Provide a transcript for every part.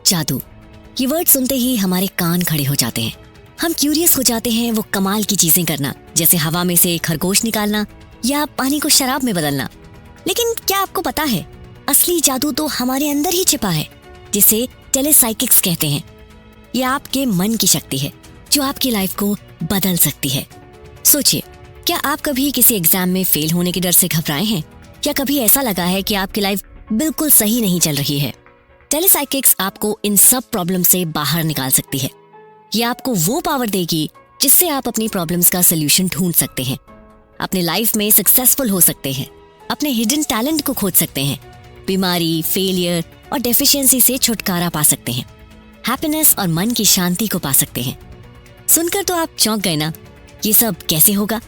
जादू, ये वर्ड सुनते ही हमारे कान खड़े हो जाते हैं। हम क्यूरियस हो जाते हैं वो कमाल की चीजें करना, जैसे हवा में से खरगोश निकालना या पानी को शराब में बदलना। लेकिन क्या आपको पता है, असली जादू तो हमारे अंदर ही छिपा है, जिसे टेलेसाइकिक्स कहते हैं। ये आपके मन की शक्ति है जो आपकी लाइफ को बदल सकती है। सोचिए, क्या आप कभी किसी एग्जाम में फेल होने के डर से घबराए हैं, या कभी ऐसा लगा है कि आपकी लाइफ बिल्कुल सही नहीं चल रही है? टेलेसाइकिक्स आपको इन सब प्रॉब्लम से बाहर निकाल सकती है। ये आपको वो पावर देगी जिससे आप अपनी प्रॉब्लम्स का सलूशन ढूंढ सकते हैं, अपने लाइफ में सक्सेसफुल हो सकते हैं, अपने हिडन टैलेंट को खोज सकते हैं, बीमारी, फेलियर और डेफिशिएंसी से छुटकारा पा सकते हैं, हैप्पीनेस और मन की शांति को पा सकते हैं। सुनकर तो आप चौंक गए ना? ये सब कैसे होगा?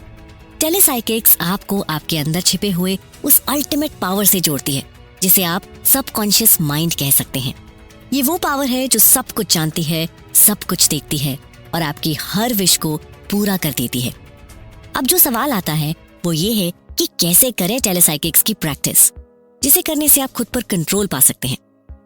टेलेसाइकिक्स आपको आपके अंदर छिपे हुए उस अल्टीमेट पावर से जोड़ती है, जिसे आप सबकॉन्शियस माइंड कह सकते हैं। ये वो पावर है जो सब कुछ जानती है, सब कुछ देखती है और आपकी हर विश को पूरा कर देती है। अब जो सवाल आता है वो ये है कि कैसे करें टेलेसाइकिक्स की प्रैक्टिस, जिसे करने से आप खुद पर कंट्रोल पा सकते हैं।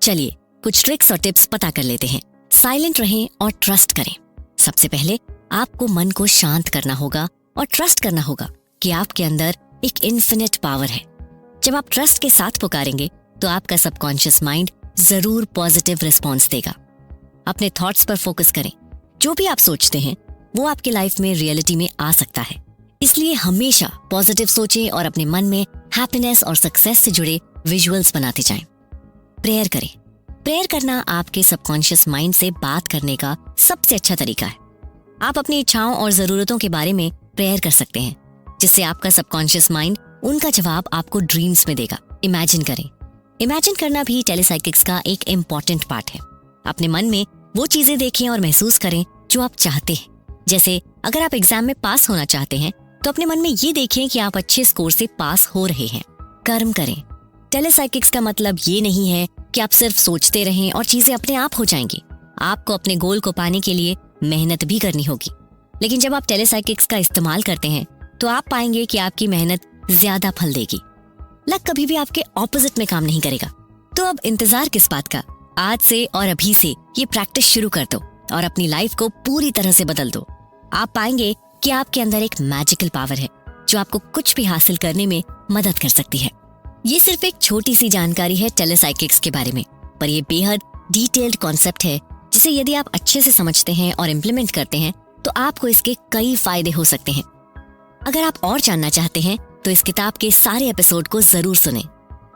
चलिए कुछ ट्रिक्स और टिप्स पता कर लेते हैं। साइलेंट रहें और ट्रस्ट करें। सबसे पहले आपको मन को शांत करना होगा और ट्रस्ट करना होगा कि आपके अंदर एक इन्फिनिट पावर है। जब आप ट्रस्ट के साथ पुकारेंगे तो आपका सबकॉन्शियस माइंड जरूर पॉजिटिव रिस्पॉन्स देगा। अपने थॉट्स पर फोकस करें। जो भी आप सोचते हैं वो आपके लाइफ में रियलिटी में आ सकता है, इसलिए हमेशा पॉजिटिव सोचें और अपने मन में हैप्पीनेस और सक्सेस से जुड़े विजुअल्स बनाते जाएं। प्रेयर करें। प्रेयर करना आपके सबकॉन्शियस माइंड से बात करने का सबसे अच्छा तरीका है। आप अपनी इच्छाओं और जरूरतों के बारे में प्रेयर कर सकते हैं, जिससे आपका सबकॉन्शियस माइंड उनका जवाब आपको ड्रीम्स में देगा। इमेजिन करें। इमेजिन करना भी टेलेसाइकिक्स का एक इम्पॉर्टेंट पार्ट है। अपने मन में वो चीजें देखें और महसूस करें जो आप चाहते हैं। जैसे अगर आप एग्जाम में पास होना चाहते हैं तो अपने मन में ये देखें कि आप अच्छे स्कोर से पास हो रहे हैं। कर्म करें। टेलेसाइकिक्स का मतलब ये नहीं है कि आप सिर्फ सोचते रहें और चीजें अपने आप हो जाएंगी। आपको अपने गोल को पाने के लिए मेहनत भी करनी होगी। लेकिन जब आप टेलेसाइकिक्स का इस्तेमाल करते हैं तो आप पाएंगे कि आपकी मेहनत ज्यादा फल देगी। लक कभी भी आपके ऑपोजिट में काम नहीं करेगा। तो अब इंतजार किस बात का? आज से और अभी से ये प्रैक्टिस शुरू कर दो और अपनी लाइफ को पूरी तरह से बदल दो। आप पाएंगे कि आपके अंदर एक मैजिकल पावर है जो आपको कुछ भी हासिल करने में मदद कर सकती है। ये सिर्फ एक छोटी सी जानकारी है टेलेसाइकिक्स के बारे में, पर ये बेहद डिटेल्ड कॉन्सेप्ट है जिसे यदि आप अच्छे से समझते हैं और इम्प्लीमेंट करते हैं तो आपको इसके कई फायदे हो सकते हैं। अगर आप और जानना चाहते हैं तो इस किताब के सारे एपिसोड को जरूर सुनें।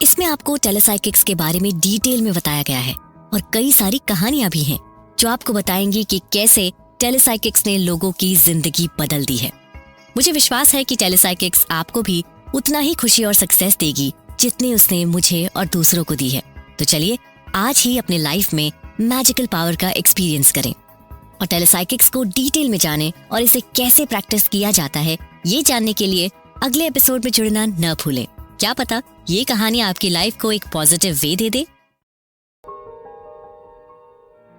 इसमें आपको टेलेसाइकिक्स के बारे में डिटेल में बताया गया है और कई सारी कहानियां भी हैं जो आपको बताएंगी कि कैसे टेलेसाइकिक्स ने लोगों की जिंदगी बदल दी है। मुझे विश्वास है कि टेलेसाइकिक्स आपको भी उतना ही खुशी और सक्सेस देगी जितनी उसने मुझे और दूसरों को दी है। तो चलिए आज ही अपने लाइफ में मैजिकल पावर का एक्सपीरियंस करें और टेलेसाइकिक्स को डिटेल में जानें और इसे कैसे प्रैक्टिस किया जाता है ये जानने के लिए अगले एपिसोड में जुड़ना न भूलें। क्या पता ये कहानी आपकी लाइफ को एक पॉजिटिव वे दे दे।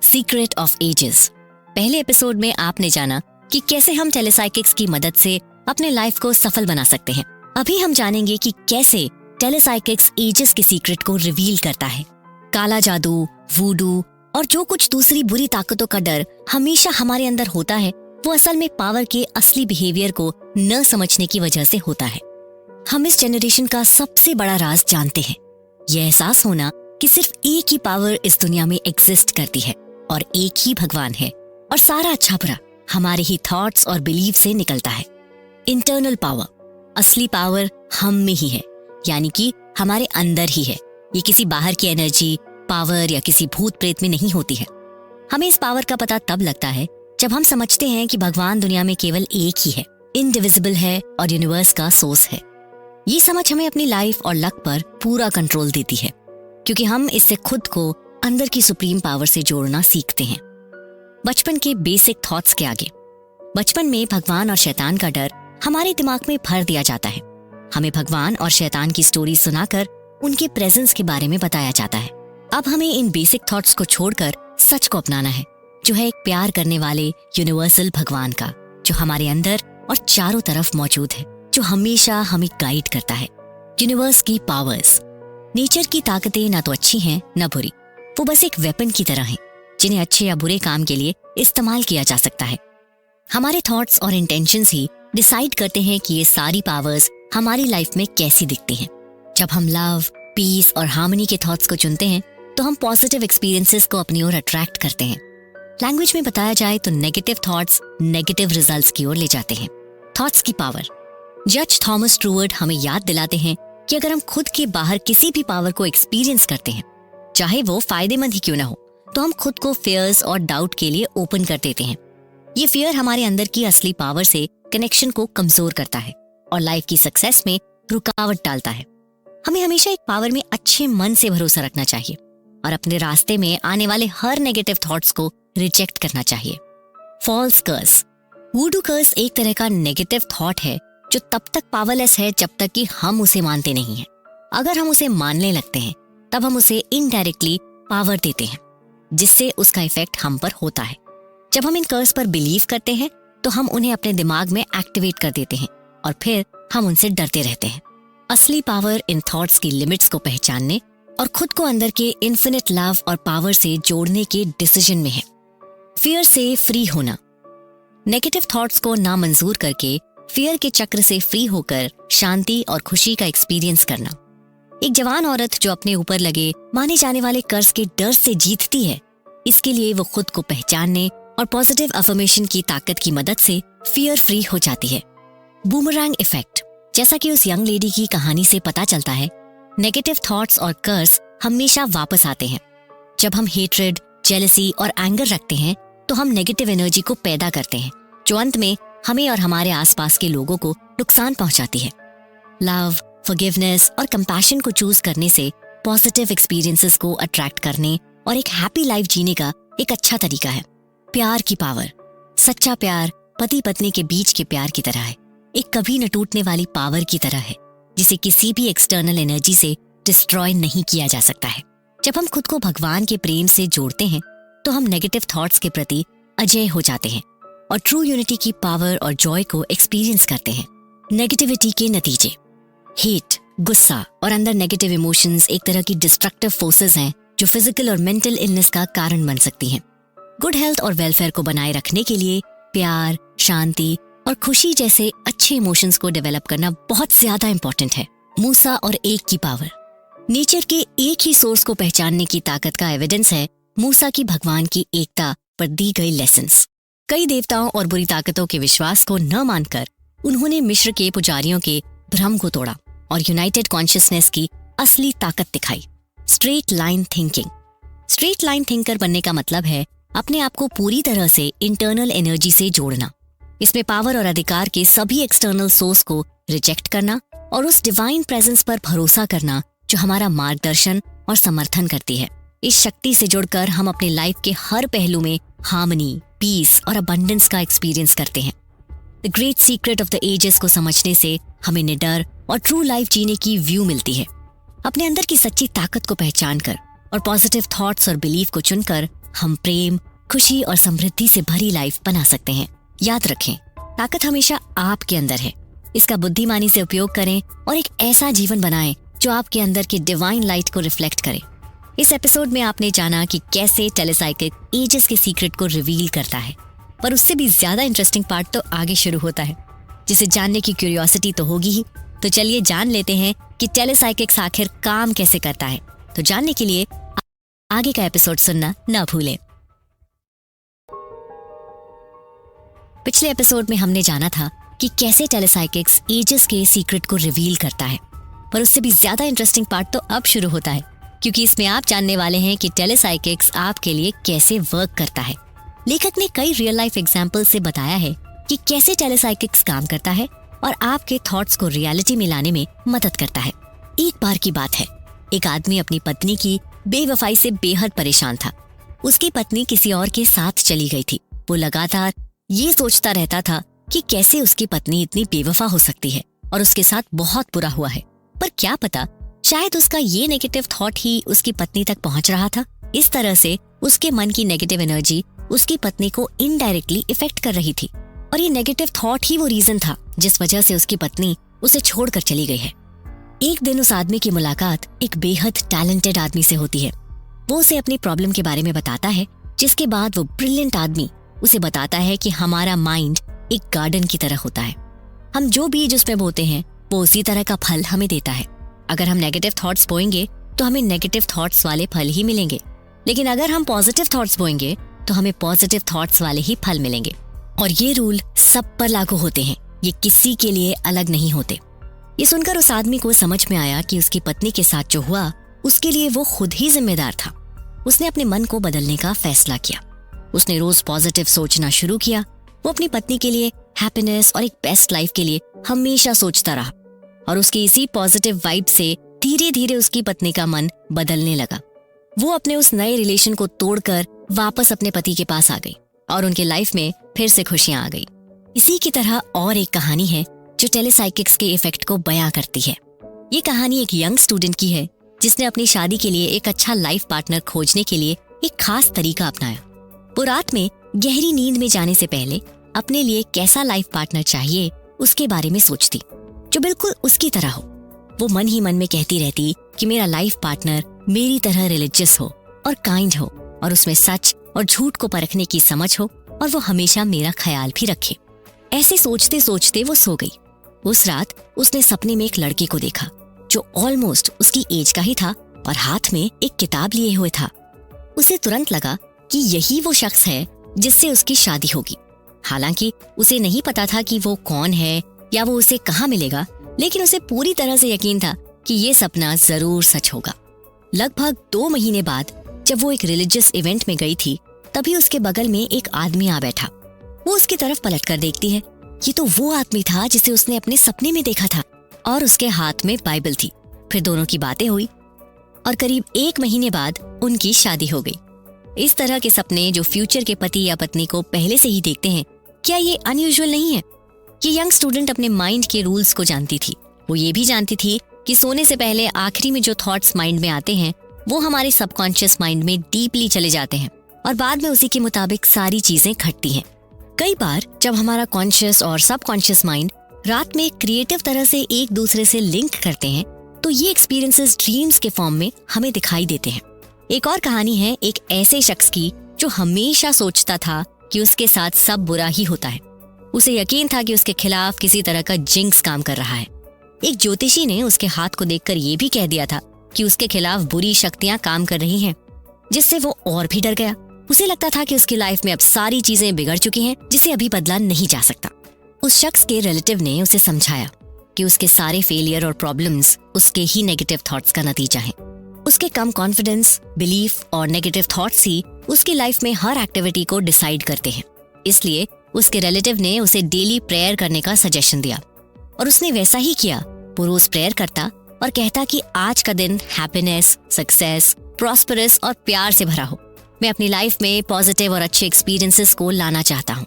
Secret of ages. पहले एपिसोड में आपने जाना कि कैसे हम टेलेसाइकिक्स की मदद से अपने लाइफ को सफल बना सकते हैं। अभी हम जानेंगे कि कैसे टेलेसाइकिक्स एजेस के सीक्रेट को रिवील करता है। काला जादू, वूडू और जो कुछ दूसरी बुरी ताकतों का डर हमेशा हमारे अंदर होता है, वो असल में पावर के असली बिहेवियर को न समझने की वजह से होता है। हम इस जनरेशन का सबसे बड़ा राज जानते हैं, यह एहसास होना कि सिर्फ एक ही पावर इस दुनिया में एग्जिस्ट करती है और एक ही भगवान है और सारा अच्छा बुरा हमारे ही थॉट्स और बिलीफ से निकलता है। इंटरनल पावर, असली पावर हम में ही है, यानी कि हमारे अंदर ही है। ये किसी बाहर की एनर्जी, पावर या किसी भूत प्रेत में नहीं होती है। हमें इस पावर का पता तब लगता है जब हम समझते हैं कि भगवान दुनिया में केवल एक ही है, इनडिविजिबल है और यूनिवर्स का सोर्स है। ये समझ हमें अपनी लाइफ और लक पर पूरा कंट्रोल देती है, क्योंकि हम इससे खुद को अंदर की सुप्रीम पावर से जोड़ना सीखते हैं। बचपन के बेसिक थॉट्स के आगे, बचपन में भगवान और शैतान का डर हमारे दिमाग में भर दिया जाता है। हमें भगवान और शैतान की स्टोरी सुनाकर उनके प्रेजेंस के बारे में बताया जाता है। अब हमें इन बेसिक थॉट्स को छोड़कर सच को अपनाना है, जो है एक प्यार करने वाले यूनिवर्सल भगवान का, जो हमारे अंदर और चारों तरफ मौजूद है, जो हमेशा हमें गाइड करता है। यूनिवर्स की पावर्स। नेचर की ताकतें ना तो अच्छी हैं ना बुरी, वो बस एक वेपन की तरह हैं, जिन्हें अच्छे या बुरे काम के लिए इस्तेमाल किया जा सकता है। हमारे थॉट्स और इंटेंशंस ही डिसाइड करते हैं कि ये सारी पावर्स हमारी लाइफ में कैसी दिखती हैं। जब हम लव, पीस और हार्मनी के थॉट्स को चुनते हैं तो हम पॉजिटिव एक्सपीरियंसेस को अपनी ओर अट्रैक्ट करते हैं। लैंग्वेज में बताया जाए तो नेगेटिव थॉट्स नेगेटिव रिजल्ट्स की ओर ले जाते हैं। थॉट्स की पावर। जज थॉमस ट्रूवर्ड हमें याद दिलाते हैं कि अगर हम खुद के बाहर किसी भी पावर को एक्सपीरियंस करते हैं, चाहे वो फायदेमंद ही क्यों ना हो, तो हम खुद को फियर्स और डाउट के लिए ओपन कर देते हैं। ये फियर हमारे अंदर की असली पावर से कनेक्शन को कमजोर करता है और लाइफ की सक्सेस में रुकावट डालता है। हमें हमेशा एक पावर में अच्छे मन से भरोसा रखना चाहिए और अपने रास्ते में आने वाले हर नेगेटिव थॉट्स को रिजेक्ट करना चाहिए। फॉल्स कर्स। वुडू कर्स एक तरह का नेगेटिव थॉट है जो तब तक पावरलेस है जब तक कि हम उसे मानते नहीं हैं। अगर हम उसे मानने लगते हैं तब हम उसे इनडायरेक्टली पावर देते हैं, जिससे उसका इफेक्ट हम पर होता है। जब हम इन कर्स पर बिलीव करते हैं तो हम उन्हें अपने दिमाग में एक्टिवेट कर देते हैं और फिर हम उनसे डरते रहते हैं। असली पावर इन थॉट्स की लिमिट्स को पहचानने और खुद को अंदर के इन्फिनिट लव और पावर से जोड़ने के डिसीजन में है। फियर से फ्री होना। नेगेटिव थॉट्स को नामंजूर करके फियर के चक्र से फ्री होकर शांति और खुशी का एक्सपीरियंस करना। एक जवान औरत जो अपने ऊपर लगे माने जाने वाले कर्ज के डर से जीतती है, इसके लिए वो खुद को पहचानने और पॉजिटिव अफर्मेशन की ताकत की मदद से फियर फ्री हो जाती है। Boomerang effect. जैसा कि उस यंग लेडी की कहानी से पता चलता है, नेगेटिव थॉट्स और कर्स हमेशा वापस आते हैं। जब हम हेट्रेड, जेलसी और एंगर रखते हैं तो हम नेगेटिव एनर्जी को पैदा करते हैं, जो अंत में हमें और हमारे आसपास के लोगों को नुकसान पहुंचाती है। लव, फॉरगिवनेस और कंपैशन को चूज करने से पॉजिटिव एक्सपीरियंसेस को अट्रैक्ट करने और एक हैप्पी लाइफ जीने का एक अच्छा तरीका है। प्यार की पावर। सच्चा प्यार पति पत्नी के बीच के प्यार की तरह है, एक कभी न टूटने वाली पावर की तरह है, जिसे किसी भी एक्सटर्नल एनर्जी से डिस्ट्रॉय नहीं किया जा सकता है। जब हम खुद को भगवान के प्रेम से जोड़ते हैं तो हम नेगेटिव थॉट्स के प्रति अजेय हो जाते हैं और ट्रू यूनिटी की पावर और जॉय को एक्सपीरियंस करते हैं। नेगेटिविटी के नतीजे। हेट, गुस्सा और अंदर नेगेटिव इमोशंस एक तरह की डिस्ट्रक्टिव फोर्सेस हैं जो फिजिकल और मेंटल इलनेस का कारण बन सकती हैं। गुड हेल्थ और वेलफेयर को बनाए रखने के लिए प्यार, शांति और खुशी जैसे अच्छे इमोशंस को डेवलप करना बहुत ज्यादा इंपॉर्टेंट है। मूसा और एक की पावर। नेचर के एक ही सोर्स को पहचानने की ताकत का एविडेंस है मूसा की भगवान की एकता पर दी गई लेसन्स। कई देवताओं और बुरी ताकतों के विश्वास को न मानकर उन्होंने मिस्र के पुजारियों के भ्रम को तोड़ा और यूनाइटेड कॉन्शियसनेस की असली ताकत दिखाई। Straight line thinking. Straight line thinker बनने का मतलब है अपने आप को पूरी तरह से इंटरनल एनर्जी से जोड़ना। इसमें पावर और अधिकार के सभी एक्सटर्नल सोर्स को रिजेक्ट करना और उस डिवाइन प्रेजेंस पर भरोसा करना जो हमारा मार्गदर्शन और समर्थन करती है। इस शक्ति से जुड़कर हम अपने लाइफ के हर पहलू में हार्मनी, पीस और अबंडेंस का एक्सपीरियंस करते हैं। The great secret of the ages को समझने से हमें निडर और ट्रू लाइफ जीने की व्यू मिलती है। अपने अंदर की सच्ची ताकत को पहचान कर और पॉजिटिव थॉट्स और बिलीफ को चुनकर हम प्रेम, खुशी और समृद्धि से भरी लाइफ बना सकते हैं। याद रखें, ताकत हमेशा आपके अंदर है। इसका बुद्धिमानी से उपयोग करें और एक ऐसा जीवन बनाएं जो आपके अंदर के डिवाइन लाइट को रिफ्लेक्ट करे। इस एपिसोड में आपने जाना कि कैसे टेलीसाइकिक एजेस के सीक्रेट को रिवील करता है, पर उससे भी ज्यादा इंटरेस्टिंग पार्ट तो आगे शुरू होता है, जिसे जानने की क्यूरियोसिटी तो होगी ही। तो चलिए जान लेते हैं कि टेलीसाइकिक्स आखिर काम कैसे करता है। तो जानने के लिए आगे का एपिसोड सुनना ना भूलें। पिछले एपिसोड में हमने जाना था कि कैसे टेलीसाइकिक्स एजेस के सीक्रेट को रिवील करता है, पर उससे भी ज्यादा इंटरेस्टिंग पार्ट तो अब शुरू होता है, क्योंकि इसमें आप जानने वाले हैं कि टेलीसाइकिक्स आपके लिए कैसे वर्क करता है। लेखक ने कई रियल लाइफ एग्जाम्पल से बताया है कि कैसे टेलीसाइकिक्स काम करता है और आपके थॉट्स को रियलिटी में लाने में मदद करता है। एक बार की बात है, एक आदमी अपनी पत्नी की बेवफाई से बेहद परेशान था। उसकी पत्नी किसी और के साथ चली गई थी। वो लगातार ये सोचता रहता था कि कैसे उसकी पत्नी इतनी बेवफा हो सकती है और उसके साथ बहुत बुरा हुआ है। पर क्या पता, शायद उसका ये नेगेटिव थॉट ही उसकी पत्नी तक पहुंच रहा था। इस तरह से उसके मन की नेगेटिव एनर्जी उसकी पत्नी को इनडायरेक्टली इफेक्ट कर रही थी और ये नेगेटिव थॉट ही वो रीजन था जिस वजह से उसकी पत्नी उसे छोड़कर चली गई है। एक दिन उस आदमी की मुलाकात एक बेहद टैलेंटेड आदमी से होती है। वो उसे अपनी प्रॉब्लम के बारे में बताता है, जिसके बाद वो ब्रिलियंट आदमी उसे बताता है कि हमारा माइंड एक गार्डन की तरह होता है। हम जो बीज उसमें बोते हैं वो उसी तरह का फल हमें देता है। अगर हम नेगेटिव थॉट्स बोएंगे तो हमें नेगेटिव थॉट्स वाले फल ही मिलेंगे, लेकिन अगर हम पॉजिटिव थॉट्स बोएंगे तो हमें पॉजिटिव थॉट्स वाले ही फल मिलेंगे। और ये रूल सब पर लागू होते हैं, ये किसी के लिए अलग नहीं होते। ये सुनकर उस आदमी को समझ में आया कि उसकी पत्नी के साथ जो हुआ उसके लिए वो खुद ही जिम्मेदार था। उसने अपने मन को बदलने का फैसला किया। उसने रोज पॉजिटिव सोचना शुरू किया। वो अपनी पत्नी के लिए हैप्पीनेस और एक बेस्ट लाइफ के लिए हमेशा सोचता रहा और उसकी इसी पॉजिटिव वाइब से धीरे धीरे उसकी पत्नी का मन बदलने लगा। वो अपने उस नए रिलेशन को तोड़कर वापस अपने पति के पास आ गई और उनके लाइफ में फिर से खुशियां आ गई। इसी की तरह और एक कहानी है जो टेलीसाइकिक्स के इफेक्ट को बयां करती है। ये कहानी एक यंग स्टूडेंट की है जिसने अपनी शादी के लिए एक अच्छा लाइफ पार्टनर खोजने के लिए एक खास तरीका अपनाया। वो रात में गहरी नींद में जाने से पहले अपने लिए कैसा लाइफ पार्टनर चाहिए उसके बारे में सोचती, जो बिल्कुल उसकी तरह हो। वो मन ही मन में कहती रहती कि मेरा लाइफ पार्टनर मेरी तरह रिलीजियस हो और काइंड हो और उसमें सच और झूठ को परखने की समझ हो और वो हमेशा मेरा ख्याल भी रखे। ऐसे सोचते सोचते वो सो गई। उस रात उसने सपने में एक लड़के को देखा जो ऑलमोस्ट उसकी एज का ही था और हाथ में एक किताब लिए हुए था। उसे तुरंत लगा कि यही वो शख्स है जिससे उसकी शादी होगी। हालांकि उसे नहीं पता था कि वो कौन है या वो उसे कहाँ मिलेगा, लेकिन उसे पूरी तरह से यकीन था कि ये सपना जरूर सच होगा। लगभग 2 महीने बाद जब वो एक रिलीजियस इवेंट में गई थी, तभी उसके बगल में एक आदमी आ बैठा। वो उसकी तरफ पलटकर देखती है। ये तो वो आदमी था जिसे उसने अपने सपने में देखा था और उसके हाथ में बाइबल थी। फिर दोनों की बातें हुई और करीब 1 महीने बाद उनकी शादी हो गई। इस तरह के सपने जो फ्यूचर के पति या पत्नी को पहले से ही देखते हैं, क्या ये अनयूजुअल नहीं है? ये यंग स्टूडेंट अपने माइंड के रूल्स को जानती थी। वो ये भी जानती थी कि सोने से पहले आखिरी में जो थॉट्स माइंड में आते हैं वो हमारे सबकॉन्शियस माइंड में डीपली चले जाते हैं और बाद में उसी के मुताबिक सारी चीजें घटती हैं। कई बार जब हमारा कॉन्शियस और सबकॉन्शियस माइंड रात में क्रिएटिव तरह से एक दूसरे से लिंक करते हैं तो ये एक्सपीरियंसेस ड्रीम्स के फॉर्म में हमें दिखाई देते हैं। एक और कहानी है एक ऐसे शख्स की जो हमेशा सोचता था कि उसके साथ सब बुरा ही होता है। उसे यकीन था कि उसके खिलाफ किसी तरह का जिंक्स काम कर रहा है। एक ज्योतिषी ने उसके हाथ को देखकर ये भी कह दिया था कि उसके खिलाफ बुरी शक्तियां काम कर रही हैं, जिससे वो और भी डर गया। उसे लगता था कि उसकी लाइफ में अब सारी चीजें बिगड़ चुकी हैं, जिसे अभी बदला नहीं जा सकता। उस शख्स के रिलेटिव ने उसे समझाया कि उसके सारे फेलियर और प्रॉब्लम्स उसके ही नेगेटिव थॉट्स का नतीजा है। उसके कम कॉन्फिडेंस, बिलीफ और नेगेटिव थॉट्स ही उसकी लाइफ में हर एक्टिविटी को डिसाइड करते हैं। इसलिए उसके रिलेटिव ने उसे डेली प्रेयर करने का सजेशन दिया और उसने वैसा ही किया। वो रोज प्रेयर करता और कहता कि आज का दिन हैप्पीनेस, सक्सेस, प्रॉस्परस और प्यार से भरा हो। मैं अपनी लाइफ में पॉजिटिव और अच्छे एक्सपीरियंसेस को लाना चाहता हूँ।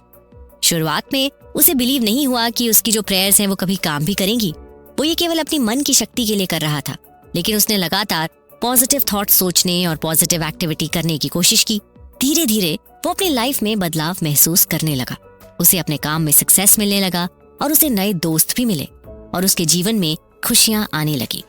शुरुआत में उसे बिलीव नहीं हुआ कि उसकी जो प्रेयर्स हैं वो कभी काम भी करेंगी। वो ये केवल अपनी मन की शक्ति के लिए कर रहा था, लेकिन उसने लगातार पॉजिटिव थॉट्स सोचने और पॉजिटिव एक्टिविटी करने की कोशिश की। धीरे धीरे वो अपनी लाइफ में बदलाव महसूस करने लगा। उसे अपने काम में सक्सेस मिलने लगा और उसे नए दोस्त भी मिले और उसके जीवन में खुशियां आने लगी।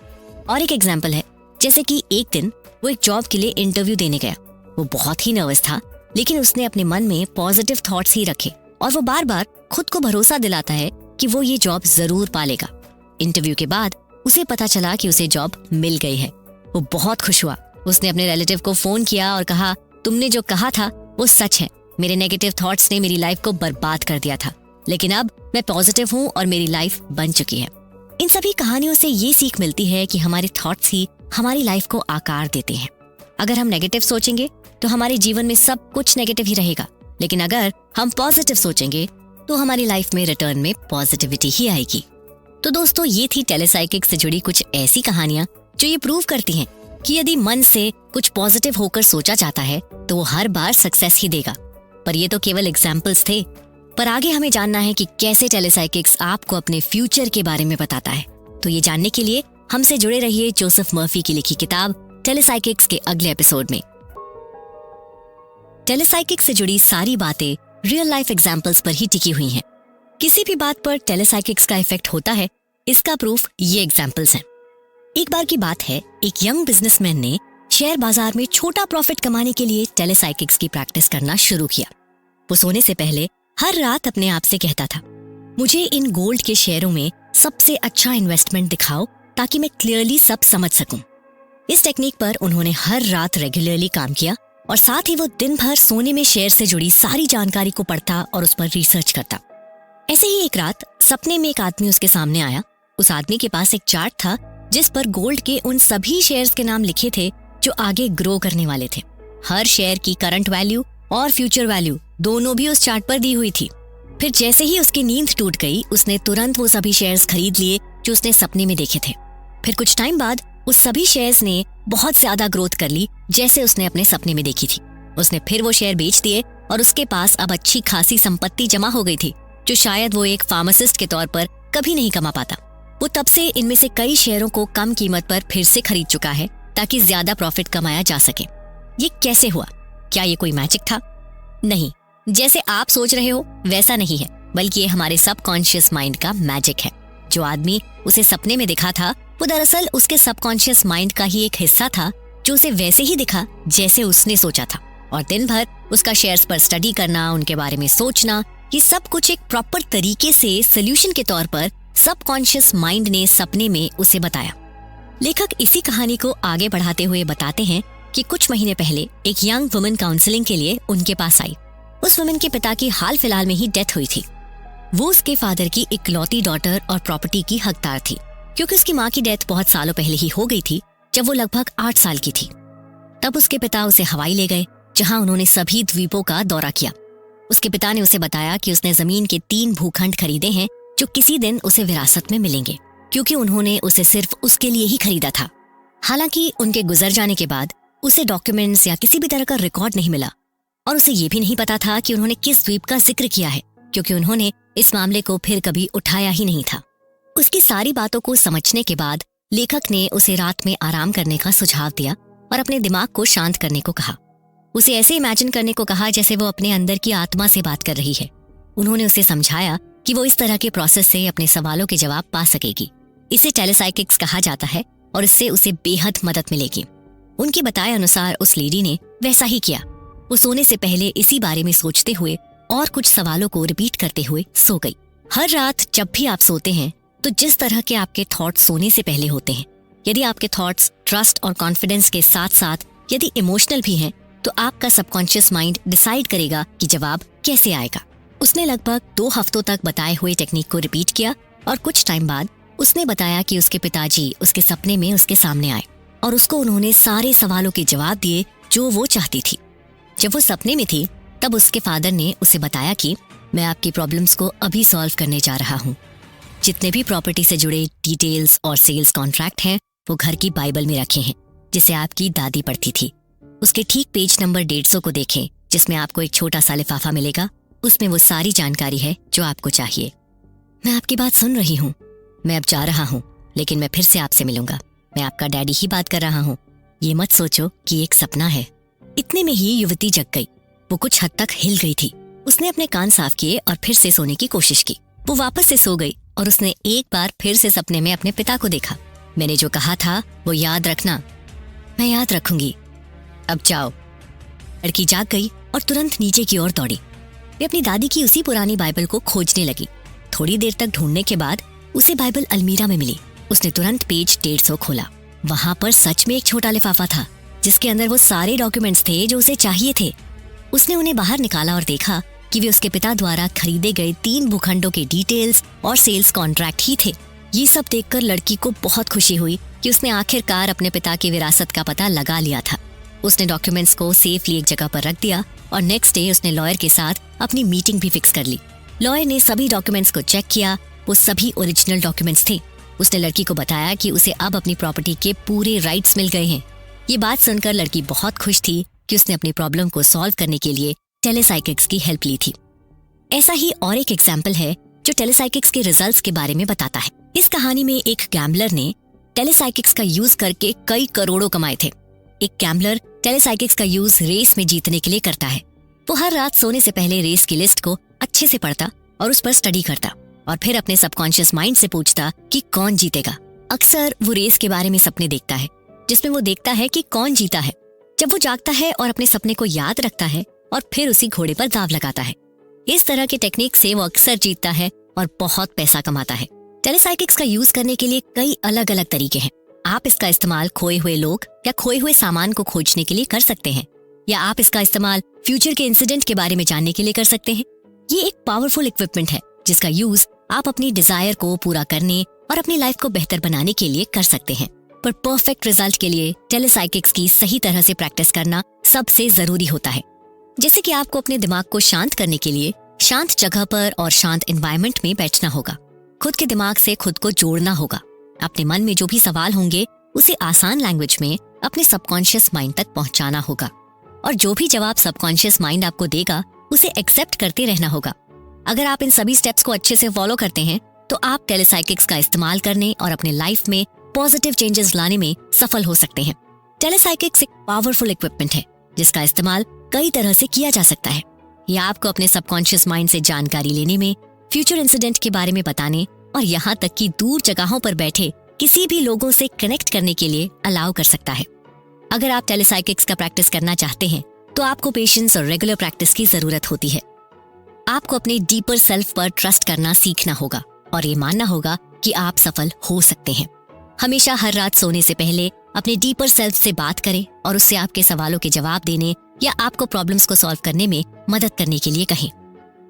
और एक एग्जाम्पल है, जैसे कि एक दिन वो एक जॉब के लिए इंटरव्यू देने गया। वो बहुत ही नर्वस था, लेकिन उसने अपने मन में पॉजिटिव थॉट्स ही रखे और वो बार बार खुद को भरोसा दिलाता है कि वो ये जॉब जरूर पालेगा। इंटरव्यू के बाद उसे पता चला कि उसे जॉब मिल गई है। वो बहुत खुश हुआ। उसने अपने रिलेटिव को फोन किया और कहा, तुमने जो कहा था वो सच है। मेरे नेगेटिव थॉट्स ने मेरी लाइफ को बर्बाद कर दिया था, लेकिन अब मैं पॉजिटिव हूँ और मेरी लाइफ बन चुकी है। इन सभी कहानियों से ये सीख मिलती है कि हमारे थॉट्स ही हमारी लाइफ को आकार देते हैं। अगर हम नेगेटिव सोचेंगे तो हमारे जीवन में सब कुछ नेगेटिव ही रहेगा, लेकिन अगर हम पॉजिटिव सोचेंगे तो हमारी लाइफ में रिटर्न में पॉजिटिविटी ही आएगी। तो दोस्तों, ये थी टेलीसाइकिक्स से जुड़ी कुछ ऐसी कहानियां जो ये प्रूव करती हैं कि यदि मन से कुछ पॉजिटिव होकर सोचा जाता है तो वो हर बार सक्सेस ही देगा। पर ये तो केवल एग्जाम्पल्स थे, पर आगे हमें जानना है कि कैसे टेलीसाइकिक्स आपको अपने फ्यूचर के बारे में बताता है। तो ये जानने के लिए हमसे जुड़े रहिए जोसेफ मर्फी की लिखी किताब टेलीसाइकिक्स के अगले एपिसोड में। टेलीसाइकिक्स से जुड़ी सारी बातें रियल लाइफ एग्जाम्पल्स पर ही टिकी हुई हैं। किसी भी बात पर टेलीसाइकिक्स का इफेक्ट होता है, इसका प्रूफ ये एग्जाम्पल्स हैं। एक बार की बात है, एक यंग बिजनेसमैन ने शेयर बाजार में छोटा प्रॉफिट कमाने के लिए टेलीसाइकिक्स की प्रैक्टिस करना शुरू किया। वो सोने से पहले हर रात अपने आप से कहता था, मुझे इन गोल्ड के शेयरों में सबसे अच्छा इन्वेस्टमेंट दिखाओ ताकि मैं क्लियरली सब समझ सकूं। इस टेक्निक पर उन्होंने हर रात रेगुलरली काम किया और साथ ही वो दिन भर सोने में शेयर से जुड़ी सारी जानकारी को पढ़ता और उस पर रिसर्च करता। ऐसे ही एक रात सपने में एक आदमी उसके सामने आया। उस आदमी के पास एक चार्ट था जिस पर गोल्ड के उन सभी शेयर्स के नाम लिखे थे जो आगे ग्रो करने वाले थे। हर शेयर की करंट वैल्यू और फ्यूचर वैल्यू दोनों भी उस चार्ट पर दी हुई थी। फिर जैसे ही उसकी नींद टूट गई, उसने तुरंत वो सभी शेयर्स खरीद लिए जो उसने सपने में देखे थे। फिर कुछ टाइम बाद उस सभी शेयर्स ने बहुत ज्यादा ग्रोथ कर ली जैसे उसने अपने सपने में देखी थी। उसने फिर वो शेयर बेच दिए और उसके पास अब अच्छी खासी संपत्ति जमा हो गई थी जो शायद वो एक फार्मासिस्ट के तौर पर कभी नहीं कमा पाता। वो तब से इनमें से कई शेयरों को कम कीमत पर फिर से खरीद चुका है ताकि ज्यादा प्रॉफिट कमाया जा सके। ये कैसे हुआ? क्या ये कोई मैजिक था? नहीं, जैसे आप सोच रहे हो वैसा नहीं है, बल्कि ये हमारे सबकॉन्शियस माइंड का मैजिक है। जो आदमी उसे सपने में दिखा था वो दरअसल उसके सबकॉन्शियस माइंड का ही एक हिस्सा था जो उसे वैसे ही दिखा जैसे उसने सोचा था। और दिन भर उसका शेयर्स पर स्टडी करना, उनके बारे में सोचना, ये सब कुछ एक प्रॉपर तरीके से सोल्यूशन के तौर पर सबकॉन्शियस माइंड ने सपने में उसे बताया। लेखक इसी कहानी को आगे बढ़ाते हुए बताते हैं कि कुछ महीने पहले एक यंग वुमन काउंसलिंग के लिए उनके पास आई। उस वुमन के पिता की हाल फिलहाल में ही डेथ हुई थी। वो उसके फादर की इकलौती डॉटर और प्रॉपर्टी की हकदार थी, क्योंकि उसकी माँ की डेथ बहुत सालों पहले ही हो गई थी जब वो लगभग 8 साल की थी। तब उसके पिता उसे हवाई ले गए जहां उन्होंने सभी द्वीपों का दौरा किया। उसके पिता ने उसे बताया कि उसने जमीन के 3 भूखंड खरीदे हैं जो किसी दिन उसे विरासत में मिलेंगे, क्योंकि उन्होंने उसे सिर्फ उसके लिए ही खरीदा था। हालांकि उनके गुजर जाने के बाद उसे डॉक्यूमेंट्स या किसी भी तरह का रिकॉर्ड नहीं मिला और उसे ये भी नहीं पता था कि उन्होंने किस द्वीप का जिक्र किया है, क्योंकि उन्होंने इस मामले को फिर कभी उठाया ही नहीं था। उसकी सारी बातों को समझने के बाद लेखक ने उसे रात में आराम करने का सुझाव दिया और अपने दिमाग को शांत करने को कहा। उसे ऐसे इमेजिन करने को कहा जैसे वो अपने अंदर की आत्मा से बात कर रही है। उन्होंने उसे समझाया कि वो इस तरह के प्रोसेस से अपने सवालों के जवाब पा सकेगी। इसे टेलीसाइकिक्स कहा जाता है और इससे उसे बेहद मदद मिलेगी। उनके बताए अनुसार उस लेडी ने वैसा ही किया। वो सोने से पहले इसी बारे में सोचते हुए और कुछ सवालों को रिपीट करते हुए सो गई। हर रात जब भी आप सोते हैं तो जिस तरह के आपके थॉट्स सोने से पहले होते हैं, यदि आपके थॉट्स ट्रस्ट और कॉन्फिडेंस के साथ साथ यदि इमोशनल भी हैं, तो आपका सबकॉन्शियस माइंड डिसाइड करेगा कि जवाब कैसे आएगा। उसने लगभग 2 हफ्तों तक बताए हुए टेक्निक को रिपीट किया और कुछ टाइम बाद उसने बताया कि उसके पिताजी उसके सपने में उसके सामने आए और उसको उन्होंने सारे सवालों के जवाब दिए जो वो चाहती थी। जब वो सपने में थी तब उसके फादर ने उसे बताया कि मैं आपकी प्रॉब्लम्स को अभी सॉल्व करने जा रहा हूँ। जितने भी प्रॉपर्टी से जुड़े डिटेल्स और सेल्स कॉन्ट्रैक्ट हैं वो घर की बाइबल में रखे हैं जिसे आपकी दादी पढ़ती थी। उसके ठीक पेज नंबर 150 को देखें जिसमें आपको एक छोटा सा लिफाफा मिलेगा। उसमें वो सारी जानकारी है जो आपको चाहिए। मैं आपकी बात सुन रही हूँ। मैं अब जा रहा हूँ, लेकिन मैं फिर से आपसे मिलूंगा। मैं आपका डैडी ही बात कर रहा हूँ। ये मत सोचो कि एक सपना है। इतने में ही युवती जग गई। वो कुछ हद तक हिल गई थी। उसने अपने कान साफ किए और फिर से सोने की कोशिश की। वो वापस से सो गई और उसने एक बार फिर से सपने में अपने पिता को देखा। मैंने जो कहा था वो याद रखना। मैं याद रखूंगी। अब जाओ। लड़की जाग गई और तुरंत नीचे की ओर दौड़ी। वे अपनी दादी की उसी पुरानी बाइबल को खोजने लगी। थोड़ी देर तक ढूंढने के बाद उसे बाइबल अलमीरा में मिली। उसने तुरंत पेज 150 खोला। वहां पर सच में एक छोटा लिफाफा था जिसके अंदर वो सारे डॉक्यूमेंट्स थे जो उसे चाहिए थे। उसने उन्हें बाहर निकाला और देखा कि वे उसके पिता द्वारा खरीदे गए 3 भूखंडों के डिटेल्स और सेल्स कॉन्ट्रैक्ट ही थे। ये सब देखकर लड़की को बहुत खुशी हुई कि उसने आखिरकार अपने पिता की विरासत का पता लगा लिया था। उसने डॉक्यूमेंट्स को सेफली एक जगह पर रख दिया और नेक्स्ट डे उसने लॉयर के साथ अपनी मीटिंग भी फिक्स कर ली। लॉयर ने सभी डॉक्यूमेंट्स को चेक किया। वो सभी ओरिजिनल डॉक्यूमेंट्स थे। उसने लड़की को बताया कि उसे अब अपनी प्रॉपर्टी के पूरे राइट्स मिल गए हैं। ये बात सुनकर लड़की बहुत खुश थी कि उसने अपनी प्रॉब्लम को सॉल्व करने के लिए टेलीसाइकिक्स की हेल्प ली थी। ऐसा ही और एक एग्जाम्पल है जो टेलीसाइकिक्स के रिजल्ट्स के बारे में बताता है। इस कहानी में एक गैम्बलर ने टेलीसाइकिक्स का यूज करके कई करोड़ों कमाए थे। एक गैम्बलर टेलीसाइकिक्स का यूज रेस में जीतने के लिए करता है। वो हर रात सोने से पहले रेस की लिस्ट को अच्छे से पढ़ता और उस पर स्टडी करता और फिर अपने सबकॉन्शियस माइंड से पूछता कि कौन जीतेगा। अक्सर वो रेस के बारे में सपने देखता है जिसमें वो देखता है कि कौन जीता है। जब वो जागता है और अपने सपने को याद रखता है और फिर उसी घोड़े पर दांव लगाता है। इस तरह की टेक्निक से वो अक्सर जीतता है और बहुत पैसा कमाता है। टेलीसाइकिक्स का यूज करने के लिए कई अलग अलग तरीके हैं। आप इसका इस्तेमाल खोए हुए लोग या खोए हुए सामान को खोजने के लिए कर सकते हैं, या आप इसका इस्तेमाल फ्यूचर के इंसिडेंट के बारे में जानने के लिए कर सकते हैं। ये एक पावरफुल इक्विपमेंट है जिसका यूज आप अपनी डिजायर को पूरा करने और अपनी लाइफ को बेहतर बनाने के लिए कर सकते हैं। पर परफेक्ट रिजल्ट के लिए टेलीसाइकिक्स की सही तरह से प्रैक्टिस करना सबसे जरूरी होता है। जैसे कि आपको अपने दिमाग को शांत करने के लिए शांत जगह पर और शांत एनवायरनमेंट में बैठना होगा। खुद के दिमाग से खुद को जोड़ना होगा। अपने मन में जो भी सवाल होंगे उसे आसान लैंग्वेज में अपने सबकॉन्शियस माइंड तक पहुंचाना होगा, और जो भी जवाब सबकॉन्शियस माइंड आपको देगा उसे एक्सेप्ट करते रहना होगा। अगर आप इन सभी स्टेप्स को अच्छे से फॉलो करते हैं तो आप टेलीसाइकिक्स का इस्तेमाल करने और अपने लाइफ में पॉजिटिव चेंजेस लाने में सफल हो सकते हैं। टेलीसाइकिक्स एक पावरफुल इक्विपमेंट है जिसका इस्तेमाल कई तरह से किया जा सकता है। यह आपको अपने सबकॉन्शियस माइंड से जानकारी लेने में, फ्यूचर इंसिडेंट के बारे में बताने और यहाँ तक कि दूर जगहों पर बैठे किसी भी लोगों से कनेक्ट करने के लिए अलाउ कर सकता है। अगर आप टेलीसाइकिक्स का प्रैक्टिस करना चाहते हैं तो आपको पेशेंस और रेगुलर प्रैक्टिस की जरूरत होती है। आपको अपने डीपर सेल्फ पर ट्रस्ट करना सीखना होगा और ये मानना होगा कि आप सफल हो सकते हैं। हमेशा हर रात सोने से पहले अपने डीपर सेल्फ से बात करें और उससे आपके सवालों के जवाब देने या आपको प्रॉब्लम्स को सॉल्व करने में मदद करने के लिए कहें।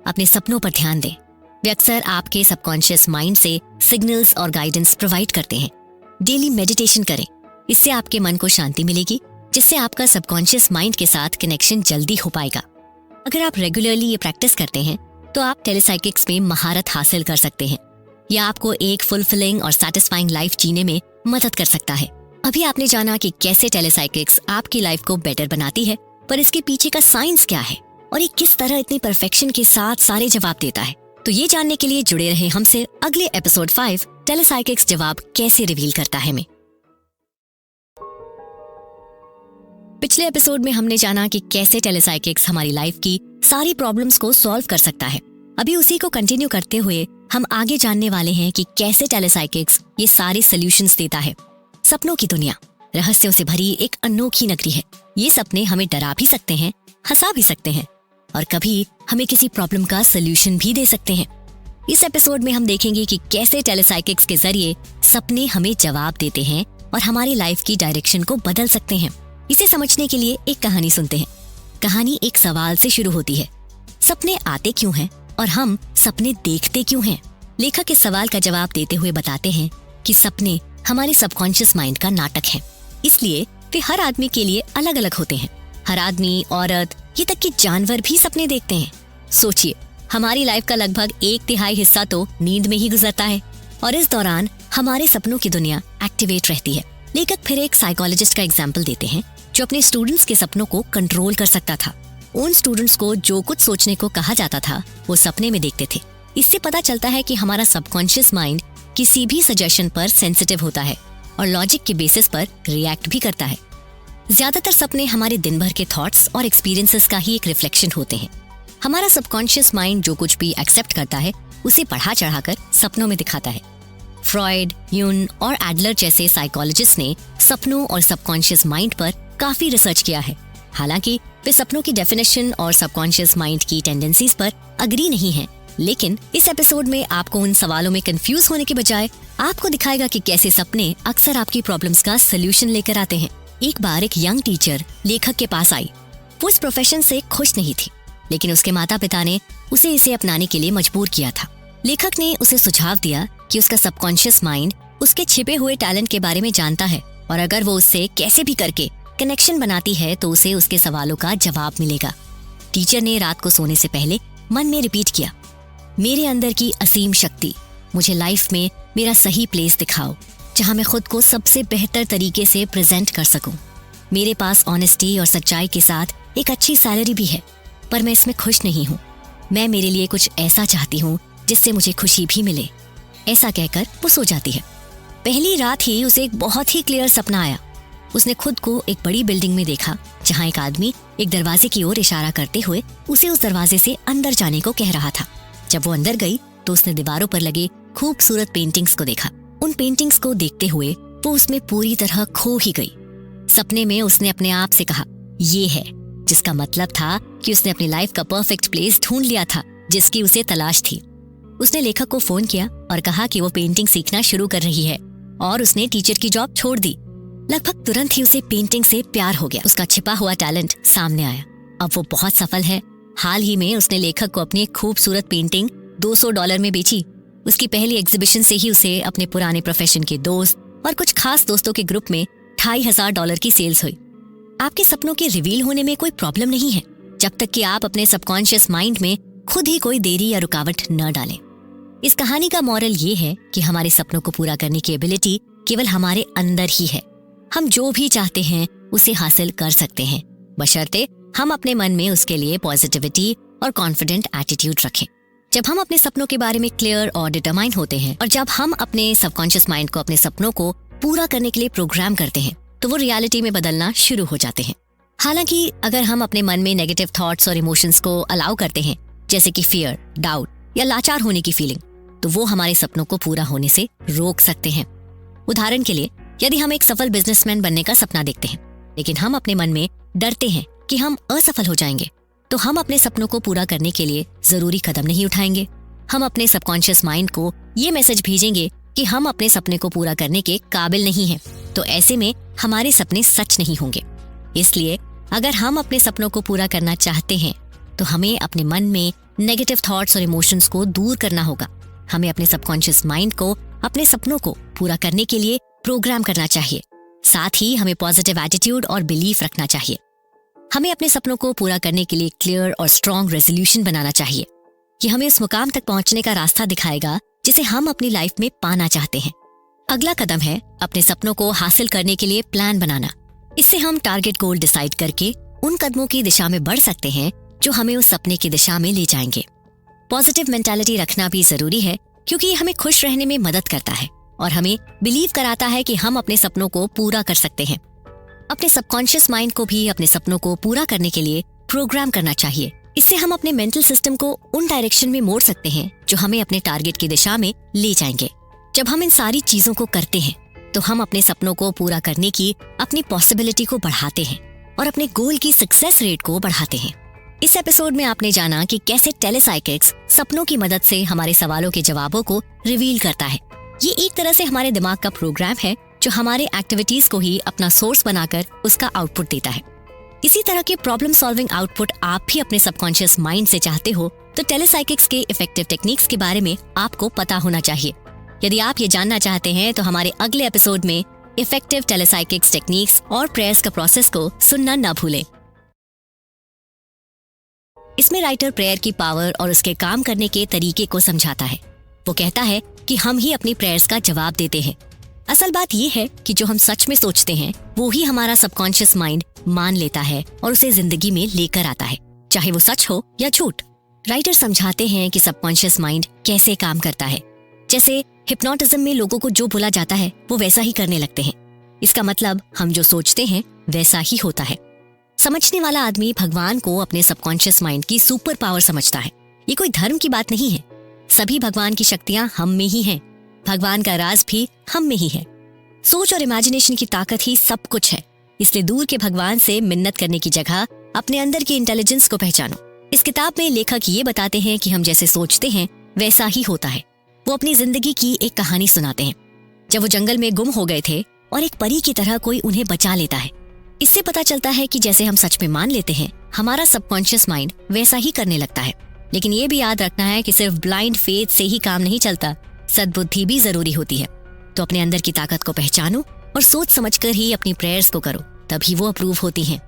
अपने सपनों पर ध्यान दें। वे अक्सर आपके सबकॉन्शियस माइंड से सिग्नल्स और गाइडेंस प्रोवाइड करते हैं। डेली मेडिटेशन करें, इससे आपके मन को शांति मिलेगी, जिससे आपका सबकॉन्शियस माइंड के साथ कनेक्शन जल्दी हो पाएगा। अगर आप रेगुलरली ये प्रैक्टिस करते हैं तो आप टेलीसाइकिक्स में महारत हासिल कर सकते हैं। यह आपको एक फुलफिलिंग और सैटिस्फाइंग लाइफ जीने में मदद कर सकता है। अभी आपने जाना कि कैसे टेलीसाइकिक्स आपकी लाइफ को बेटर बनाती है, पर इसके पीछे का साइंस क्या है और ये किस तरह इतनी परफेक्शन के साथ सारे जवाब देता है। तो ये जानने के लिए जुड़े रहे हमसे अगले एपिसोड 5 टेलीसाइकिक्स जवाब कैसे रिवील करता है में। पिछले एपिसोड में हमने जाना कि कैसे टेलीसाइकिक्स हमारी लाइफ की सारी प्रॉब्लम्स को सॉल्व कर सकता है। अभी उसी को कंटिन्यू करते हुए हम आगे जानने वाले हैं कि कैसे टेलीसाइकिक्स ये सारे सॉल्यूशंस देता है। सपनों की दुनिया रहस्यों से भरी एक अनोखी नगरी है। ये सपने हमें डरा भी सकते हैं, हंसा भी सकते हैं और कभी हमें किसी प्रॉब्लम का सलूशन भी दे सकते हैं। इस एपिसोड में हम देखेंगे कि कैसे टेलीसाइकिक्स के जरिए सपने हमें जवाब देते हैं और हमारी लाइफ की डायरेक्शन को बदल सकते हैं। इसे समझने के लिए एक कहानी सुनते हैं। कहानी एक सवाल से शुरू होती है, सपने आते क्यों हैं और हम सपने देखते क्यों हैं? लेखक इस सवाल का जवाब देते हुए बताते हैं कि सपने हमारे सबकॉन्शियस माइंड का नाटक है, इसलिए वे हर आदमी के लिए अलग अलग होते हैं। हर आदमी, औरत, ये तक कि जानवर भी सपने देखते हैं। सोचिए, हमारी लाइफ का लगभग 1/3 हिस्सा तो नींद में ही गुजरता है और इस दौरान हमारे सपनों की दुनिया एक्टिवेट रहती है। लेखक फिर एक साइकोलॉजिस्ट का एग्जाम्पल देते हैं जो अपने स्टूडेंट्स के सपनों को कंट्रोल कर सकता था। उन स्टूडेंट्स को जो कुछ सोचने को कहा जाता था वो सपने में देखते थे। इससे पता चलता है कि हमारा सबकॉन्शियस माइंड किसी भी सजेशन पर सेंसिटिव होता है और लॉजिक के बेसिस पर रिएक्ट भी करता है। ज्यादातर सपने हमारे दिन भर के थॉट्स और एक्सपीरियंसेस का ही एक रिफ्लेक्शन होते हैं। हमारा सबकॉन्शियस माइंड जो कुछ भी एक्सेप्ट करता है उसे बढ़ा चढ़ाकर सपनों में दिखाता है। फ्रॉइड, यून और एडलर जैसे साइकोलॉजिस्ट ने सपनों और सबकॉन्शियस माइंड पर काफी रिसर्च किया है। हालांकि वे सपनों की डेफिनेशन और सबकॉन्शियस माइंड की टेंडेंसीज पर अग्री नहीं हैं, लेकिन इस एपिसोड में आपको उन सवालों में कंफ्यूज होने के बजाय आपको दिखाएगा कि कैसे सपने अक्सर आपकी प्रॉब्लम्स का सलूशन लेकर आते हैं। एक बार एक यंग टीचर लेखक के पास आई। वो इस प्रोफेशन से खुश नहीं थी, लेकिन उसके माता पिता ने उसे इसे अपनाने के लिए मजबूर किया था। लेखक ने उसे सुझाव दिया कि उसका सबकॉन्शियस माइंड उसके छिपे हुए टैलेंट के बारे में जानता है और अगर वो उससे कैसे भी करके कनेक्शन बनाती है तो उसे उसके सवालों का जवाब मिलेगा। टीचर ने रात को सोने से पहले मन में रिपीट किया, मेरे अंदर की असीम शक्ति, मुझे लाइफ में मेरा सही प्लेस दिखाओ जहां मैं खुद को सबसे बेहतर तरीके से प्रेजेंट कर सकूं। मेरे पास ऑनेस्टी और सच्चाई के साथ एक अच्छी सैलरी भी है, पर मैं इसमें खुश नहीं हूँ। मैं मेरे लिए कुछ ऐसा चाहती हूँ जिससे मुझे खुशी भी मिले। ऐसा कहकर वो सो जाती है। पहली रात ही उसे एक बहुत ही क्लियर सपना आया। उसने खुद को एक बड़ी बिल्डिंग में देखा जहाँ एक आदमी एक दरवाजे की ओर इशारा करते हुए उसे उस दरवाजे से अंदर जाने को कह रहा था। जब वो अंदर गई तो उसने दीवारों पर लगे खूबसूरत पेंटिंग्स को देखा। उन पेंटिंग्स को देखते हुए वो उसमें पूरी तरह खो ही गई। सपने में उसने अपने आप से कहा ये है, जिसका मतलब था कि उसने अपनी लाइफ का परफेक्ट प्लेस ढूंढ लिया था जिसकी उसे तलाश थी। उसने लेखक को फोन किया और कहा कि वो पेंटिंग सीखना शुरू कर रही है और उसने टीचर की जॉब छोड़ दी। लगभग तुरंत ही उसे पेंटिंग से प्यार हो गया। उसका छिपा हुआ टैलेंट सामने आया। अब वो बहुत सफल है। हाल ही में उसने लेखक को अपनी एक खूबसूरत पेंटिंग $200 में बेची। उसकी पहली एग्जीबिशन से ही उसे अपने पुराने प्रोफेशन के दोस्त और कुछ खास दोस्तों के ग्रुप में $2500 की सेल्स हुई। आपके सपनों के रिवील होने में कोई प्रॉब्लम नहीं है, जब तक कि आप अपने सबकॉन्शियस माइंड में खुद ही कोई देरी या रुकावट न डालें। इस कहानी का मॉरल ये है कि हमारे सपनों को पूरा करने की एबिलिटी केवल हमारे अंदर ही है। हम जो भी चाहते हैं उसे हासिल कर सकते हैं, बशर्ते हम अपने मन में उसके लिए पॉजिटिविटी और कॉन्फिडेंट एटीट्यूड रखें। जब हम अपने सपनों के बारे में क्लियर और डिटरमाइन होते हैं और जब हम अपने सबकॉन्शियस माइंड को अपने सपनों को पूरा करने के लिए प्रोग्राम करते हैं, तो वो रियलिटी में बदलना शुरू हो जाते हैं। हालांकि अगर हम अपने मन में नेगेटिव थॉट्स और इमोशंस को अलाउ करते हैं, जैसे कि फियर, डाउट या लाचार होने की फीलिंग, तो वो हमारे सपनों को पूरा होने से रोक सकते हैं। उदाहरण के लिए, यदि हम एक सफल बिजनेसमैन बनने का सपना देखते हैं, लेकिन हम अपने मन में डरते हैं कि हम असफल हो जाएंगे, तो हम अपने सपनों को पूरा करने के लिए जरूरी कदम नहीं उठाएंगे। हम अपने सबकॉन्शियस माइंड को ये मैसेज भेजेंगे कि हम अपने सपने को पूरा करने के काबिल नहीं हैं, तो ऐसे में हमारे सपने सच नहीं होंगे। इसलिए अगर हम अपने सपनों को पूरा करना चाहते हैं, तो हमें अपने मन में नेगेटिव थॉट्स और इमोशंस को दूर करना होगा। हमें अपने सबकॉन्शियस माइंड को अपने सपनों को पूरा करने के लिए प्रोग्राम करना चाहिए। साथ ही हमें पॉजिटिव एटीट्यूड और बिलीफ रखना चाहिए। हमें अपने सपनों को पूरा करने के लिए क्लियर और स्ट्रॉन्ग रेजोल्यूशन बनाना चाहिए कि हमें उस मुकाम तक पहुंचने का रास्ता दिखाएगा जिसे हम अपनी लाइफ में पाना चाहते हैं। अगला कदम है अपने सपनों को हासिल करने के लिए प्लान बनाना। इससे हम टारगेट गोल डिसाइड करके उन कदमों की दिशा में बढ़ सकते हैं जो हमें उस सपने की दिशा में ले जाएंगे। पॉजिटिव मेंटालिटी रखना भी जरूरी है, क्योंकि ये हमें खुश रहने में मदद करता है और हमें बिलीव कराता है कि हम अपने सपनों को पूरा कर सकते हैं। अपने सबकॉन्शियस माइंड को भी अपने सपनों को पूरा करने के लिए प्रोग्राम करना चाहिए। इससे हम अपने मेंटल सिस्टम को उन डायरेक्शन में मोड़ सकते हैं जो हमें अपने टारगेट की दिशा में ले जाएंगे। जब हम इन सारी चीजों को करते हैं, तो हम अपने सपनों को पूरा करने की अपनी पॉसिबिलिटी को बढ़ाते हैं और अपने गोल की सक्सेस रेट को बढ़ाते हैं। इस एपिसोड में आपने जाना कि कैसे टेलीसाइकिक्स सपनों की मदद से हमारे सवालों के जवाबों को रिवील करता है। ये एक तरह से हमारे दिमाग का प्रोग्राम है जो हमारे एक्टिविटीज को ही अपना सोर्स बनाकर उसका आउटपुट देता है। इसी तरह के प्रॉब्लम सॉल्विंग आउटपुट आप भी अपने सबकॉन्शियस माइंड से चाहते हो, तो टेलीसाइकिक्स के इफेक्टिव टेक्निक्स के बारे में आपको पता होना चाहिए। यदि आप ये जानना चाहते हैं तो हमारे अगले एपिसोड में इफेक्टिव टेलीसाइकिक्स टेक्निक्स और प्रेयर्स का प्रोसेस को सुनना न भूलें। इसमें राइटर प्रेयर की पावर और उसके काम करने के तरीके को समझाता है। वो कहता है कि हम ही अपनी प्रेयर्स का जवाब देते हैं। असल बात ये है कि जो हम सच में सोचते हैं वो ही हमारा सबकॉन्शियस माइंड मान लेता है और उसे जिंदगी में लेकर आता है, चाहे वो सच हो या झूठ। राइटर समझाते हैं कि सबकॉन्शियस माइंड कैसे काम करता है। जैसे हिप्नोटिज्म में लोगों को जो बोला जाता है वो वैसा ही करने लगते हैं। इसका मतलब हम जो सोचते हैं वैसा ही होता है। समझने वाला आदमी भगवान को अपने सबकॉन्शियस माइंड की सुपर पावर समझता है। ये कोई धर्म की बात नहीं है। सभी भगवान की शक्तियां हम में ही हैं। भगवान का राज भी हम में ही है। सोच और इमेजिनेशन की ताकत ही सब कुछ है। इसलिए दूर के भगवान से मिन्नत करने की जगह अपने अंदर की इंटेलिजेंस को पहचानो। इस किताब में लेखक ये बताते हैं कि हम जैसे सोचते हैं वैसा ही होता है। वो अपनी जिंदगी की एक कहानी सुनाते हैं जब वो जंगल में गुम हो गए थे और एक परी की तरह कोई उन्हें बचा लेता है। इससे पता चलता है कि जैसे हम सच में मान लेते हैं, हमारा सबकॉन्शियस माइंड वैसा ही करने लगता है। लेकिन ये भी याद रखना है कि सिर्फ ब्लाइंड फेथ से ही काम नहीं चलता, सद्बुद्धि भी जरूरी होती है। तो अपने अंदर की ताकत को पहचानो और सोच समझकर ही अपनी प्रेयर्स को करो, तभी वो अप्रूव होती हैं।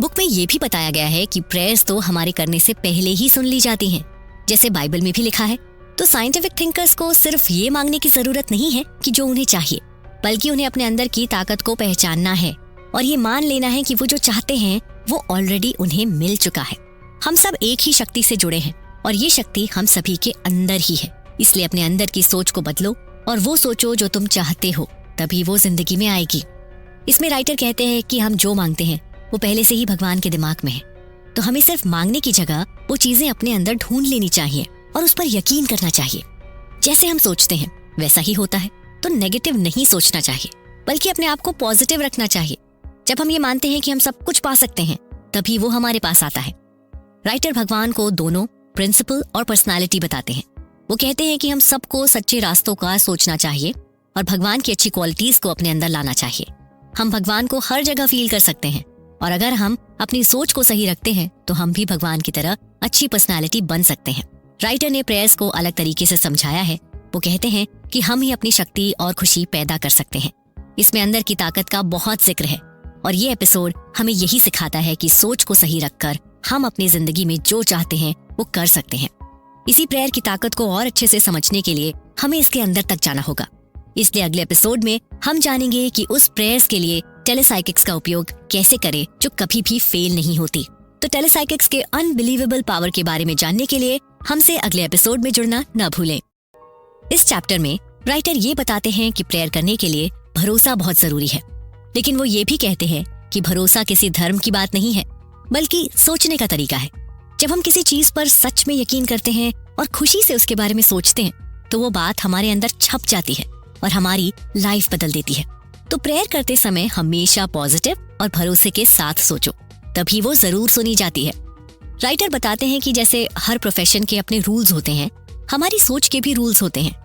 बुक में ये भी बताया गया है कि प्रेयर्स तो हमारे करने से पहले ही सुन ली जाती हैं, जैसे बाइबल में भी लिखा है। तो साइंटिफिक थिंकर्स को सिर्फ ये मांगने की जरूरत नहीं है कि जो उन्हें चाहिए, बल्कि उन्हें अपने अंदर की ताकत को पहचानना है और ये मान लेना है कि वो जो चाहते हैं वो ऑलरेडी उन्हें मिल चुका है। हम सब एक ही शक्ति से जुड़े हैं और ये शक्ति हम सभी के अंदर ही है। इसलिए अपने अंदर की सोच को बदलो और वो सोचो जो तुम चाहते हो, तभी वो जिंदगी में आएगी। इसमें राइटर कहते हैं कि हम जो मांगते हैं वो पहले से ही भगवान के दिमाग में है। तो हमें सिर्फ मांगने की जगह वो चीजें अपने अंदर ढूंढ लेनी चाहिए और उस पर यकीन करना चाहिए। जैसे हम सोचते हैं वैसा ही होता है। तो नेगेटिव नहीं सोचना चाहिए, बल्कि अपने आप को पॉजिटिव रखना चाहिए। जब हम ये मानते हैं कि हम सब कुछ पा सकते हैं, तभी वो हमारे पास आता है। राइटर भगवान को दोनों प्रिंसिपल और पर्सनालिटी बताते हैं। वो कहते हैं कि हम सबको सच्चे रास्तों का सोचना चाहिए और भगवान की अच्छी क्वालिटीज को अपने अंदर लाना चाहिए। हम भगवान को हर जगह फील कर सकते हैं और अगर हम अपनी सोच को सही रखते हैं तो हम भी भगवान की तरह अच्छी पर्सनालिटी बन सकते हैं। राइटर ने प्रेयर्स को अलग तरीके से समझाया है। वो कहते हैं कि हम ही अपनी शक्ति और खुशी पैदा कर सकते हैं। इसमें अंदर की ताकत का बहुत जिक्र है और ये एपिसोड हमें यही सिखाता है कि सोच को सही रखकर हम अपनी जिंदगी में जो चाहते हैं वो कर सकते हैं। इसी प्रेयर की ताकत को और अच्छे से समझने के लिए हमें इसके अंदर तक जाना होगा। इसलिए अगले एपिसोड में हम जानेंगे कि उस प्रेयर्स के लिए टेलीसाइकिक्स का उपयोग कैसे करें जो कभी भी फेल नहीं होती। तो टेलीसाइकिक्स के अनबिलीवेबल पावर के बारे में जानने के लिए हमसे अगले एपिसोड में जुड़ना न भूलें। इस चैप्टर में राइटर ये बताते हैं कि प्रेयर करने के लिए भरोसा बहुत जरूरी है, लेकिन वो ये भी कहते हैं कि भरोसा किसी धर्म की बात नहीं है, बल्कि सोचने का तरीका है। जब हम किसी चीज पर सच में यकीन करते हैं और खुशी से उसके बारे में सोचते हैं तो वो बात हमारे अंदर छप जाती है और हमारी लाइफ बदल देती है। तो प्रेयर करते समय हमेशा पॉजिटिव और भरोसे के साथ सोचो, तभी वो जरूर सुनी जाती है। राइटर बताते हैं कि जैसे हर प्रोफेशन के अपने रूल्स होते हैं, हमारी सोच के भी रूल्स होते हैं।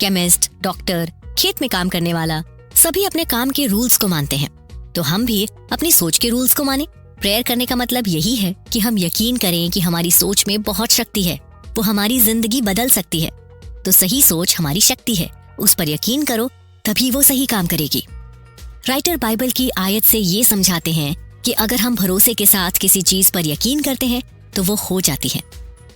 केमिस्ट, डॉक्टर, खेत में काम करने वाला, सभी अपने काम के रूल्स को मानते हैं। तो हम भी अपनी सोच के रूल्स को माने। प्रेयर करने का मतलब यही है कि हम यकीन करें कि हमारी सोच में बहुत शक्ति है, वो हमारी जिंदगी बदल सकती है। तो सही सोच हमारी शक्ति है, उस पर यकीन करो, तभी वो सही काम करेगी। राइटर बाइबल की आयत से ये समझाते हैं कि अगर हम भरोसे के साथ किसी चीज पर यकीन करते हैं तो वो हो जाती है।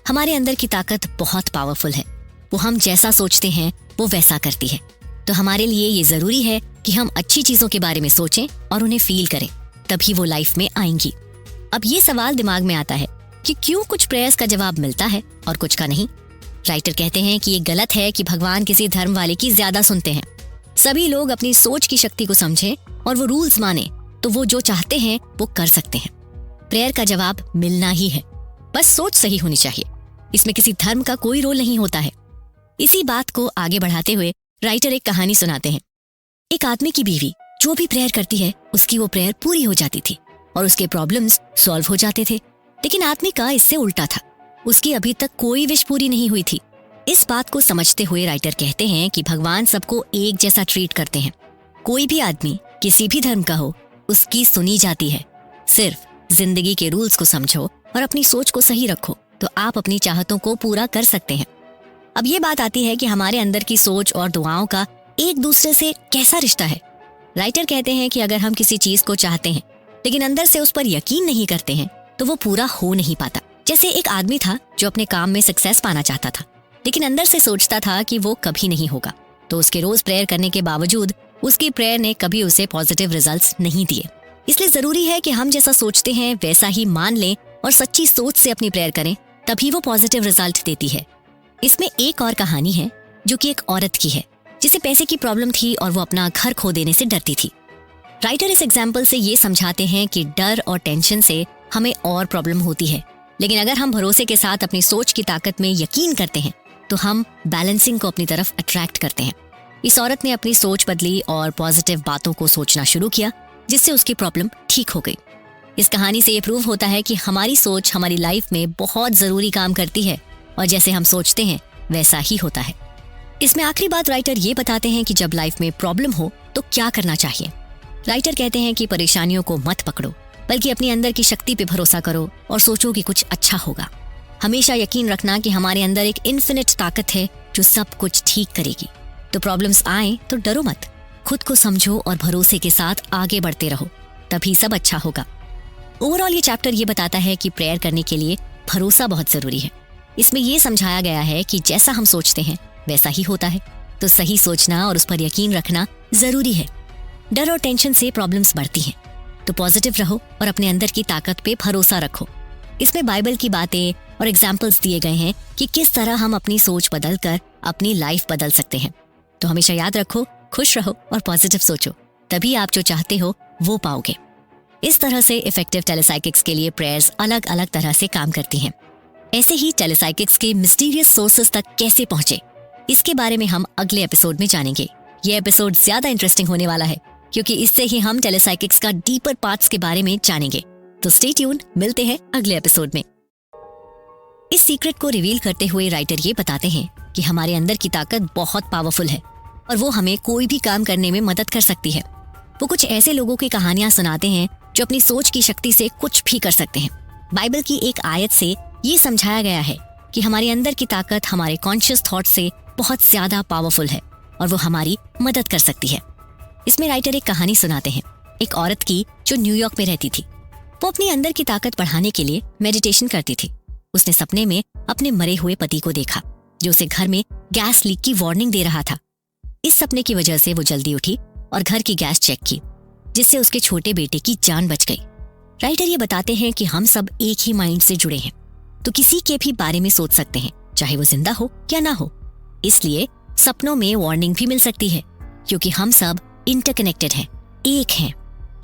हमारे अंदर की ताकत बहुत पावरफुल है। वो हम जैसा सोचते हैं वो वैसा करती है। तो हमारे लिए ये जरूरी है कि हम अच्छी चीजों के बारे में सोचें और उन्हें फील करें, तभी वो लाइफ में आएंगी। अब ये सवाल दिमाग में आता है कि क्यों कुछ प्रेयर्स का जवाब मिलता है और कुछ का नहीं। राइटर कहते हैं कि ये गलत है कि भगवान किसी धर्म वाले की ज्यादा सुनते हैं। सभी लोग अपनी सोच की शक्ति को समझें और वो रूल्स माने तो वो जो चाहते हैं वो कर सकते हैं। प्रेयर का जवाब मिलना ही है, बस सोच सही होनी चाहिए। इसमें किसी धर्म का कोई रोल नहीं होता है। इसी बात को आगे बढ़ाते हुए राइटर एक कहानी सुनाते हैं। एक आदमी की बीवी जो भी प्रेयर करती है उसकी वो प्रेयर पूरी हो जाती थी और उसके प्रॉब्लम्स सॉल्व हो जाते थे। लेकिन आदमी का इससे उल्टा था, उसकी अभी तक कोई विश पूरी नहीं हुई थी। इस बात को समझते हुए राइटर कहते हैं कि भगवान सबको एक जैसा ट्रीट करते हैं। कोई भी आदमी किसी भी धर्म का हो, उसकी सुनी जाती है। सिर्फ जिंदगी के रूल्स को समझो और अपनी सोच को सही रखो तो आप अपनी चाहतों को पूरा कर सकते हैं। अब ये बात आती है कि हमारे अंदर की सोच और दुआओं का एक दूसरे से कैसा रिश्ता है। राइटर कहते हैं कि अगर हम किसी चीज को चाहते हैं लेकिन अंदर से उस पर यकीन नहीं करते हैं तो वो पूरा हो नहीं पाता। जैसे एक आदमी था जो अपने काम में सक्सेस पाना चाहता था, लेकिन अंदर से सोचता था कि वो कभी नहीं होगा। तो उसके रोज प्रेयर करने के बावजूद उसकी प्रेयर ने कभी उसे पॉजिटिव रिजल्ट्स नहीं दिए। इसलिए जरूरी है कि हम जैसा सोचते हैं वैसा ही मान लें और सच्ची सोच से अपनी प्रेयर करें, तभी वो पॉजिटिव रिजल्ट देती है। इसमें एक और कहानी है जो कि एक औरत की है जिसे पैसे की प्रॉब्लम थी और वो अपना घर खो देने से डरती थी। राइटर इस एग्जाम्पल से ये समझाते हैं कि डर और टेंशन से हमें और प्रॉब्लम होती है, लेकिन अगर हम भरोसे के साथ अपनी सोच की ताकत में यकीन करते हैं तो हम बैलेंसिंग को अपनी तरफ अट्रैक्ट करते हैं। इस औरत ने अपनी सोच बदली और पॉजिटिव बातों को सोचना शुरू किया, जिससे उसकी प्रॉब्लम ठीक हो गई। इस कहानी से ये प्रूव होता है कि हमारी सोच हमारी लाइफ में बहुत जरूरी काम करती है और जैसे हम सोचते हैं वैसा ही होता है। इसमें आखिरी बात राइटर ये बताते हैं कि जब लाइफ में प्रॉब्लम हो तो क्या करना चाहिए। राइटर कहते हैं कि परेशानियों को मत पकड़ो, बल्कि अपनी अंदर की शक्ति पे भरोसा करो और सोचो कि कुछ अच्छा होगा। हमेशा यकीन रखना कि हमारे अंदर एक इन्फिनिट ताकत है जो सब कुछ ठीक करेगी। तो प्रॉब्लम्स आए तो डरो मत, खुद को समझो और भरोसे के साथ आगे बढ़ते रहो, तभी सब अच्छा होगा। ओवरऑल ये चैप्टर ये बताता है कि प्रेयर करने के लिए भरोसा बहुत जरूरी है। इसमें ये समझाया गया है कि जैसा हम सोचते हैं वैसा ही होता है, तो सही सोचना और उस पर यकीन रखना जरूरी है। डर और टेंशन से प्रॉब्लम्स बढ़ती हैं, तो पॉजिटिव रहो और अपने अंदर की ताकत पे भरोसा रखो। इसमें बाइबल की बातें और एग्जाम्पल्स दिए गए हैं कि किस तरह हम अपनी सोच बदल कर अपनी लाइफ बदल सकते हैं। तो हमेशा याद रखो, खुश रहो और पॉजिटिव सोचो, तभी आप जो चाहते हो वो पाओगे। इस तरह से इफेक्टिव टेलीसाइकिक्स के लिए प्रेयर्स अलग अलग तरह से काम करती हैं। ऐसे ही टेलीसाइकिक्स के मिस्टीरियस सोर्सेस तक कैसे पहुंचे, इसके बारे में हम अगले एपिसोड में जानेंगे। ये एपिसोड ज्यादा इंटरेस्टिंग होने वाला है, क्योंकि इससे ही हम टेलेसाइकिक्स का डीपर पार्ट्स के बारे में जानेंगे। तो स्टे ट्यून्ड, मिलते हैं अगले एपिसोड में। इस सीक्रेट को रिवील करते हुए राइटर ये बताते हैं कि हमारे अंदर की ताकत बहुत पावरफुल है और वो हमें कोई भी काम करने में मदद कर सकती है। वो कुछ ऐसे लोगों की कहानियां सुनाते हैं जो अपनी सोच की शक्ति से कुछ भी कर सकते हैं। बाइबल की एक आयत से ये समझाया गया है कि हमारे अंदर की ताकत हमारे कॉन्शियस थॉट से बहुत ज्यादा पावरफुल है और वो हमारी मदद कर सकती है। इसमें राइटर एक कहानी सुनाते हैं एक औरत की जो न्यूयॉर्क में रहती थी। वो अपनी अंदर की ताकत बढ़ाने के लिए मेडिटेशन करती थी। उसने सपने में अपने मरे हुए पति को देखा जो उसे घर में गैस लीक की वार्निंग दे रहा था। इस सपने की वजह से वो जल्दी उठी और घर की गैस चेक की, जिससे उसके छोटे बेटे की जान बच गई। राइटर ये बताते हैं कि हम सब एक ही माइंड से जुड़े हैं, तो किसी के भी बारे में सोच सकते हैं, चाहे वो जिंदा हो या ना हो। इसलिए सपनों में वार्निंग भी मिल सकती है, क्योंकि हम सब इंटरकनेक्टेड हैं, एक हैं।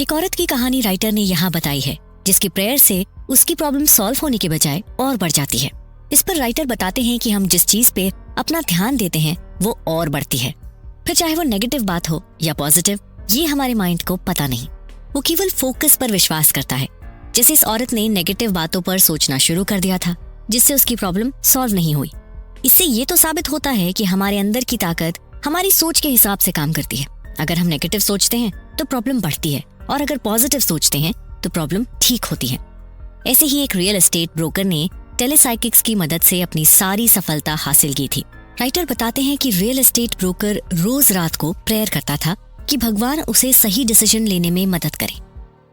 एक औरत की कहानी राइटर ने यहाँ बताई है, जिसकी प्रेयर से उसकी प्रॉब्लम सॉल्व होने के बजाय और बढ़ जाती है। इस पर राइटर बताते हैं कि हम जिस चीज पे अपना ध्यान देते हैं वो और बढ़ती है, फिर चाहे वो नेगेटिव बात हो या पॉजिटिव, ये हमारे माइंड को पता नहीं। वो केवल फोकस पर विश्वास करता है। जैसे इस औरत ने नेगेटिव बातों पर सोचना शुरू कर दिया था, जिससे उसकी प्रॉब्लम सॉल्व नहीं हुई। इससे ये तो साबित होता है कि हमारे अंदर की ताकत हमारी सोच के हिसाब से काम करती है। अगर हम नेगेटिव सोचते हैं तो प्रॉब्लम बढ़ती है, और अगर पॉजिटिव सोचते हैं तो प्रॉब्लम ठीक होती है। ऐसे ही एक रियल एस्टेट ब्रोकर ने टेलेसाइकिक्स की मदद से अपनी सारी सफलता हासिल की थी। राइटर बताते हैं कि रियल एस्टेट ब्रोकर रोज रात को प्रेयर करता था कि भगवान उसे सही डिसीजन लेने में मदद करे।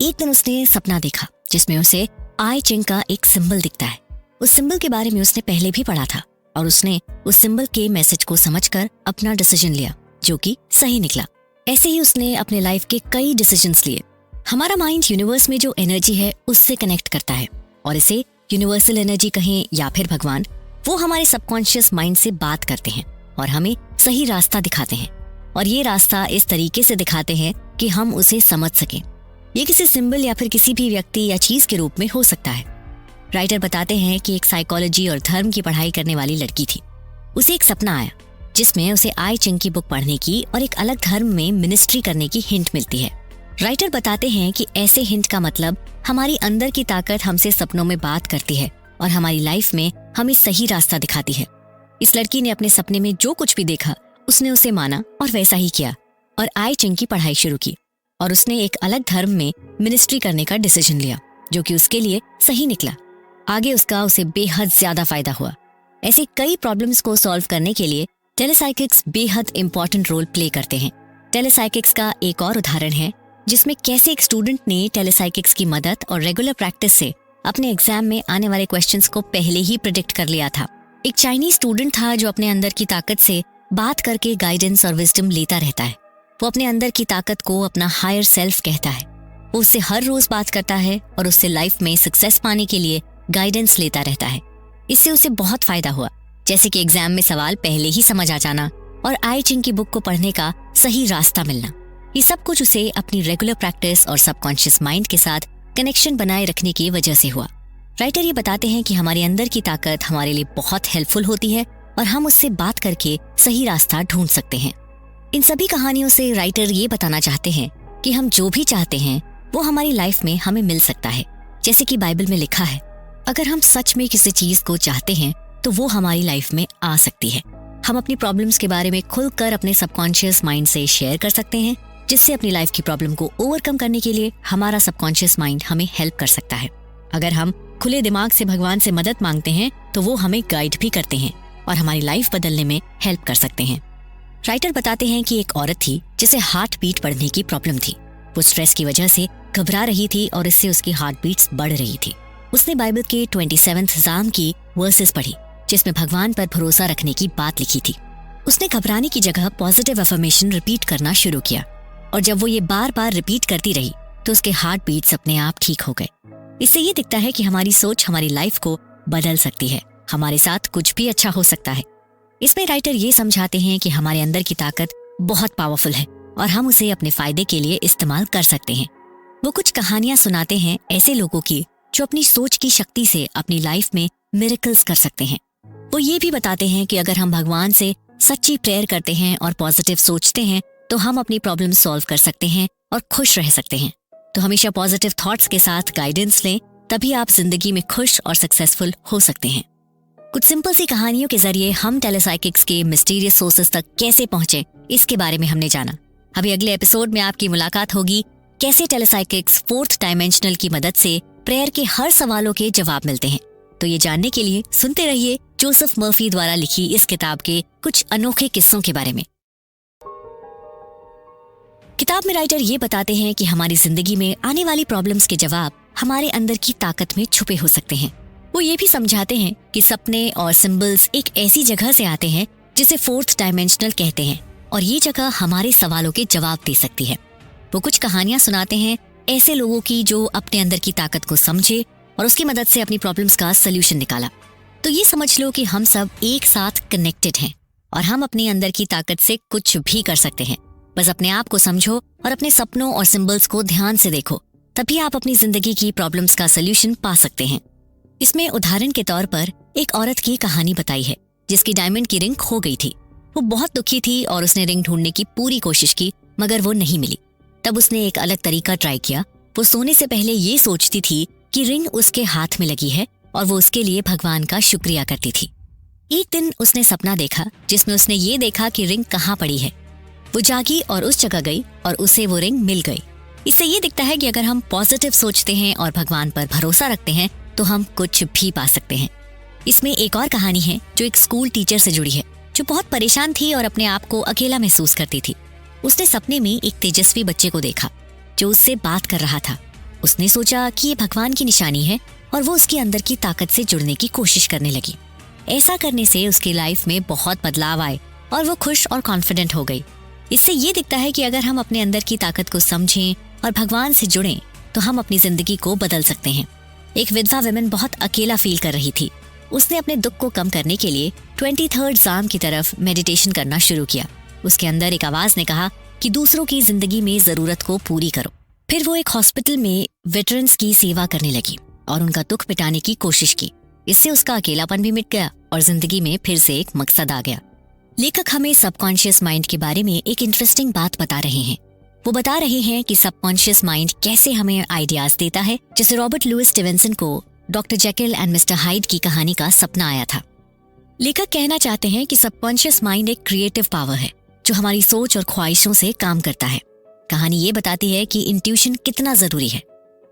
एक दिन उसने सपना देखा जिसमें उसे आई चिंग का एक सिंबल दिखता है। उस सिंबल के बारे में उसने पहले भी पढ़ा था और उसने उस सिंबल के मैसेज को समझकर अपना डिसीजन लिया, जो कि सही निकला। ऐसे ही उसने अपने लाइफ के कई डिसीजंस लिए। हमारा माइंड यूनिवर्स में जो एनर्जी है उससे कनेक्ट करता है, और इसे यूनिवर्सल एनर्जी कहें या फिर भगवान, वो हमारे सबकॉन्शियस माइंड से बात करते हैं और हमें सही रास्ता दिखाते हैं। और ये रास्ता इस तरीके से दिखाते हैं कि हम उसे समझ सकें। ये किसी सिंबल या फिर किसी भी व्यक्ति या चीज के रूप में हो सकता है। राइटर बताते हैं कि एक साइकोलॉजी और धर्म की पढ़ाई करने वाली लड़की थी। उसे एक सपना आया जिसमें उसे आई चिंग की बुक पढ़ने की और एक अलग धर्म में मिनिस्ट्री करने की हिंट मिलती है। राइटर बताते हैं कि ऐसे हिंट का मतलब हमारी अंदर की ताकत हमसे सपनों में बात करती है और हमारी लाइफ में हमें सही रास्ता दिखाती है। इस लड़की ने अपने सपने में जो कुछ भी देखा उसने उसे माना और वैसा ही किया और आई चिंग की पढ़ाई शुरू की, और उसने एक अलग धर्म में मिनिस्ट्री करने का डिसीजन लिया, जो कि उसके लिए सही निकला। आगे उसका उसे बेहद ज्यादा फायदा हुआ। ऐसे कई प्रॉब्लम्स को सॉल्व करने के लिए टेलेसाइकिक्स बेहद इंपॉर्टेंट रोल प्ले करते हैं। टेलेसाइकिक्स का एक और उदाहरण है जिसमें कैसे एक स्टूडेंट ने टेलेसाइकिक्स की मदद और रेगुलर प्रैक्टिस से अपने एग्जाम में आने वाले क्वेश्चंस को पहले ही प्रेडिक्ट कर लिया था। एक चाइनीज स्टूडेंट था जो अपने अंदर की ताकत से बात करके गाइडेंस और विजडम लेता रहता है। वो अपने अंदर की ताकत को अपना हायर सेल्फ कहता है। वो उससे हर रोज बात करता है और उससे लाइफ में सक्सेस पाने के लिए गाइडेंस लेता रहता है। इससे उसे बहुत फायदा हुआ, जैसे कि एग्जाम में सवाल पहले ही समझ आ जाना और आई चिंग की बुक को पढ़ने का सही रास्ता मिलना। ये सब कुछ उसे अपनी रेगुलर प्रैक्टिस और सबकॉन्शियस माइंड के साथ कनेक्शन बनाए रखने की वजह से हुआ। राइटर ये बताते हैं कि हमारे अंदर की ताकत हमारे लिए बहुत हेल्पफुल होती है और हम उससे बात करके सही रास्ता ढूंढ सकते हैं। इन सभी कहानियों से राइटर ये बताना चाहते हैं कि हम जो भी चाहते हैं वो हमारी लाइफ में हमें मिल सकता है। जैसे कि बाइबल में लिखा है, अगर हम सच में किसी चीज को चाहते हैं तो वो हमारी लाइफ में आ सकती है। हम अपनी प्रॉब्लम्स के बारे में खुलकर अपने सबकॉन्शियस माइंड से शेयर कर सकते हैं, जिससे अपनी लाइफ की प्रॉब्लम को ओवरकम करने के लिए हमारा सबकॉन्शियस माइंड हमें हेल्प कर सकता है। अगर हम खुले दिमाग से भगवान से मदद मांगते हैं तो वो हमें गाइड भी करते हैं और हमारी लाइफ बदलने में हेल्प कर सकते हैं। राइटर बताते हैं कि एक औरत थी जिसे हार्ट बीट बढ़ने की प्रॉब्लम थी। वो स्ट्रेस की वजह से घबरा रही थी और इससे उसकी हार्ट बीट्स बढ़ रही थी। उसने बाइबल के 27वें साम की वर्सेस पढ़ी, जिसमें भगवान पर भरोसा रखने की बात लिखी थी। उसने घबराने की जगह पॉजिटिव अफर्मेशन रिपीट करना शुरू किया, और जब वो ये बार बार रिपीट करती रही तो उसके हार्ट बीट्स अपने आप ठीक हो गए। इससे ये दिखता है कि हमारी सोच हमारी लाइफ को बदल सकती है। हमारे साथ कुछ भी अच्छा हो सकता है। इसमें राइटर ये समझाते हैं कि हमारे अंदर की ताकत बहुत पावरफुल है और हम उसे अपने फायदे के लिए इस्तेमाल कर सकते हैं। वो कुछ कहानियां सुनाते हैं ऐसे लोगों की जो अपनी सोच की शक्ति से अपनी लाइफ में मिरेकल्स कर सकते हैं। वो ये भी बताते हैं कि अगर हम भगवान से सच्ची प्रेयर करते हैं और पॉजिटिव सोचते हैं तो हम अपनी प्रॉब्लम सॉल्व कर सकते हैं और खुश रह सकते हैं। तो हमेशा पॉजिटिव थॉट्स के साथ गाइडेंस लें, तभी आप जिंदगी में खुश और सक्सेसफुल हो सकते हैं। कुछ सिंपल सी कहानियों के जरिए हम टेलेसाइकिक्स के मिस्टीरियस सोर्सेस तक कैसे पहुंचे, इसके बारे में हमने जाना। अभी अगले एपिसोड में आपकी मुलाकात होगी कैसे टेलेसाइकिक्स फोर्थ डायमेंशनल की मदद से प्रेयर के हर सवालों के जवाब मिलते हैं। तो ये जानने के लिए सुनते रहिए जोसेफ मर्फी द्वारा लिखी इस किताब के कुछ अनोखे किस्सों के बारे में। किताब में राइटर ये बताते हैं कि हमारी जिंदगी में आने वाली प्रॉब्लम्स के जवाब हमारे अंदर की ताकत में छुपे हो सकते हैं। वो ये भी समझाते हैं कि सपने और सिंबल्स एक ऐसी जगह से आते हैं जिसे फोर्थ डायमेंशनल कहते हैं, और ये जगह हमारे सवालों के जवाब दे सकती है। वो कुछ कहानियां सुनाते हैं ऐसे लोगों की जो अपने अंदर की ताकत को समझे और उसकी मदद से अपनी प्रॉब्लम्स का सलूशन निकाला। तो ये समझ लो कि हम सब एक साथ कनेक्टेड हैं और हम अपने अंदर की ताकत से कुछ भी कर सकते हैं। बस अपने आप को समझो और अपने सपनों और सिंबल्स को ध्यान से देखो, तभी आप अपनी जिंदगी की प्रॉब्लम्स का सलूशन पा सकते हैं। इसमें उदाहरण के तौर पर एक औरत की कहानी बताई है जिसकी डायमंड की रिंग खो गई थी। वो बहुत दुखी थी और उसने रिंग ढूंढने की पूरी कोशिश की, मगर वो नहीं मिली। तब उसने एक अलग तरीका ट्राई किया। वो सोने से पहले ये सोचती थी कि रिंग उसके हाथ में लगी है और वो उसके लिए भगवान का शुक्रिया करती थी। एक दिन उसने सपना देखा जिसमें उसने ये देखा कि रिंग कहाँ पड़ी है। वो जागी और उस जगह गई और उसे वो रिंग मिल गई। इससे ये दिखता है कि अगर हम पॉजिटिव सोचते हैं और भगवान पर भरोसा रखते हैं तो हम कुछ भी पा सकते हैं। इसमें एक और कहानी है जो एक स्कूल टीचर से जुड़ी है जो बहुत परेशान थी और अपने आप को अकेला महसूस करती थी। उसने सपने में एक तेजस्वी बच्चे को देखा जो उससे बात कर रहा था। उसने सोचा कि ये भगवान की निशानी है और वो उसके अंदर की ताकत से जुड़ने की कोशिश करने लगी। ऐसा करने से उसकी लाइफ में बहुत बदलाव आए और वो खुश और कॉन्फिडेंट हो गई। इससे ये दिखता है कि अगर हम अपने अंदर की ताकत को समझें और भगवान से जुड़ें तो हम अपनी जिंदगी को बदल सकते हैं। एक विधवा वुमन बहुत अकेला फील कर रही थी। उसने अपने दुख को कम करने के लिए 23rd साम की तरफ मेडिटेशन करना शुरू किया। उसके अंदर एक आवाज ने कहा कि दूसरों की जिंदगी में जरूरत को पूरी करो। फिर वो एक हॉस्पिटल में वेटरन्स की सेवा करने लगी और उनका दुख मिटाने की कोशिश की। इससे उसका अकेलापन भी मिट गया और जिंदगी में फिर से एक मकसद आ गया। लेखक हमें सबकॉन्शियस माइंड के बारे में एक इंटरेस्टिंग बात बता रहे हैं। वो बता रहे हैं कि सबकॉन्शियस माइंड कैसे हमें आइडियाज देता है, जैसे रॉबर्ट लुइस स्टीवेंसन को doctor Jekyll and mister hide की कहानी का सपना आया था। लेखक कहना चाहते हैं कि सबकॉन्शियस माइंड एक क्रिएटिव पावर है जो हमारी सोच और ख्वाहिशों से काम करता है। कहानी ये बताती है कि इंट्यूशन कितना जरूरी है।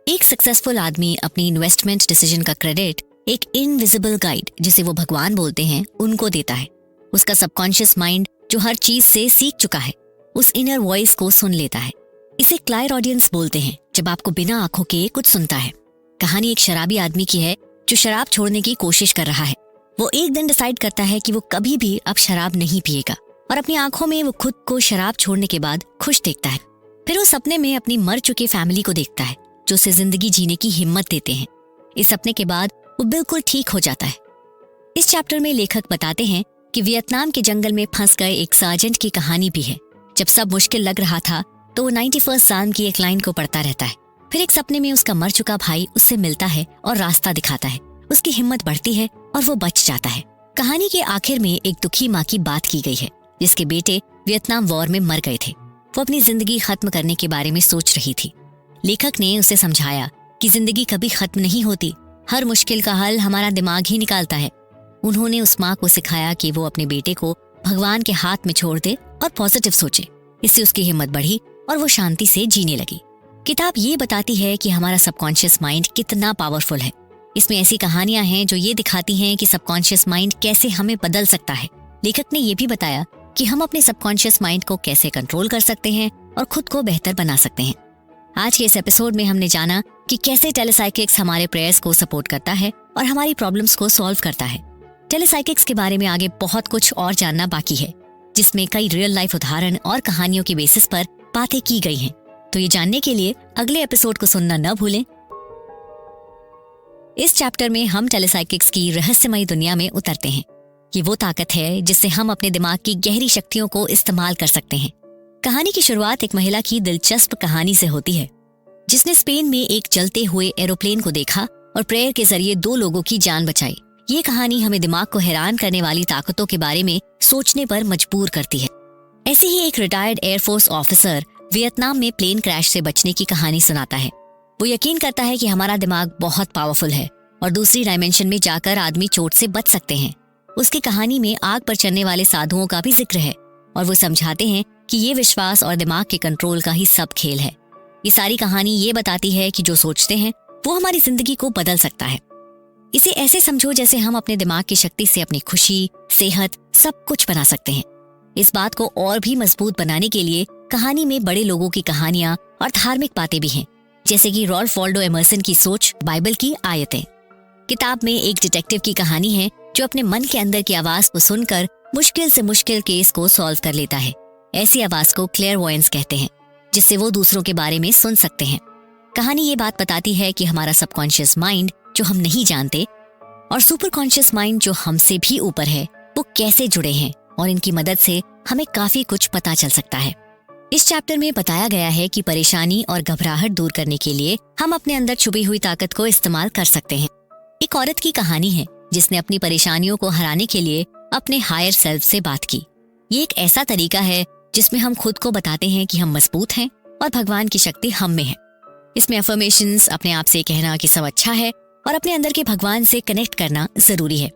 एक सक्सेसफुल आदमी अपनी इन्वेस्टमेंट डिसीजन का क्रेडिट एक इनविजिबल गाइड, जिसे वो भगवान बोलते हैं, उनको देता है। उसका सबकॉन्शियस माइंड जो हर चीज से सीख चुका है उस इनर वॉइस को सुन लेता है। इसे क्लायर ऑडियंस बोलते हैं, जब आपको बिना आंखों के कुछ सुनता है। कहानी एक शराबी आदमी की है जो शराब छोड़ने की कोशिश कर रहा है। वो एक दिन डिसाइड करता है कि वो कभी भी अब शराब नहीं पिएगा और अपनी आंखों में वो खुद को शराब छोड़ने के बाद खुश देखता है। फिर वो सपने में अपनी मर चुके फैमिली को देखता है जो उसे जिंदगी जीने की हिम्मत देते हैं। इस सपने के बाद वो बिल्कुल ठीक हो जाता है। इस चैप्टर में लेखक बताते हैं कि वियतनाम के जंगल में फंस गए एक सार्जेंट की कहानी भी है। जब सब मुश्किल लग रहा था तो वो 91 साल की एक लाइन को पढ़ता रहता है। फिर एक सपने में उसका मर चुका भाई उससे मिलता है और रास्ता दिखाता है। उसकी हिम्मत बढ़ती है और वो बच जाता है। कहानी के आखिर में एक दुखी माँ की बात की गई है जिसके बेटे वियतनाम वॉर में मर गए थे। वो अपनी जिंदगी खत्म करने के बारे में सोच रही थी। लेखक ने उसे समझाया कि जिंदगी कभी खत्म नहीं होती, हर मुश्किल का हल हमारा दिमाग ही निकालता है। उन्होंने उस माँ को सिखाया कि वो अपने बेटे को भगवान के हाथ में छोड़ दे और पॉजिटिव सोचे। इससे उसकी हिम्मत बढ़ी और वो शांति से जीने लगी। किताब ये बताती है कि हमारा सबकॉन्शियस माइंड कितना पावरफुल है। इसमें ऐसी कहानियां हैं जो ये दिखाती हैं कि सबकॉन्शियस माइंड कैसे हमें बदल सकता है। लेखक ने ये भी बताया कि हम अपने सबकॉन्शियस माइंड को कैसे कंट्रोल कर सकते हैं और खुद को बेहतर बना सकते हैं। आज के इस एपिसोड में हमने जाना कि कैसे टेलेसाइकिक्स हमारे प्रेयर्स को सपोर्ट करता है और हमारी प्रॉब्लम्स को सॉल्व करता है। टेलेसाइकिक्स के बारे में आगे बहुत कुछ और जानना बाकी है, जिसमें कई रियल लाइफ उदाहरण और कहानियों की बेसिस पर बातें की गई हैं। तो ये जानने के लिए अगले एपिसोड को सुनना न भूलें। इस चैप्टर में हम टेलेसाइकिक्स की रहस्यमयी दुनिया में उतरते हैं। ये वो ताकत है जिससे हम अपने दिमाग की गहरी शक्तियों को इस्तेमाल कर सकते हैं। कहानी की शुरुआत एक महिला की दिलचस्प कहानी से होती है जिसने स्पेन में एक जलते हुए एरोप्लेन को देखा और प्रेयर के जरिए 2 लोगों की जान बचाई। ये कहानी हमें दिमाग को हैरान करने वाली ताकतों के बारे में सोचने पर मजबूर करती है। ऐसे ही एक रिटायर्ड एयरफोर्स ऑफिसर वियतनाम में प्लेन क्रैश से बचने की कहानी सुनाता है। वो यकीन करता है कि हमारा दिमाग बहुत पावरफुल है और दूसरी डायमेंशन में जाकर आदमी चोट से बच सकते हैं। उसकी कहानी में आग पर चढ़ने वाले साधुओं का भी जिक्र है और वो समझाते हैं कि ये विश्वास और दिमाग के कंट्रोल का ही सब खेल है। ये सारी कहानी ये बताती है कि जो सोचते हैं वो हमारी जिंदगी को बदल सकता है। इसे ऐसे समझो जैसे हम अपने दिमाग की शक्ति से अपनी खुशी, सेहत सब कुछ बना सकते हैं। इस बात को और भी मजबूत बनाने के लिए कहानी में बड़े लोगों की कहानियां और धार्मिक बातें भी हैं, जैसे कि रॉल्फ वॉल्डो एमर्सन की सोच, बाइबल की आयतें। किताब में एक डिटेक्टिव की कहानी है जो अपने मन के अंदर की आवाज को सुनकर मुश्किल से मुश्किल केस को सॉल्व कर लेता है। ऐसी आवाज को क्लेयरवॉयंस कहते हैं, जिससे वो दूसरों के बारे में सुन सकते हैं। कहानी ये बात बताती है कि हमारा सबकॉन्शियस माइंड जो हम नहीं जानते और सुपर कॉन्शियस माइंड जो हमसे भी ऊपर है वो कैसे जुड़े हैं और इनकी मदद से हमें काफी कुछ पता चल सकता है। इस चैप्टर में बताया गया है कि परेशानी और घबराहट दूर करने के लिए हम अपने अंदर छुपी हुई ताकत को इस्तेमाल कर सकते हैं। एक औरत की कहानी है जिसने अपनी परेशानियों को हराने के लिए अपने हायर सेल्फ से बात की। ये एक ऐसा तरीका है जिसमें हम खुद को बताते हैं कि हम मजबूत हैं और भगवान की शक्ति हम में है। इसमें अफर्मेशंस, अपने आप से कहना कि सब अच्छा है और अपने अंदर के भगवान से कनेक्ट करना जरूरी है।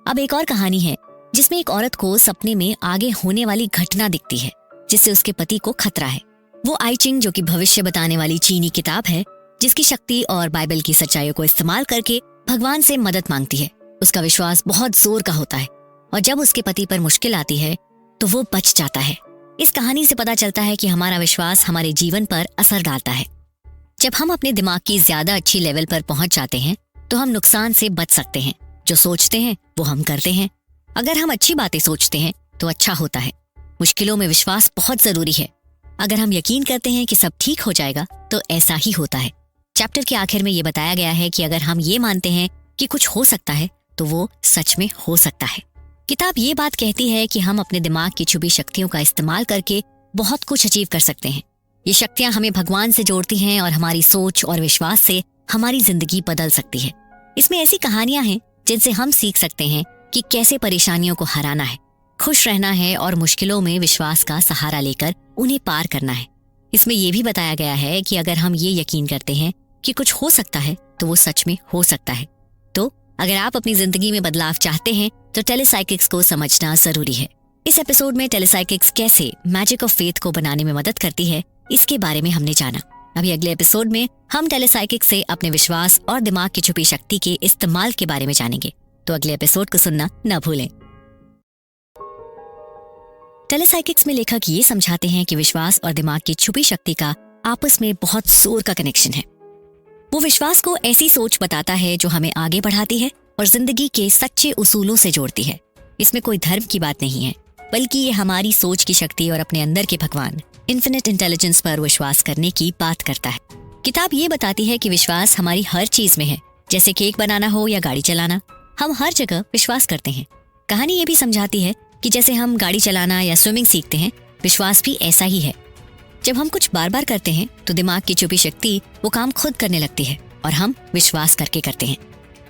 अब एक और कहानी है जिसमें एक औरत को सपने में आगे होने वाली घटना दिखती है जिससे उसके पति को खतरा है। वो आई चिंग, जो कि भविष्य बताने वाली चीनी किताब है, जिसकी शक्ति और बाइबल की सच्चाइयों को इस्तेमाल करके भगवान से मदद मांगती है। उसका विश्वास बहुत जोर का होता है और जब उसके पति पर मुश्किल आती है तो वो बच जाता है। इस कहानी से पता चलता है कि हमारा विश्वास हमारे जीवन पर असर डालता है। जब हम अपने दिमाग की ज्यादा अच्छी लेवल पर पहुंच जाते हैं तो हम नुकसान से बच सकते हैं। जो सोचते हैं वो हम करते हैं। अगर हम अच्छी बातें सोचते हैं तो अच्छा होता है। मुश्किलों में विश्वास बहुत जरूरी है। अगर हम यकीन करते हैं कि सब ठीक हो जाएगा तो ऐसा ही होता है। चैप्टर के आखिर में ये बताया गया है कि अगर हम ये मानते हैं कि कुछ हो सकता है तो वो सच में हो सकता है। किताब ये बात कहती है कि हम अपने दिमाग की छुपी शक्तियों का इस्तेमाल करके बहुत कुछ अचीव कर सकते हैं। ये शक्तियां हमें भगवान से जोड़ती हैं और हमारी सोच और विश्वास से हमारी जिंदगी बदल सकती है। इसमें ऐसी कहानियां हैं जिनसे हम सीख सकते हैं कि कैसे परेशानियों को हराना है, खुश रहना है और मुश्किलों में विश्वास का सहारा लेकर उन्हें पार करना है। इसमें यह भी बताया गया है कि अगर हम ये यकीन करते हैं कि कुछ हो सकता है तो वो सच में हो सकता है। तो अगर आप अपनी जिंदगी में बदलाव चाहते हैं तो टेलीसाइकिक्स को समझना जरूरी है। इस एपिसोड में टेलीसाइकिक्स कैसे मैजिक ऑफ फेथ को बनाने में मदद करती है, इसके बारे में हमने जाना। अभी अगले एपिसोड में हम टेलीसाइकिक्स से अपने विश्वास और दिमाग की छुपी शक्ति के इस्तेमाल के बारे में जानेंगे। तो अगले एपिसोड को सुनना न भूलें। टेलीसाइकिक्स में लेखक ये समझाते हैं कि विश्वास और दिमाग की छुपी शक्ति का आपस में बहुत जोर का कनेक्शन है। वो विश्वास को ऐसी सोच बताता है जो हमें आगे बढ़ाती है और जिंदगी के सच्चे उसूलों से जोड़ती है। इसमें कोई धर्म की बात नहीं है, बल्कि ये हमारी सोच की शक्ति और अपने अंदर के भगवान, इन्फिनिट इंटेलिजेंस पर विश्वास करने की बात करता है। किताब ये बताती है कि विश्वास हमारी हर चीज में है, जैसे केक बनाना हो या गाड़ी चलाना, हम हर जगह विश्वास करते हैं। कहानी ये भी समझाती है कि जैसे हम गाड़ी चलाना या स्विमिंग सीखते हैं, विश्वास भी ऐसा ही है। जब हम कुछ बार बार करते हैं तो दिमाग की छुपी शक्ति वो काम खुद करने लगती है और हम विश्वास करके करते हैं।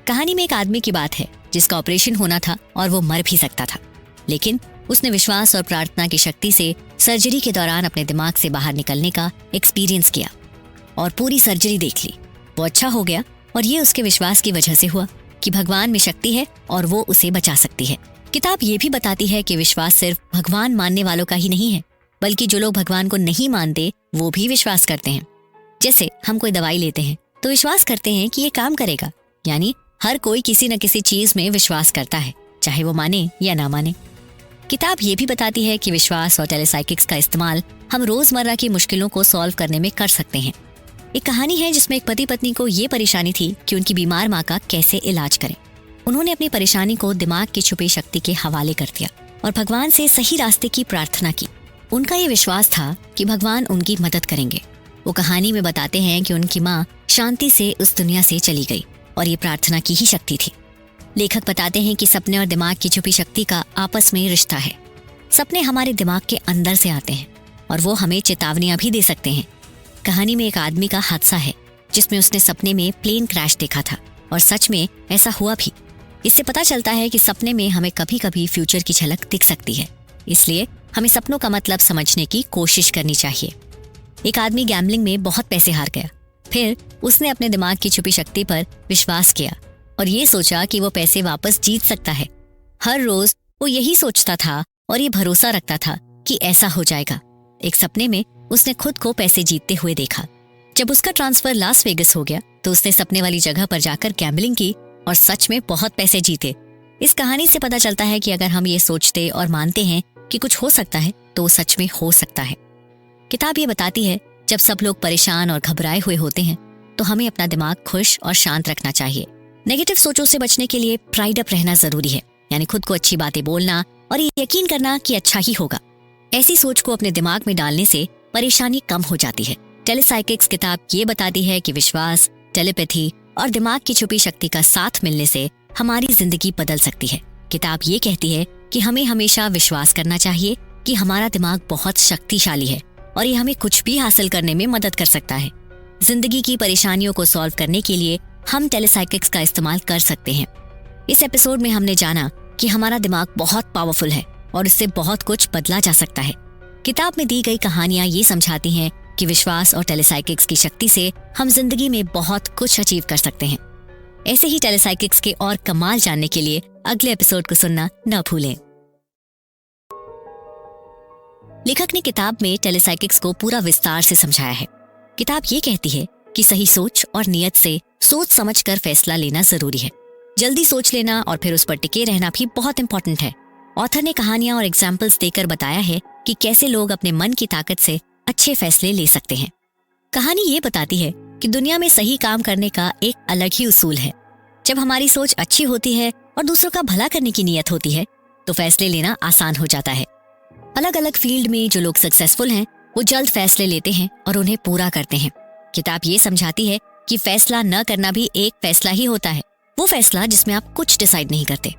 कहानी में एक आदमी की बात है जिसका ऑपरेशन होना था और वो मर भी सकता था, लेकिन उसने विश्वास और प्रार्थना की शक्ति से सर्जरी के दौरान अपने दिमाग से बाहर निकलने का एक्सपीरियंस किया और पूरी सर्जरी देख ली। वो अच्छा हो गया और ये उसके विश्वास की वजह से हुआ कि भगवान में शक्ति है और वो उसे बचा सकती है। किताब ये भी बताती है कि विश्वास सिर्फ भगवान मानने वालों का ही नहीं है, बल्कि जो लोग भगवान को नहीं मानते वो भी विश्वास करते हैं। जैसे हम कोई दवाई लेते हैं तो विश्वास करते हैं कि ये काम करेगा, यानी हर कोई किसी न किसी चीज में विश्वास करता है, चाहे वो माने या ना माने। किताब ये भी बताती है कि विश्वास और टेलीसाइकिक्स का इस्तेमाल हम रोजमर्रा की मुश्किलों को सॉल्व करने में कर सकते हैं। एक कहानी है जिसमें एक पति पत्नी को ये परेशानी थी कि उनकी बीमार माँ का कैसे इलाज करें। उन्होंने अपनी परेशानी को दिमाग की छुपी शक्ति के हवाले कर दिया और भगवान से सही रास्ते की प्रार्थना की। उनका ये विश्वास था कि भगवान उनकी मदद करेंगे। वो कहानी में बताते हैं कि उनकी माँ शांति से उस दुनिया से चली गई और ये प्रार्थना की ही शक्ति थी। लेखक बताते हैं कि सपने और दिमाग की छुपी शक्ति का आपस में रिश्ता है। सपने हमारे दिमाग के अंदर से आते हैं और वो हमें चेतावनियां भी दे सकते हैं। कहानी में एक आदमी का हादसा है जिसमें उसने सपने में प्लेन क्रैश देखा था और सच में ऐसा हुआ भी। इससे पता चलता है कि सपने में हमें कभी कभी फ्यूचर की झलक दिख सकती है, इसलिए हमें सपनों का मतलब समझने की कोशिश करनी चाहिए। एक आदमी गैम्बलिंग में बहुत पैसे हार गया। फिर उसने अपने दिमाग की छुपी शक्ति पर विश्वास किया और ये सोचा कि वो पैसे वापस जीत सकता है। हर रोज वो यही सोचता था और ये भरोसा रखता था कि ऐसा हो जाएगा। एक सपने में उसने खुद को पैसे जीतते हुए देखा। जब उसका ट्रांसफर लास वेगस हो गया तो उसने सपने वाली जगह पर जाकर गैम्बलिंग की और सच में बहुत पैसे जीते। इस कहानी से पता चलता है कि अगर हम ये सोचते और मानते हैं कि कुछ हो सकता है तो सच में हो सकता है। किताब ये बताती है जब सब लोग परेशान और घबराए हुए होते हैं तो हमें अपना दिमाग खुश और शांत रखना चाहिए। नेगेटिव सोचों से बचने के लिए प्राइड अप रहना जरूरी है, यानी खुद को अच्छी बातें बोलना और ये यकीन करना कि अच्छा ही होगा। ऐसी सोच को अपने दिमाग में डालने से परेशानी कम हो जाती है। टेलीसाइकिक्स किताब ये बताती है कि विश्वास, टेलीपैथी और दिमाग की छुपी शक्ति का साथ मिलने से हमारी जिंदगी बदल सकती है। किताब ये कहती है कि हमें हमेशा विश्वास करना चाहिए कि हमारा दिमाग बहुत शक्तिशाली है और ये हमें कुछ भी हासिल करने में मदद कर सकता है। जिंदगी की परेशानियों को सॉल्व करने के लिए हम टेलीसाइकिक्स का इस्तेमाल कर सकते हैं। इस एपिसोड में हमने जाना कि हमारा दिमाग बहुत पावरफुल है और इससे बहुत कुछ बदला जा सकता है। किताब में दी गई कहानियां ये समझाती हैं कि विश्वास और टेलीसाइकिक्स की शक्ति से हम जिंदगी में बहुत कुछ अचीव कर सकते हैं। ऐसे ही टेलीसाइकिक्स के और कमाल जानने के लिए अगले एपिसोड को सुनना न भूलें। लेखक ने किताब में टेलीसाइकिक्स को पूरा विस्तार से समझाया है। किताब ये कहती है कि सही सोच और नियत से सोच समझकर फैसला लेना जरूरी है। जल्दी सोच लेना और फिर उस पर टिके रहना भी बहुत इंपॉर्टेंट है। ऑथर ने कहानियां और एग्जाम्पल्स देकर बताया है कि कैसे लोग अपने मन की ताकत से अच्छे फैसले ले सकते हैं। कहानी ये बताती है कि दुनिया में सही काम करने का एक अलग ही उसूल है। जब हमारी सोच अच्छी होती है और दूसरों का भला करने की नीयत होती है तो फैसले लेना आसान हो जाता है। अलग अलग फील्ड में जो लोग सक्सेसफुल हैं वो जल्द फैसले लेते हैं और उन्हें पूरा करते हैं। किताब ये समझाती है कि फैसला न करना भी एक फैसला ही होता है, वो फैसला जिसमें आप कुछ डिसाइड नहीं करते।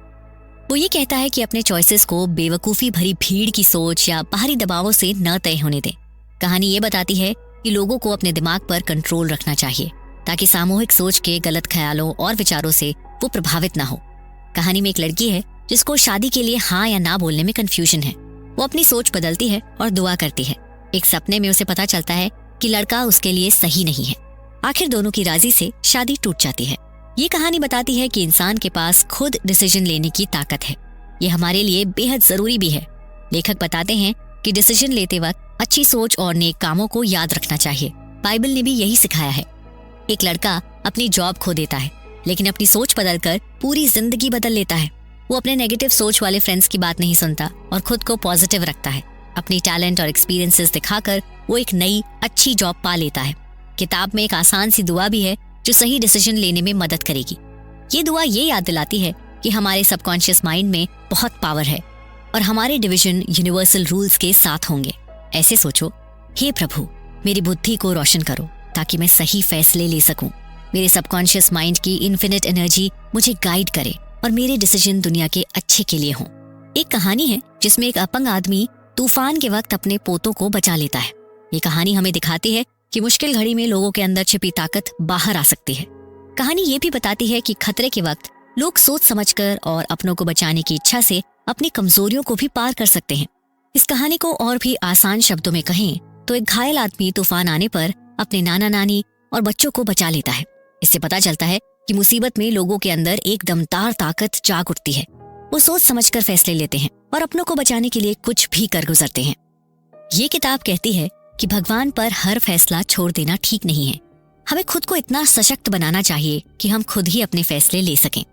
वो ये कहता है कि अपने चॉइसेस को बेवकूफ़ी भरी भीड़ की सोच या बाहरी दबावों से न तय होने दें। कहानी ये बताती है कि लोगों को अपने दिमाग पर कंट्रोल रखना चाहिए ताकि सामूहिक सोच के गलत ख्यालों और विचारों से वो प्रभावित ना हो। कहानी में एक लड़की है जिसको शादी के लिए हाँ या ना बोलने में कंफ्यूजन है। वो अपनी सोच बदलती है और दुआ करती है। एक सपने में उसे पता चलता है कि लड़का उसके लिए सही नहीं है। आखिर दोनों की राजी से शादी टूट जाती है। ये कहानी बताती है कि इंसान के पास खुद डिसीजन लेने की ताकत है। ये हमारे लिए बेहद जरूरी भी है। लेखक बताते हैं कि डिसीजन लेते वक्त अच्छी सोच और नेक कामों को याद रखना चाहिए। बाइबल ने भी यही सिखाया है। एक लड़का अपनी जॉब खो देता है लेकिन अपनी सोच बदलकर पूरी जिंदगी बदल लेता है। वो अपने नेगेटिव सोच वाले फ्रेंड्स की बात नहीं सुनता और खुद को पॉजिटिव रखता है। अपनी टैलेंट और एक्सपीरियंसेस दिखाकर वो एक नई अच्छी जॉब पा लेता है। किताब में एक आसान सी दुआ भी है जो सही डिसीजन लेने में मदद करेगी। ये दुआ ये याद दिलाती है कि हमारे सबकॉन्शियस माइंड में बहुत पावर है और हमारे डिवीजन यूनिवर्सल रूल्स के साथ होंगे। ऐसे सोचो, हे प्रभु मेरी बुद्धि को रोशन करो ताकि मैं सही फैसले ले सकूं। मेरे सबकॉन्शियस माइंड की इन्फिनिट एनर्जी मुझे गाइड करे और मेरे डिसीजन दुनिया के अच्छे के लिए हों। एक कहानी है जिसमें एक अपंग आदमी तूफान के वक्त अपने पोतों को बचा लेता है। ये कहानी हमें दिखाती है कि मुश्किल घड़ी में लोगों के अंदर छिपी ताकत बाहर आ सकती है। कहानी ये भी बताती है कि खतरे के वक्त लोग सोच समझकर और अपनों को बचाने की इच्छा से अपनी कमजोरियों को भी पार कर सकते हैं। इस कहानी को और भी आसान शब्दों में कहें तो एक घायल आदमी तूफान आने पर अपने नाना नानी और बच्चों को बचा लेता है। इससे पता चलता है कि मुसीबत में लोगों के अंदर एक दमदार ताकत जाग उठती है। वो सोच समझकर फैसले लेते हैं और अपनों को बचाने के लिए कुछ भी कर गुजरते हैं। ये किताब कहती है कि भगवान पर हर फैसला छोड़ देना ठीक नहीं है। हमें खुद को इतना सशक्त बनाना चाहिए कि हम खुद ही अपने फैसले ले सकें।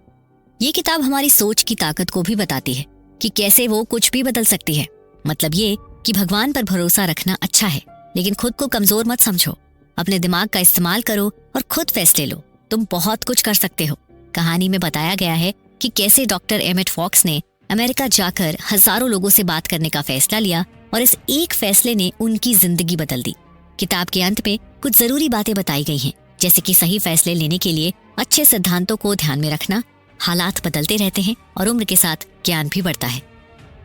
ये किताब हमारी सोच की ताकत को भी बताती है कि कैसे वो कुछ भी बदल सकती है। मतलब ये कि भगवान पर भरोसा रखना अच्छा है लेकिन खुद को कमजोर मत समझो। अपने दिमाग का इस्तेमाल करो और खुद फैसले लो। तुम बहुत कुछ कर सकते हो। कहानी में बताया गया है कि कैसे डॉक्टर एमेट फॉक्स ने अमेरिका जाकर हजारों लोगों से बात करने का फैसला लिया और इस एक फैसले ने उनकी जिंदगी बदल दी। किताब के अंत में कुछ जरूरी बातें बताई गई हैं, जैसे कि सही फैसले लेने के लिए अच्छे सिद्धांतों को ध्यान में रखना, हालात बदलते रहते हैं और उम्र के साथ ज्ञान भी बढ़ता है।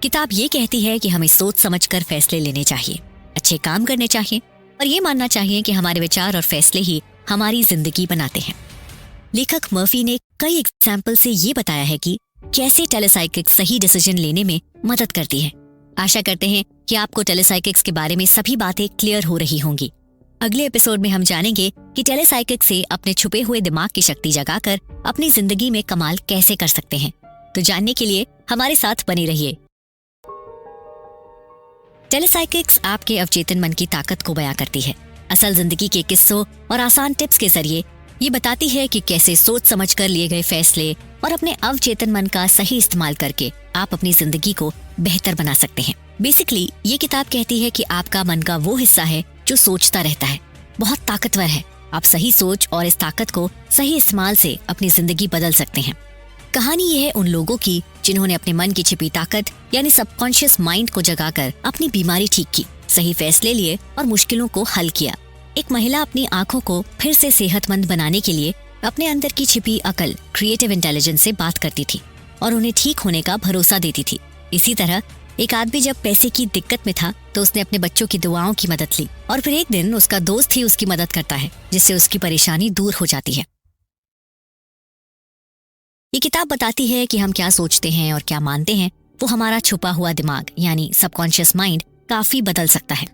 किताब ये कहती है कि हमें सोच समझकर फैसले लेने चाहिए, अच्छे काम करने चाहिए और ये मानना चाहिए कि हमारे विचार और फैसले ही हमारी जिंदगी बनाते हैं। लेखक मर्फी ने कई एग्जाम्पल से ये बताया है कि कैसे टेलीसाइकिक्स सही डिसीजन लेने में मदद करती है। आशा करते हैं कि आपको टेलीसाइकिक्स के बारे में सभी बातें क्लियर हो रही होंगी। अगले एपिसोड में हम जानेंगे कि टेलीसाइकिक से अपने छुपे हुए दिमाग की शक्ति जगाकर अपनी जिंदगी में कमाल कैसे कर सकते हैं। तो जानने के लिए हमारे साथ बने रहिए। टेलीसाइकिक्स आपके अवचेतन मन की ताकत को बयां करती है। असल जिंदगी के किस्सों और आसान टिप्स के जरिए ये बताती है कि कैसे सोच समझकर लिए गए फैसले और अपने अवचेतन मन का सही इस्तेमाल करके आप अपनी जिंदगी को बेहतर बना सकते हैं। बेसिकली ये किताब कहती है कि आपका मन का वो हिस्सा है जो सोचता रहता है, बहुत ताकतवर है। आप सही सोच और इस ताकत को सही इस्तेमाल से अपनी जिंदगी बदल सकते हैं। कहानी ये है उन लोगों की जिन्होंने अपने मन की छिपी ताकत यानी सबकॉन्शियस माइंड को जगाकर अपनी बीमारी ठीक की, सही फैसले लिए और मुश्किलों को हल किया। एक महिला अपनी आंखों को फिर से सेहतमंद बनाने के लिए अपने अंदर की छिपी अकल क्रिएटिव इंटेलिजेंस से बात करती थी और उन्हें ठीक होने का भरोसा देती थी। इसी तरह एक आदमी जब पैसे की दिक्कत में था तो उसने अपने बच्चों की दुआओं की मदद ली और फिर एक दिन उसका दोस्त ही उसकी मदद करता है, जिससे उसकी परेशानी दूर हो जाती है। ये किताब बताती है कि हम क्या सोचते हैं और क्या मानते हैं वो हमारा छुपा हुआ दिमाग यानी सबकॉन्शियस माइंड काफी बदल सकता है।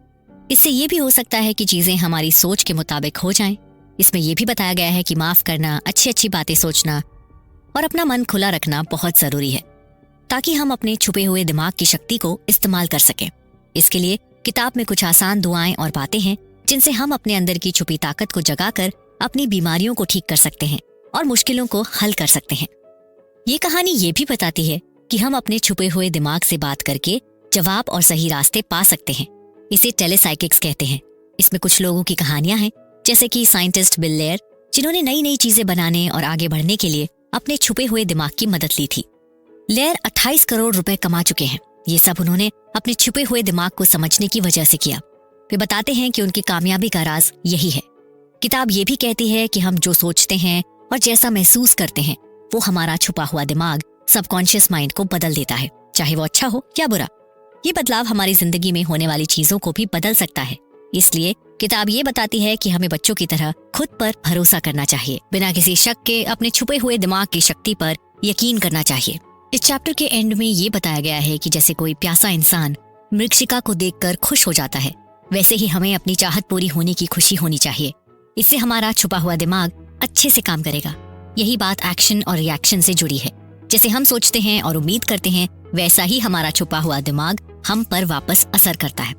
इससे ये भी हो सकता है कि चीजें हमारी सोच के मुताबिक हो जाएं। इसमें यह भी बताया गया है कि माफ करना, अच्छी अच्छी बातें सोचना और अपना मन खुला रखना बहुत जरूरी है ताकि हम अपने छुपे हुए दिमाग की शक्ति को इस्तेमाल कर सकें। इसके लिए किताब में कुछ आसान दुआएं और बातें हैं जिनसे हम अपने अंदर की छुपी ताकत को जगाकर अपनी बीमारियों को ठीक कर सकते हैं और मुश्किलों को हल कर सकते हैं। ये कहानी ये भी बताती है कि हम अपने छुपे हुए दिमाग से बात करके जवाब और सही रास्ते पा सकते हैं। इसे टेलीसाइकिक्स कहते हैं। इसमें कुछ लोगों की कहानियां हैं, जैसे कि साइंटिस्ट बिल लेयर, जिन्होंने नई नई चीजें बनाने और आगे बढ़ने के लिए अपने छुपे हुए दिमाग की मदद ली थी। लेयर 28 करोड़ रुपए कमा चुके हैं। ये सब उन्होंने अपने छुपे हुए दिमाग को समझने की वजह से किया। वे बताते हैं कि उनकी कामयाबी का राज यही है। किताब ये भी कहती है कि हम जो सोचते हैं और जैसा महसूस करते हैं वो हमारा छुपा हुआ दिमाग सबकॉन्शियस माइंड को बदल देता है, चाहे वो अच्छा हो या बुरा। ये बदलाव हमारी जिंदगी में होने वाली चीजों को भी बदल सकता है। इसलिए किताब ये बताती है कि हमें बच्चों की तरह खुद पर भरोसा करना चाहिए, बिना किसी शक के अपने छुपे हुए दिमाग की शक्ति पर यकीन करना चाहिए। इस चैप्टर के एंड में ये बताया गया है कि जैसे कोई प्यासा इंसान मृगशिका को देखकर खुश हो जाता है, वैसे ही हमें अपनी चाहत पूरी होने की खुशी होनी चाहिए। इससे हमारा छुपा हुआ दिमाग अच्छे से काम करेगा। यही बात एक्शन और रिएक्शन से जुड़ी है। जैसे हम सोचते हैं और उम्मीद करते हैं, वैसा ही हमारा छुपा हुआ दिमाग हम पर वापस असर करता है।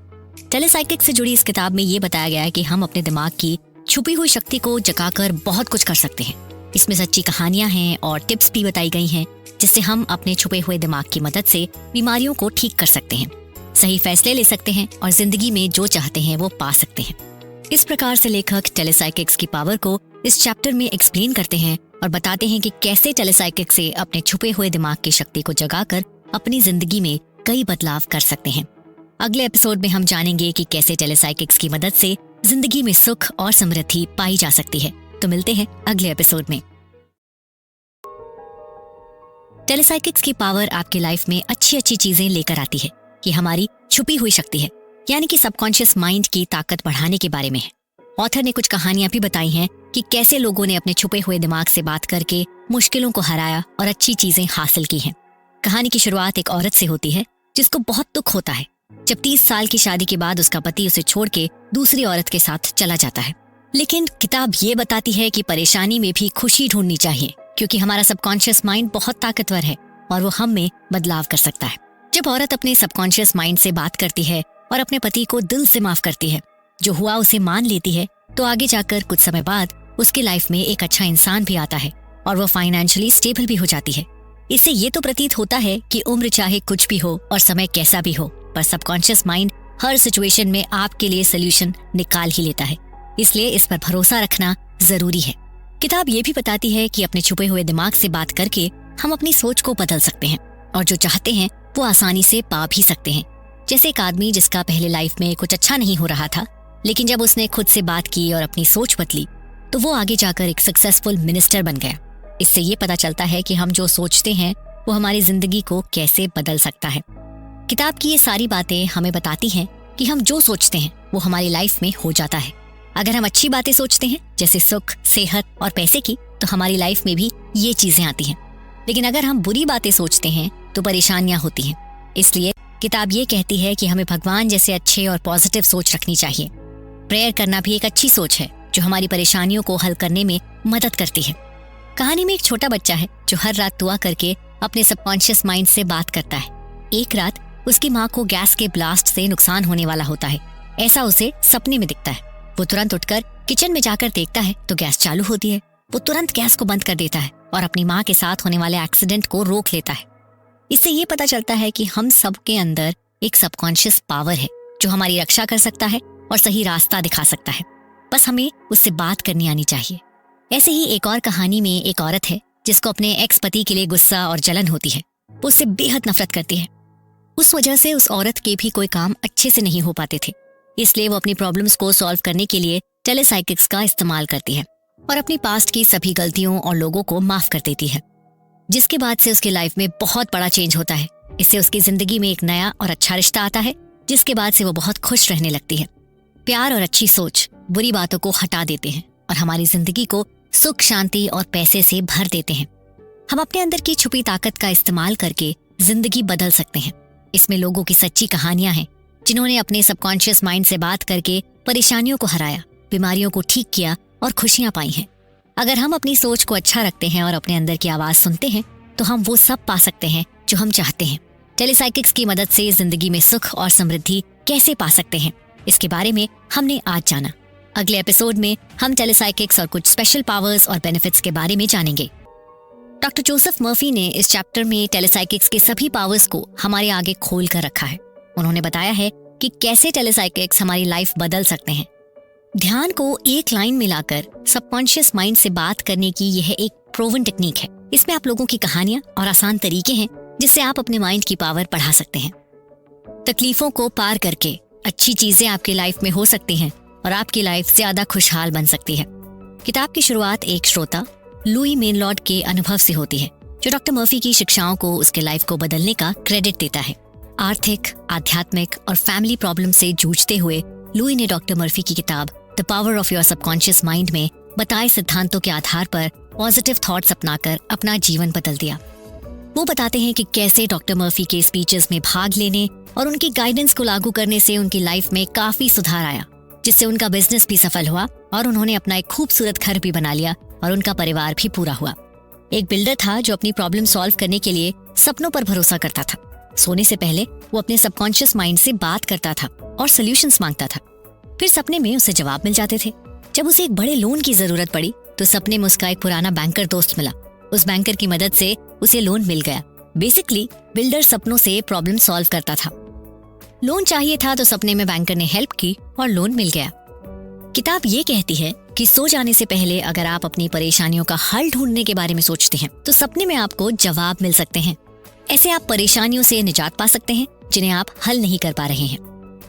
टेलीसाइकिक से जुड़ी इस किताब में ये बताया गया है कि हम अपने दिमाग की छुपी हुई शक्ति को जगाकर बहुत कुछ कर सकते हैं। इसमें सच्ची कहानियां हैं और टिप्स भी बताई गई हैं, जिससे हम अपने छुपे हुए दिमाग की मदद से बीमारियों को ठीक कर सकते हैं, सही फैसले ले सकते हैं और जिंदगी में जो चाहते हैं वो पा सकते हैं। इस प्रकार से लेखक टेलीसाइकिक्स की पावर को इस चैप्टर में एक्सप्लेन करते हैं और बताते हैं कि कैसे टेलीसाइकिक से अपने छुपे हुए दिमाग की शक्ति को जगाकर अपनी जिंदगी में कई बदलाव कर सकते हैं। अगले एपिसोड में हम जानेंगे कि कैसे टेलीसाइकिक्स की मदद से जिंदगी में सुख और समृद्धि पाई जा सकती है। तो मिलते हैं अगले एपिसोड में। टेलीसाइकिक्स की पावर आपकी लाइफ में अच्छी अच्छी चीजें लेकर आती है। ये हमारी छुपी हुई शक्ति है, यानी कि सबकॉन्शियस माइंड की ताकत बढ़ाने के बारे में है। ऑथर ने कुछ कहानियां भी बताई हैं कि कैसे लोगों ने अपने छुपे हुए दिमाग से बात करके मुश्किलों को हराया और अच्छी चीजें हासिल की हैं। कहानी की शुरुआत एक औरत से होती है जिसको बहुत दुख होता है जब 30 साल की शादी के बाद उसका पति उसे छोड़ के दूसरी औरत के साथ चला जाता है। लेकिन किताब ये बताती है कि परेशानी में भी खुशी ढूंढनी चाहिए, क्योंकि हमारा सबकॉन्शियस माइंड बहुत ताकतवर है और वो हम में बदलाव कर सकता है। जब औरत अपने सबकॉन्शियस माइंड से बात करती है और अपने पति को दिल से माफ करती है, जो हुआ उसे मान लेती है, तो आगे जाकर कुछ समय बाद उसकी लाइफ में एक अच्छा इंसान भी आता है और वो फाइनेंशियली स्टेबल भी हो जाती है। इससे ये तो प्रतीत होता है कि उम्र चाहे कुछ भी हो और समय कैसा भी हो, पर सबकॉन्शियस माइंड हर सिचुएशन में आपके लिए सोल्यूशन निकाल ही लेता है। इसलिए इस पर भरोसा रखना जरूरी है। किताब ये भी बताती है कि अपने छुपे हुए दिमाग से बात करके हम अपनी सोच को बदल सकते हैं और जो चाहते हैं वो आसानी से पा भी सकते हैं। जैसे एक आदमी जिसका पहले लाइफ में कुछ अच्छा नहीं हो रहा था, लेकिन जब उसने खुद से बात की और अपनी सोच बदली तो वो आगे जाकर एक सक्सेसफुल मिनिस्टर बन गया। इससे ये पता चलता है कि हम जो सोचते हैं वो हमारी जिंदगी को कैसे बदल सकता है। किताब की ये सारी बातें हमें बताती हैं कि हम जो सोचते हैं वो हमारी लाइफ में हो जाता है। अगर हम अच्छी बातें सोचते हैं, जैसे सुख, सेहत और पैसे की, तो हमारी लाइफ में भी ये चीजें आती हैं। लेकिन अगर हम बुरी बातें सोचते हैं तो परेशानियां होती हैं। इसलिए किताब ये कहती है कि हमें भगवान जैसे अच्छे और पॉजिटिव सोच रखनी चाहिए। प्रेयर करना भी एक अच्छी सोच है जो हमारी परेशानियों को हल करने में मदद करती है। कहानी में एक छोटा बच्चा है जो हर रात दुआ करके अपने सबकॉन्शियस माइंड से बात करता है। एक रात उसकी माँ को गैस के ब्लास्ट से नुकसान होने वाला होता है, ऐसा उसे सपने में दिखता है। वो तुरंत उठकर किचन में जाकर देखता है तो गैस चालू होती है। वो तुरंत गैस को बंद कर देता है और अपनी माँ के साथ होने वाले एक्सीडेंट को रोक लेता है। इससे ये पता चलता है कि हम सबके अंदर एक सबकॉन्शियस पावर है जो हमारी रक्षा कर सकता है और सही रास्ता दिखा सकता है। बस हमें उससे बात करनी आनी चाहिए। ऐसे ही एक और कहानी में एक औरत है जिसको अपने एक्स पति के लिए गुस्सा और जलन होती है। वो उससे बेहद नफरत करती है। उस वजह से उस औरत के भी कोई काम अच्छे से नहीं हो पाते थे। इसलिए वो अपनी प्रॉब्लम्स को सॉल्व करने के लिए टेलीसाइकिक्स का इस्तेमाल करती है और अपनी पास्ट की सभी गलतियों और लोगों को माफ कर देती है, जिसके बाद से उसकी लाइफ में बहुत बड़ा चेंज होता है। इससे उसकी जिंदगी में एक नया और अच्छा रिश्ता आता है, जिसके बाद से वो बहुत खुश रहने लगती है। प्यार और अच्छी सोच बुरी बातों को हटा देते हैं और हमारी जिंदगी को सुख, शांति और पैसे से भर देते हैं। हम अपने अंदर की छुपी ताकत का इस्तेमाल करके जिंदगी बदल सकते हैं। इसमें लोगों की सच्ची कहानियां हैं जिन्होंने अपने सबकॉन्शियस माइंड से बात करके परेशानियों को हराया, बीमारियों को ठीक किया और खुशियां पाई हैं। अगर हम अपनी सोच को अच्छा रखते हैं और अपने अंदर की आवाज सुनते हैं तो हम वो सब पा सकते हैं जो हम चाहते हैं। टेलीसाइकिक्स की मदद से जिंदगी में सुख और समृद्धि कैसे पा सकते हैं, इसके बारे में हमने आज जाना। अगले एपिसोड में हम टेलीसाइकिक्स और कुछ स्पेशल पावर्स और बेनिफिट्स के बारे में जानेंगे। डॉक्टर जोसेफ मर्फी ने इस चैप्टर में टेलीसाइकिक्स के सभी पावर्स को हमारे आगे खोल कर रखा है। उन्होंने बताया है कि कैसे टेलीसाइकिक्स हमारी लाइफ बदल सकते हैं। ध्यान को एक लाइन में लाकर सबकॉन्शियस माइंड से बात करने की यह एक प्रूवन टेक्निक है। इसमें आप लोगों की कहानियां और आसान तरीके हैं जिससे आप अपने माइंड की पावर बढ़ा सकते हैं। तकलीफों को पार करके अच्छी चीजें आपकी लाइफ में हो सकती हैं और आपकी लाइफ ज्यादा खुशहाल बन सकती है। किताब की शुरुआत एक श्रोता लुई मेनलॉर्ड के अनुभव से होती है, जो डॉक्टर मर्फी की शिक्षाओं को उसके लाइफ को बदलने का क्रेडिट देता है। आर्थिक, आध्यात्मिक और फैमिली प्रॉब्लम से जूझते हुए लुई ने डॉक्टर मर्फी की किताब the power of your subconscious mind में बताए सिद्धांतों के आधार पर पॉजिटिव थॉट्स अपनाकर अपना जीवन बदल दिया। वो बताते हैं कि कैसे डॉक्टर मर्फी के स्पीचेस में भाग लेने और उनकी गाइडेंस को लागू करने से उनकी लाइफ में काफी सुधार आया, जिससे उनका बिजनेस भी सफल हुआ और उन्होंने अपना एक खूबसूरत घर भी बना लिया और उनका परिवार भी पूरा हुआ। एक बिल्डर था जो अपनी प्रॉब्लम सॉल्व करने के लिए सपनों पर भरोसा करता था। सोने से पहले वो अपने सबकॉन्शियस माइंड से बात करता था और सॉल्यूशंस मांगता था। फिर सपने में उसे जवाब मिल जाते थे। जब उसे एक बड़े लोन की जरूरत पड़ी तो सपने में उसका एक पुराना बैंकर दोस्त मिला। उस बैंकर की मदद से उसे लोन मिल गया। बेसिकली बिल्डर सपनों से प्रॉब्लम सॉल्व करता था। लोन चाहिए था तो सपने में बैंकर ने हेल्प की और लोन मिल गया। किताब ये कहती है कि सो जाने से पहले अगर आप अपनी परेशानियों का हल ढूंढने के बारे में सोचते हैं तो सपने में आपको जवाब मिल सकते हैं। ऐसे आप परेशानियों से निजात पा सकते हैं जिन्हें आप हल नहीं कर पा रहे हैं।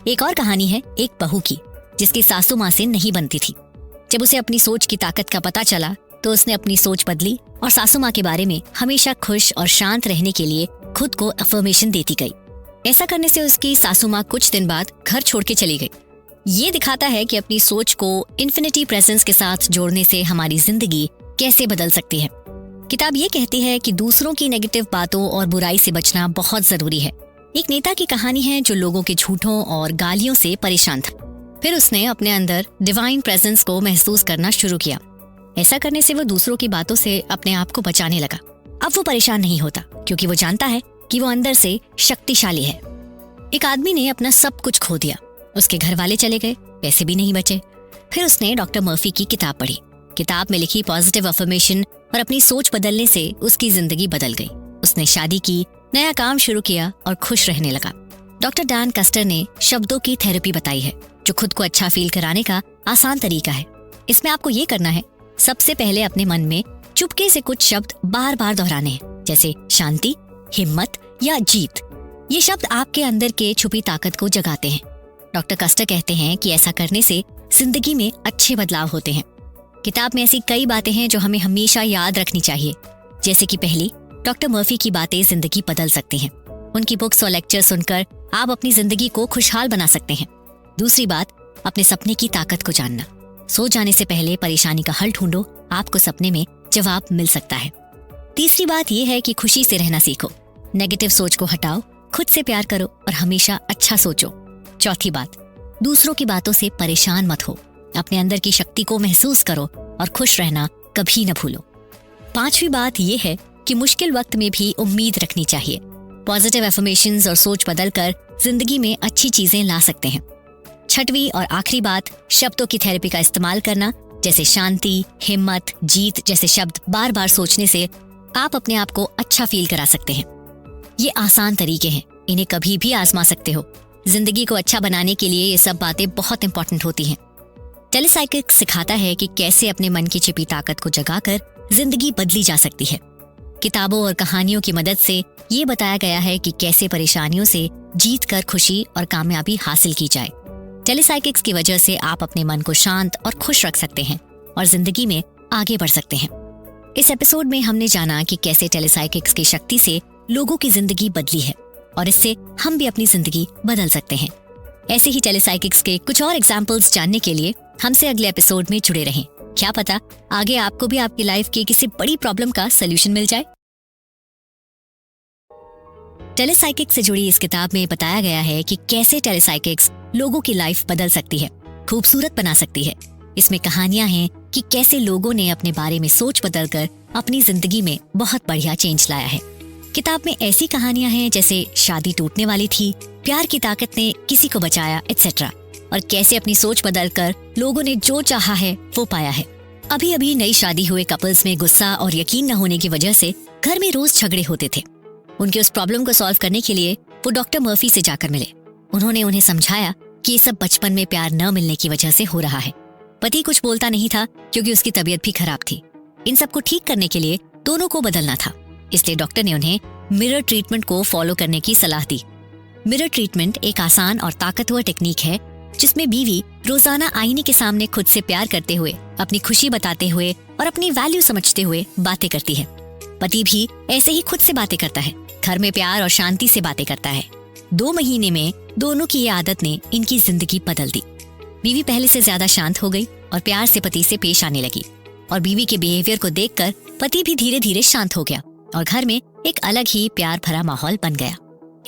एक और कहानी है एक बहू की जिसकी सासू माँ से नहीं बनती थी। जब उसे अपनी सोच की ताकत का पता चला तो उसने अपनी सोच बदली और सासू माँ के बारे में हमेशा खुश और शांत रहने के लिए खुद को अफर्मेशन देती गई। ऐसा करने से उसकी सासू माँ कुछ दिन बाद घर छोड़ के चली गई। ये दिखाता है कि अपनी सोच को इन्फिनिटी प्रेजेंस के साथ जोड़ने से हमारी जिंदगी कैसे बदल सकती है। किताब ये कहती है कि दूसरों की नेगेटिव बातों और बुराई से बचना बहुत जरूरी है। एक नेता की कहानी है जो लोगों के झूठों और गालियों से परेशान था। फिर उसने अपने अंदर डिवाइन प्रेजेंस को महसूस करना शुरू किया। ऐसा करने से वो दूसरों की बातों से अपने आप को बचाने लगा। अब वो परेशान नहीं होता क्योंकि वो जानता है कि वो अंदर से शक्तिशाली है। एक आदमी ने अपना सब कुछ खो दिया। उसके घर वाले चले गए, पैसे भी नहीं बचे। फिर उसने डॉक्टर मर्फी की किताब पढ़ी। किताब में लिखी पॉजिटिव अफर्मेशन और अपनी सोच बदलने से उसकी जिंदगी बदल गई। उसने शादी की, नया काम शुरू किया और खुश रहने लगा। डॉक्टर डैन कस्टर ने शब्दों की थेरेपी बताई है जो खुद को अच्छा फील कराने का आसान तरीका है। इसमें आपको ये करना है, सबसे पहले अपने मन में चुपके से कुछ शब्द बार बार दोहराने हैं, जैसे शांति, हिम्मत या जीत। ये शब्द आपके अंदर के छुपी ताकत को जगाते हैं। डॉक्टर कस्टर कहते हैं कि ऐसा करने से जिंदगी में अच्छे बदलाव होते हैं। किताब में ऐसी कई बातें हैं जो हमें हमेशा याद रखनी चाहिए। जैसे कि पहली, डॉक्टर मर्फी की बातें जिंदगी बदल सकती हैं। उनकी बुक्स और लेक्चर सुनकर आप अपनी जिंदगी को खुशहाल बना सकते हैं। दूसरी बात, अपने सपने की ताकत को जानना। सो जाने से पहले परेशानी का हल ढूंढो, आपको सपने में जवाब मिल सकता है। तीसरी बात यह है कि खुशी से रहना सीखो। नेगेटिव सोच को हटाओ, खुद से प्यार करो और हमेशा अच्छा सोचो। चौथी बात, दूसरों की बातों से परेशान मत हो, अपने अंदर की शक्ति को महसूस करो और खुश रहना कभी न भूलो। 5वीं बात यह है कि मुश्किल वक्त में भी उम्मीद रखनी चाहिए। पॉजिटिव एफर्मेशंस और सोच बदलकर जिंदगी में अच्छी चीजें ला सकते हैं। 6वीं और आखिरी बात, शब्दों की थेरेपी का इस्तेमाल करना, जैसे शांति, हिम्मत, जीत जैसे शब्द बार बार सोचने से आप अपने आप को अच्छा फील करा सकते हैं। ये आसान तरीके हैं, इन्हें कभी भी आजमा सकते हो। जिंदगी को अच्छा बनाने के लिए ये सब बातें बहुत इंपॉर्टेंट होती हैं। टेलीसाइकिक्स सिखाता है कि कैसे अपने मन की छिपी ताकत को जगाकर जिंदगी बदली जा सकती है। किताबों और कहानियों की मदद से ये बताया गया है कि कैसे परेशानियों से जीत कर खुशी और कामयाबी हासिल की जाए। टेलीसाइकिक्स की वजह से आप अपने मन को शांत और खुश रख सकते हैं और जिंदगी में आगे बढ़ सकते हैं। इस एपिसोड में हमने जाना कि कैसे टेलीसाइकिक्स की शक्ति से लोगों की जिंदगी बदली है और इससे हम भी अपनी जिंदगी बदल सकते हैं। ऐसे ही टेलीसाइकिक्स के कुछ और एग्जाम्पल्स जानने के लिए हमसे अगले एपिसोड में जुड़े रहें। क्या पता आगे आपको भी आपकी लाइफ की किसी बड़ी प्रॉब्लम का सलूशन मिल जाए। टेलीसाइकिक्स से जुड़ी इस किताब में बताया गया है कि कैसे टेलीसाइकिक्स लोगों की लाइफ बदल सकती है, खूबसूरत बना सकती है। इसमें कहानियां हैं कि कैसे लोगों ने अपने बारे में सोच बदलकर अपनी जिंदगी में बहुत बढ़िया चेंज लाया है। किताब में ऐसी कहानियां हैं जैसे शादी टूटने वाली थी, प्यार की ताकत ने किसी को बचाया, एटसेट्रा, और कैसे अपनी सोच बदलकर लोगों ने जो चाहा है वो पाया है। अभी अभी नई शादी हुए कपल्स में गुस्सा और यकीन न होने की वजह से घर में रोज झगड़े होते थे। उनके उस प्रॉब्लम को सॉल्व करने के लिए वो डॉक्टर मर्फी से जाकर मिले। उन्होंने उन्हें समझाया कि ये सब बचपन में प्यार न मिलने की वजह से हो रहा है। पति कुछ बोलता नहीं था क्योंकि उसकी तबीयत भी खराब थी। इन सब को ठीक करने के लिए दोनों को बदलना था, इसलिए डॉक्टर ने उन्हें मिरर ट्रीटमेंट को फॉलो करने की सलाह दी। मिरर ट्रीटमेंट एक आसान और ताकतवर टेक्निक है जिसमें बीवी रोजाना आईने के सामने खुद से प्यार करते हुए, अपनी खुशी बताते हुए और अपनी वैल्यू समझते हुए बातें करती है। पति भी ऐसे ही खुद से बातें करता है, घर में प्यार और शांति से बातें करता है। 2 महीने में दोनों की ये आदत ने इनकी जिंदगी बदल दी। बीवी पहले से ज्यादा शांत हो गई और प्यार से पति से पेश आने लगी, और बीवी के बिहेवियर को देखकर पति भी धीरे धीरे शांत हो गया और घर में एक अलग ही प्यार भरा माहौल बन गया।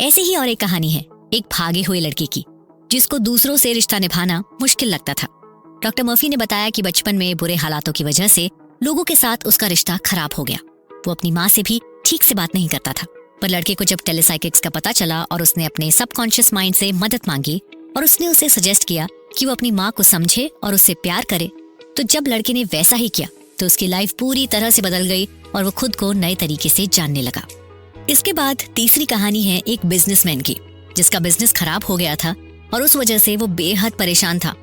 ऐसे ही और एक कहानी है एक भागे हुए लड़के की, जिसको दूसरों से रिश्ता निभाना मुश्किल लगता था। डॉक्टर मर्फी ने बताया कि बचपन में बुरे हालातों की वजह से लोगों के साथ उसका रिश्ता खराब हो गया। वो अपनी माँ से भी ठीक से बात नहीं करता था। पर लड़के को जब टेलीसाइकिक्स का पता चला और उसने अपने सबकॉन्शियस माइंड से मदद मांगी और उसने उसे सजेस्ट किया कि वो अपनी माँ को समझे और उससे प्यार करे, तो जब लड़के ने वैसा ही किया तो उसकी लाइफ पूरी तरह से बदल गई और वो खुद को नए तरीके से जानने लगा। इसके बाद तीसरी कहानी है एक बिजनेसमैन की, जिसका बिजनेस खराब हो गया था और उस वजह से वो बेहद परेशान था।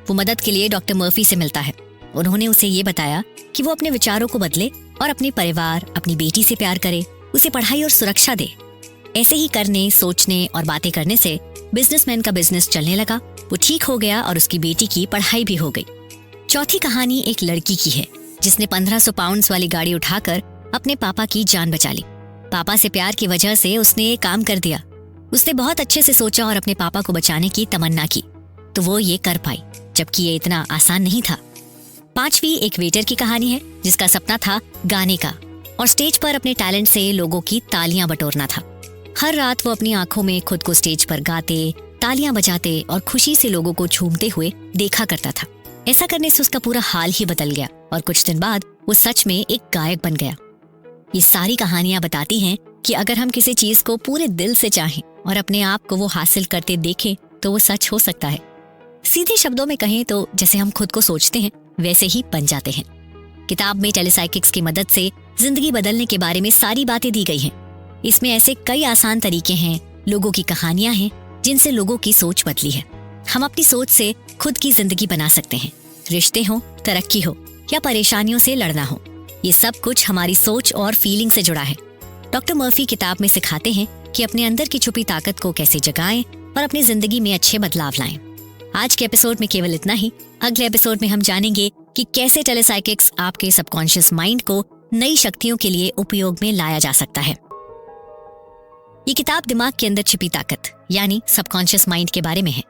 वो मदद के लिए डॉक्टर मर्फी से मिलता है। उन्होंने उसे ये बताया कि वो अपने विचारों को बदले और अपने परिवार, अपनी बेटी से प्यार करे, उसे पढ़ाई और सुरक्षा दे। ऐसे ही करने, सोचने और बातें करने से बिजनेसमैन का बिजनेस चलने लगा। वो ठीक हो गया और उसकी बेटी की पढ़ाई भी हो गई। चौथी कहानी एक लड़की की है जिसने 1500 पाउंड्स वाली गाड़ी उठाकर अपने पापा की जान बचा ली। पापा से प्यार की वजह से उसने ये काम कर दिया। उसने बहुत अच्छे से सोचा और अपने पापा को बचाने की तमन्ना की, तो वो ये कर पाई, जबकि ये इतना आसान नहीं था। 5वीं एक वेटर की कहानी है जिसका सपना था गाने का और स्टेज पर अपने टैलेंट से लोगों की तालियां बटोरना था। हर रात वो अपनी आंखों में खुद को स्टेज पर गाते, तालियां बजाते और खुशी से लोगों को झूमते हुए देखा करता था। ऐसा करने से उसका पूरा हाल ही बदल गया और कुछ दिन बाद वो सच में एक गायक बन गया। ये सारी कहानियां बताती हैं कि अगर हम किसी चीज को पूरे दिल से चाहें और अपने आप को वो हासिल करते देखें तो वो सच हो सकता है। सीधे शब्दों में कहें तो जैसे हम खुद को सोचते हैं वैसे ही बन जाते हैं। किताब में टेलीसाइकिक्स की मदद से जिंदगी बदलने के बारे में सारी बातें दी गई हैं। इसमें ऐसे कई आसान तरीके हैं, लोगों की कहानियां हैं जिनसे लोगों की सोच बदली है। हम अपनी सोच से खुद की जिंदगी बना सकते हैं, रिश्ते हो, तरक्की हो या परेशानियों से लड़ना हो। ये सब कुछ हमारी सोच और फीलिंग से जुड़ा है। डॉक्टर मर्फी किताब में सिखाते हैं कि अपने अंदर की छुपी ताकत को कैसे जगाएं और अपनी जिंदगी में अच्छे बदलाव लाएं। आज के एपिसोड में केवल इतना ही। अगले एपिसोड में हम जानेंगे कि कैसे टेलीसाइकिक्स आपके सबकॉन्शियस माइंड को नई शक्तियों के लिए उपयोग में लाया जा सकता है। ये किताब दिमाग के अंदर छिपी ताकत यानी सबकॉन्शियस माइंड के बारे में है।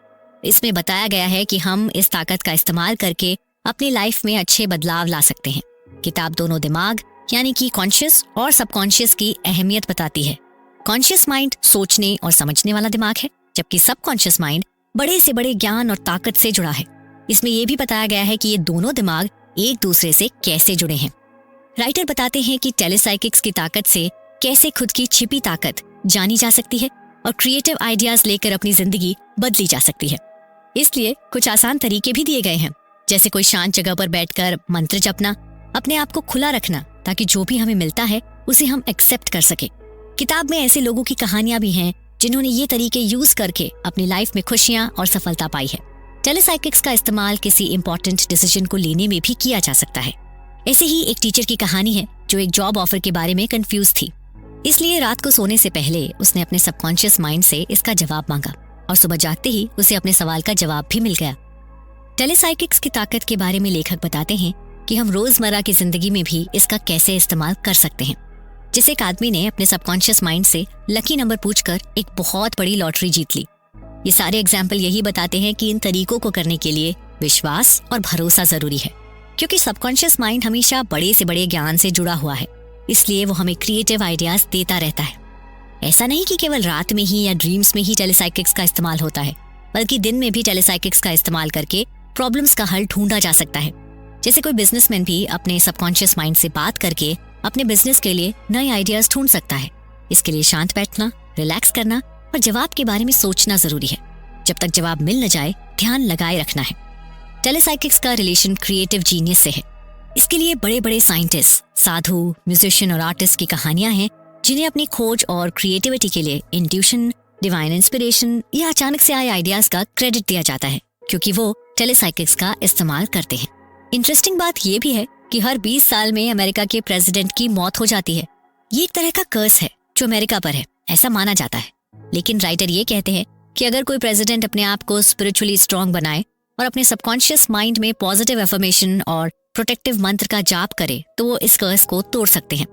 इसमें बताया गया है कि हम इस ताकत का इस्तेमाल करके अपनी लाइफ में अच्छे बदलाव ला सकते हैं। किताब दोनों दिमाग यानी कि कॉन्शियस और सबकॉन्शियस की अहमियत बताती है। कॉन्शियस माइंड सोचने और समझने वाला दिमाग है, जबकि सबकॉन्शियस माइंड बड़े से बड़े ज्ञान और ताकत से जुड़ा है। इसमें यह भी बताया गया है कि ये दोनों दिमाग एक दूसरे से कैसे जुड़े हैं। राइटर बताते हैं कि टेलीसाइकिक्स की ताकत से कैसे खुद की छिपी ताकत जानी जा सकती है और क्रिएटिव आइडियाज लेकर अपनी जिंदगी बदली जा सकती है। इसलिए कुछ आसान तरीके भी दिए गए हैं, जैसे कोई शांत जगह पर बैठकर मंत्र जपना, अपने आप को खुला रखना ताकि जो भी हमें मिलता है उसे हम एक्सेप्ट कर सके। किताब में ऐसे लोगों की कहानियां भी हैं जिन्होंने ये तरीके यूज करके अपनी लाइफ में खुशियां और सफलता पाई है। टेलीसाइकिक्स का इस्तेमाल किसी इंपॉर्टेंट डिसीजन को लेने में भी किया जा सकता है। ऐसे ही एक टीचर की कहानी है जो एक जॉब ऑफर के बारे में कंफ्यूज थी, इसलिए रात को सोने से पहले उसने अपने सबकॉन्शियस माइंड से इसका जवाब मांगा और सुबह जागते ही उसे अपने सवाल का जवाब भी मिल गया। टेलीसाइकिक्स की ताकत के बारे में लेखक बताते हैं कि हम रोजमर्रा की जिंदगी में भी इसका कैसे इस्तेमाल कर सकते हैं। जैसे एक आदमी ने अपने सबकॉन्शियस माइंड से लकी नंबर पूछकर एक बहुत बड़ी लॉटरी जीत ली। ये सारे एग्जाम्पल यही बताते हैं कि इन तरीकों को करने के लिए विश्वास और भरोसा जरूरी है, क्योंकि सबकॉन्शियस माइंड हमेशा बड़े से बड़े ज्ञान से जुड़ा हुआ है, इसलिए वो हमें क्रिएटिव आइडियाज देता रहता है। ऐसा नहीं कि केवल रात में ही या ड्रीम्स में ही टेलीसाइकिक्स का इस्तेमाल होता है, बल्कि दिन में भी टेलीसाइकिक्स का इस्तेमाल करके प्रॉब्लम्स का हल ढूंढा जा सकता है। जैसे कोई बिजनेसमैन भी अपने सबकॉन्शियस माइंड से बात करके अपने बिजनेस के लिए नए आइडियाज ढूंढ सकता है। इसके लिए शांत बैठना, रिलैक्स करना और जवाब के बारे में सोचना जरूरी है। जब तक जवाब मिल न जाए, ध्यान लगाए रखना है। टेलीसाइकिक्स का रिलेशन क्रिएटिव जीनियस से है। इसके लिए बड़े बड़े साइंटिस्ट, साधु, म्यूजिशियन और आर्टिस्ट की कहानियां हैं जिन्हें अपनी खोज और क्रिएटिविटी के लिए इंट्यूशन, डिवाइन इंस्पिरेशन या अचानक से आए आइडियाज का क्रेडिट दिया जाता है, क्योंकि वो टेलीसाइकिक्स का इस्तेमाल करते हैं। इंटरेस्टिंग बात यह भी है कि हर 20 साल में अमेरिका के प्रेसिडेंट की मौत हो जाती है। ये एक तरह का कर्स है जो अमेरिका पर है, ऐसा माना जाता है। लेकिन राइटर ये कहते हैं कि अगर कोई प्रेसिडेंट अपने आप को स्पिरिचुअली स्ट्रांग बनाए और अपने सबकॉन्शियस माइंड में पॉजिटिव एफर्मेशन और प्रोटेक्टिव मंत्र का जाप करे तो वो इस कर्स को तोड़ सकते हैं।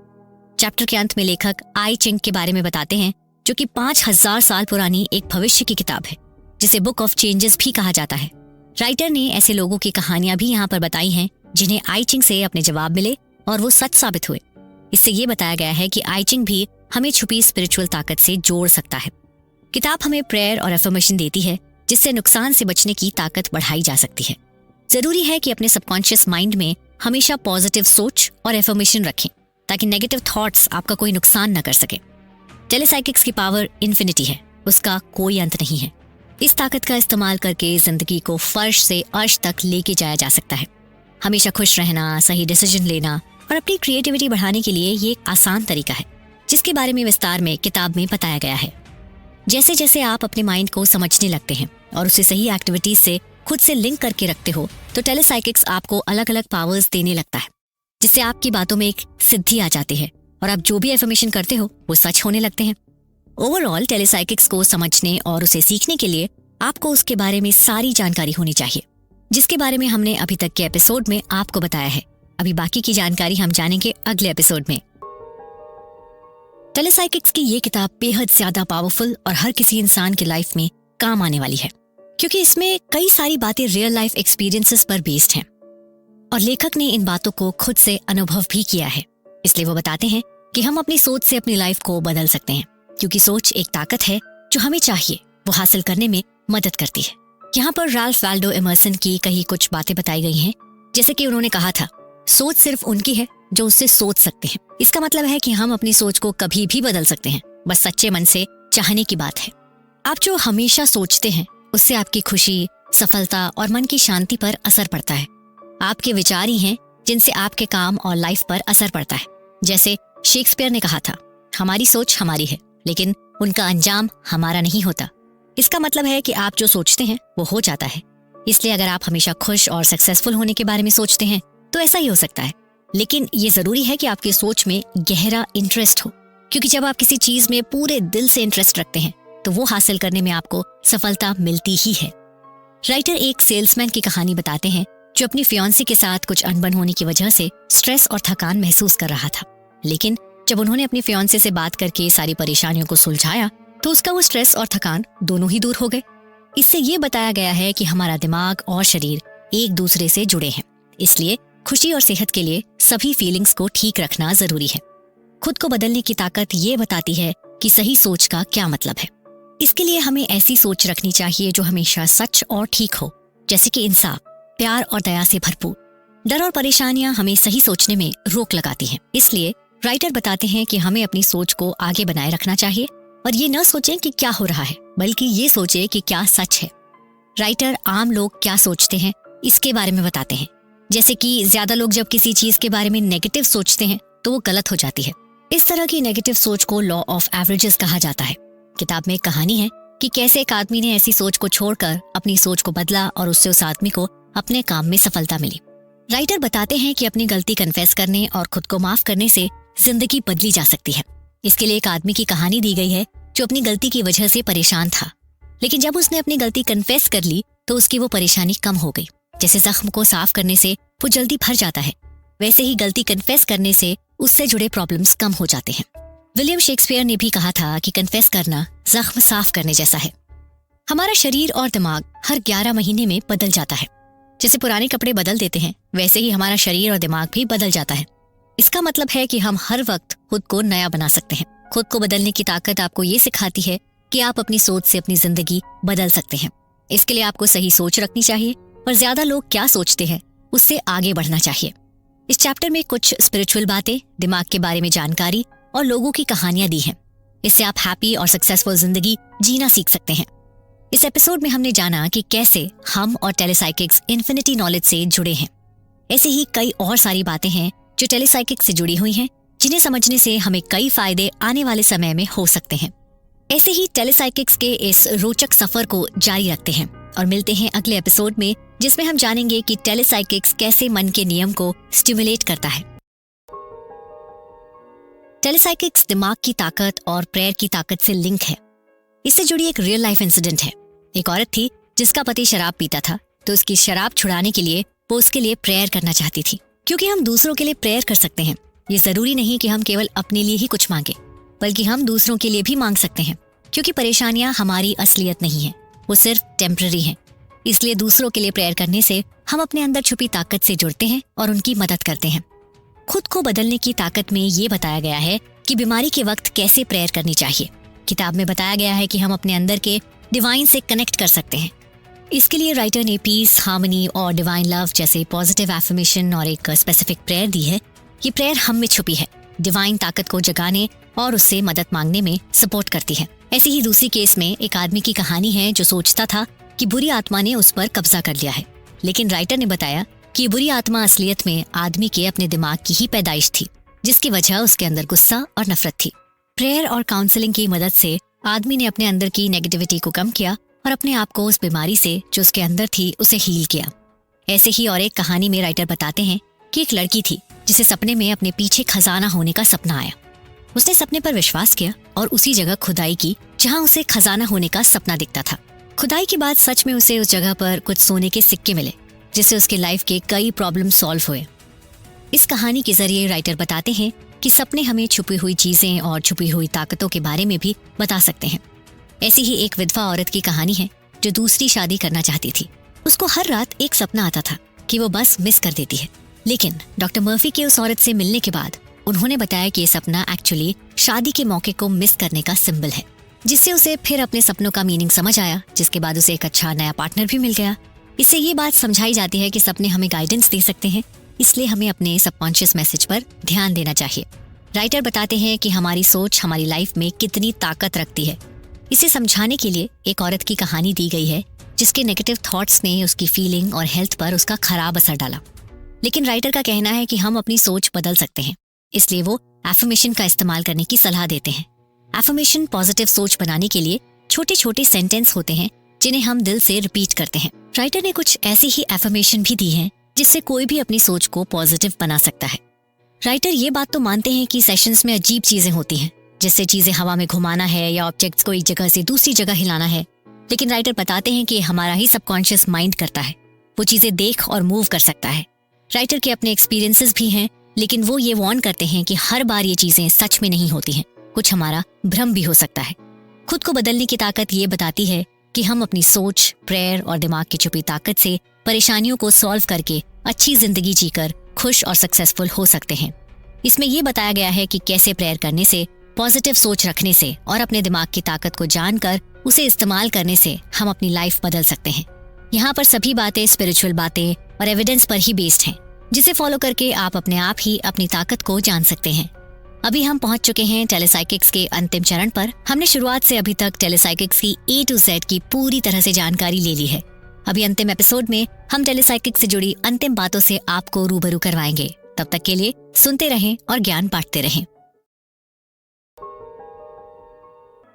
चैप्टर के अंत में लेखक आई चिंग के बारे में बताते हैं, जो कि 5000 साल पुरानी एक भविष्य की किताब है, जिसे बुक ऑफ चेंजेस भी कहा जाता है। राइटर ने ऐसे लोगों की कहानियां भी यहाँ पर बताई हैं जिन्हें आई चिंग से अपने जवाब मिले और वो सच साबित हुए। इससे ये बताया गया है कि आई चिंग भी हमें छुपी स्पिरिचुअल ताकत से जोड़ सकता है। किताब हमें प्रेयर और एफर्मेशन देती है, जिससे नुकसान से बचने की ताकत बढ़ाई जा सकती है। जरूरी है कि अपने सबकॉन्शियस माइंड में हमेशा पॉजिटिव सोच और एफर्मेशन रखें, ताकि नेगेटिव थॉट्स आपका कोई नुकसान न कर सके। टेलीसाइकिक्स की पावर इन्फिनिटी है, उसका कोई अंत नहीं है। इस ताकत का इस्तेमाल करके जिंदगी को फर्श से अर्श तक लेके जाया जा सकता है। हमेशा खुश रहना, सही डिसीजन लेना और अपनी क्रिएटिविटी बढ़ाने के लिए ये एक आसान तरीका है, जिसके बारे में विस्तार में किताब में बताया गया है। जैसे जैसे आप अपने माइंड को समझने लगते हैं और उसे सही एक्टिविटीज से खुद से लिंक करके रखते हो, तो टेलीसाइकिक्स आपको अलग अलग पावर्स देने लगता है, जिससे आपकी बातों में एक सिद्धि आ जाती है और आप जो भी एफर्मेशन करते हो वो सच होने लगते हैं। ओवरऑल टेलीसाइकिक्स को समझने और उसे सीखने के लिए आपको उसके बारे में सारी जानकारी होनी चाहिए, जिसके बारे में हमने अभी तक के एपिसोड में आपको बताया है। अभी बाकी की जानकारी हम जानेंगे अगले एपिसोड में। टेलीसाइकिक्स की ये किताब बेहद ज्यादा पावरफुल और हर किसी इंसान के लाइफ में काम आने वाली है, क्योंकि इसमें कई सारी बातें रियल लाइफ एक्सपीरियंसेस पर बेस्ड हैं और लेखक ने इन बातों को खुद से अनुभव भी किया है। इसलिए वो बताते हैं कि हम अपनी सोच से अपनी लाइफ को बदल सकते हैं, क्योंकि सोच एक ताकत है जो हमें चाहिए वो हासिल करने में मदद करती है। यहाँ पर राल्फ वाल्डो एमर्सन की कही कुछ बातें बताई गई हैं, जैसे कि उन्होंने कहा था, सोच सिर्फ उनकी है जो उससे सोच सकते हैं। इसका मतलब है कि हम अपनी सोच को कभी भी बदल सकते हैं, बस सच्चे मन से चाहने की बात है। आप जो हमेशा सोचते हैं उससे आपकी खुशी, सफलता और मन की शांति पर असर पड़ता है। आपके विचार ही हैं जिनसे आपके काम और लाइफ पर असर पड़ता है। जैसे शेक्सपियर ने कहा था, हमारी सोच हमारी है, लेकिन उनका अंजाम हमारा नहीं होता। इसका मतलब है कि आप जो सोचते हैं वो हो जाता है। इसलिए अगर आप हमेशा खुश और सक्सेसफुल होने के बारे में सोचते हैं तो ऐसा ही हो सकता है, लेकिन ये जरूरी है कि आपकी सोच में गहरा इंटरेस्ट हो, क्योंकि जब आप किसी चीज में पूरे दिल से इंटरेस्ट रखते हैं तो वो हासिल करने में आपको सफलता मिलती ही है। राइटर एक सेल्समैन की कहानी बताते हैं जो अपनी फियांसी के साथ कुछ अनबन होने की वजह से स्ट्रेस और थकान महसूस कर रहा था, लेकिन जब उन्होंने अपनी फियांसी से बात करके सारी परेशानियों को सुलझाया तो उसका वो स्ट्रेस और थकान दोनों ही दूर हो गए। इससे ये बताया गया है कि हमारा दिमाग और शरीर एक दूसरे से जुड़े हैं, इसलिए खुशी और सेहत के लिए सभी फीलिंग्स को ठीक रखना जरूरी है। खुद को बदलने की ताकत ये बताती है कि सही सोच का क्या मतलब है। इसके लिए हमें ऐसी सोच रखनी चाहिए जो हमेशा सच और ठीक हो, जैसे कि इंसाफ, प्यार और दया से भरपूर। डर और परेशानियां हमें सही सोचने में रोक लगाती हैं। इसलिए राइटर बताते हैं कि हमें अपनी सोच को आगे बनाए रखना चाहिए और ये न सोचें कि क्या हो रहा है, बल्कि ये सोचें कि क्या सच है। राइटर आम लोग क्या सोचते हैं इसके बारे में बताते हैं, जैसे कि ज्यादा लोग जब किसी चीज के बारे में नेगेटिव सोचते हैं तो वो गलत हो जाती है। इस तरह की नेगेटिव सोच को लॉ ऑफ एवरेजेस कहा जाता है। किताब में एक कहानी है कि कैसे एक आदमी ने ऐसी सोच को छोड़कर अपनी सोच को बदला और उससे उस आदमी को अपने काम में सफलता मिली। राइटर बताते हैं कि अपनी गलती कन्फेस करने और खुद को माफ करने से जिंदगी बदली जा सकती है। इसके लिए एक आदमी की कहानी दी गई है जो अपनी गलती की वजह से परेशान था, लेकिन जब उसने अपनी गलती कन्फेस कर ली तो उसकी वो परेशानी कम हो गई। जैसे जख्म को साफ करने से वो जल्दी भर जाता है, वैसे ही गलती कन्फेस करने से उससे जुड़े प्रॉब्लम्स कम हो जाते हैं। विलियम शेक्सपियर ने भी कहा था कि कन्फेस करना जख्म साफ करने जैसा है। हमारा शरीर और दिमाग हर 11 महीने में बदल जाता है। जैसे पुराने कपड़े बदल देते हैं, वैसे ही हमारा शरीर और दिमाग भी बदल जाता है। इसका मतलब है कि हम हर वक्त खुद को नया बना सकते हैं। खुद को बदलने की ताकत आपको ये सिखाती है कि आप अपनी सोच से अपनी जिंदगी बदल सकते हैं। इसके लिए आपको सही सोच रखनी चाहिए और ज्यादा लोग क्या सोचते हैं उससे आगे बढ़ना चाहिए। इस चैप्टर में कुछ स्पिरिचुअल बातें, दिमाग के बारे में जानकारी और लोगों की कहानियां दी हैं। इससे आप हैप्पी और सक्सेसफुल जिंदगी जीना सीख सकते हैं। इस एपिसोड में हमने जाना कि कैसे हम और टेलीसाइकिक्स इन्फिनिटी नॉलेज से जुड़े हैं। ऐसे ही कई और सारी बातें हैं जो टेलीसाइकिक्स से जुड़ी हुई हैं, जिन्हें समझने से हमें कई फायदे आने वाले समय में हो सकते हैं। ऐसे ही टेलीसाइकिक्स के इस रोचक सफर को जारी रखते हैं और मिलते हैं अगले एपिसोड में, जिसमें हम जानेंगे कि टेलीसाइकिक्स कैसे मन के नियम को स्टिमुलेट करता है। टेलीसाइकिक्स दिमाग की ताकत और प्रेयर की ताकत से लिंक है। इससे जुड़ी एक रियल लाइफ इंसिडेंट है। एक औरत थी जिसका पति शराब पीता था, तो उसकी शराब छुड़ाने के लिए वो उसके लिए प्रेयर करना चाहती थी। क्योंकि हम दूसरों के लिए प्रेयर कर सकते हैं, ये जरूरी नहीं कि हम केवल अपने लिए ही कुछ मांगे, बल्कि हम दूसरों के लिए भी मांग सकते हैं। क्योंकि परेशानियां हमारी असलियत नहीं है, वो सिर्फ टेम्पररी हैं। इसलिए दूसरों के लिए प्रेयर करने से हम अपने अंदर छुपी ताकत से जुड़ते हैं और उनकी मदद करते हैं। खुद को बदलने की ताकत में ये बताया गया है कि बीमारी के वक्त कैसे प्रेयर करनी चाहिए। किताब में बताया गया है कि हम अपने अंदर के डिवाइन से कनेक्ट कर सकते हैं। इसके लिए राइटर ने पीस, हार्मनी और डिवाइन लव जैसे पॉजिटिव एफर्मेशन और एक स्पेसिफिक प्रेयर दी है। ये प्रेयर हम में छुपी है, डिवाइन ताकत को जगाने और उससे मदद मांगने में सपोर्ट करती है। ऐसे ही दूसरी केस में एक आदमी की कहानी है जो सोचता था कि बुरी आत्मा ने उस पर कब्जा कर लिया है, लेकिन राइटर ने बताया कि बुरी आत्मा असलियत में आदमी के अपने दिमाग की ही पैदाइश थी, जिसकी वजह उसके अंदर गुस्सा और नफरत थी। प्रेयर और काउंसलिंग की मदद से आदमी ने अपने अंदर की नेगेटिविटी को कम किया और अपने आप को उस बीमारी से जो उसके अंदर थी उसे हील किया। ऐसे ही और एक कहानी में राइटर बताते हैं कि एक लड़की थी जिसे सपने में अपने पीछे खजाना होने का सपना आया। उसने सपने पर विश्वास किया और उसी जगह खुदाई की जहां उसे खजाना होने का सपना दिखता था। खुदाई के बाद सच में उसे उस जगह पर कुछ सोने के सिक्के मिले, जिससे उसके लाइफ के कई प्रॉब्लम सॉल्व हुए। इस कहानी के जरिए राइटर बताते हैं कि सपने हमें छुपी हुई चीजें और छुपी हुई ताकतों के बारे में भी बता सकते हैं। ऐसी ही एक विधवा औरत की कहानी है जो दूसरी शादी करना चाहती थी। उसको हर रात एक सपना आता था कि वो बस मिस कर देती है, लेकिन डॉक्टर मर्फी के उस औरत से मिलने के बाद उन्होंने बताया कि ये सपना एक्चुअली शादी के मौके को मिस करने का सिंबल है, जिससे उसे फिर अपने सपनों का मीनिंग समझ आया, जिसके बाद उसे एक अच्छा नया पार्टनर भी मिल गया। इससे ये बात समझाई जाती है कि सपने हमें गाइडेंस दे सकते हैं, इसलिए हमें अपने सबकॉन्शियस मैसेज पर ध्यान देना चाहिए। राइटर बताते हैं कि हमारी सोच हमारी लाइफ में कितनी ताकत रखती है। इसे समझाने के लिए एक औरत की कहानी दी गई है जिसके नेगेटिव थॉट्स ने उसकी फीलिंग और हेल्थ पर उसका खराब असर डाला। लेकिन राइटर का कहना है कि हम अपनी सोच बदल सकते हैं, इसलिए वो एफर्मेशन का इस्तेमाल करने की सलाह देते हैं। एफर्मेशन पॉजिटिव सोच बनाने के लिए छोटे छोटे सेंटेंस होते हैं जिन्हें हम दिल से रिपीट करते हैं। राइटर ने कुछ ऐसी ही एफर्मेशन भी दी हैं जिससे कोई भी अपनी सोच को पॉजिटिव बना सकता है। राइटर ये बात तो मानते हैं कि सेशंस में अजीब चीजें होती हैं, जिससे चीजें हवा में घुमाना है या ऑब्जेक्ट्स को एक जगह से दूसरी जगह हिलाना है, लेकिन राइटर बताते हैं कि हमारा ही सबकॉन्शियस माइंड करता है, वो चीजें देख और मूव कर सकता है। राइटर के अपने एक्सपीरियंसेस भी हैं, लेकिन वो ये वार्न करते हैं कि हर बार ये चीजें सच में नहीं होती हैं, कुछ हमारा भ्रम भी हो सकता है। खुद को बदलने की ताकत ये बताती है कि हम अपनी सोच, प्रेयर और दिमाग की छुपी ताकत से परेशानियों को सॉल्व करके अच्छी जिंदगी जीकर खुश और सक्सेसफुल हो सकते हैं। इसमें यह बताया गया है कि कैसे प्रेयर करने से, पॉजिटिव सोच रखने से और अपने दिमाग की ताकत को जानकर उसे इस्तेमाल करने से हम अपनी लाइफ बदल सकते हैं। यहाँ पर सभी बातें स्पिरिचुअल बातें और एविडेंस पर ही बेस्ड हैं, जिसे फॉलो करके आप अपने आप ही अपनी ताकत को जान सकते हैं। अभी हम पहुंच चुके हैं टेलीसाइकिक्स के अंतिम चरण पर। हमने शुरुआत से अभी तक टेलीसाइकिक्स की A to Z की पूरी तरह से जानकारी ले ली है। अभी अंतिम एपिसोड में हम टेलीसाइकिक्स से जुड़ी अंतिम बातों से आपको रूबरू करवाएंगे। तब तक के लिए सुनते रहें और ज्ञान बांटते रहें।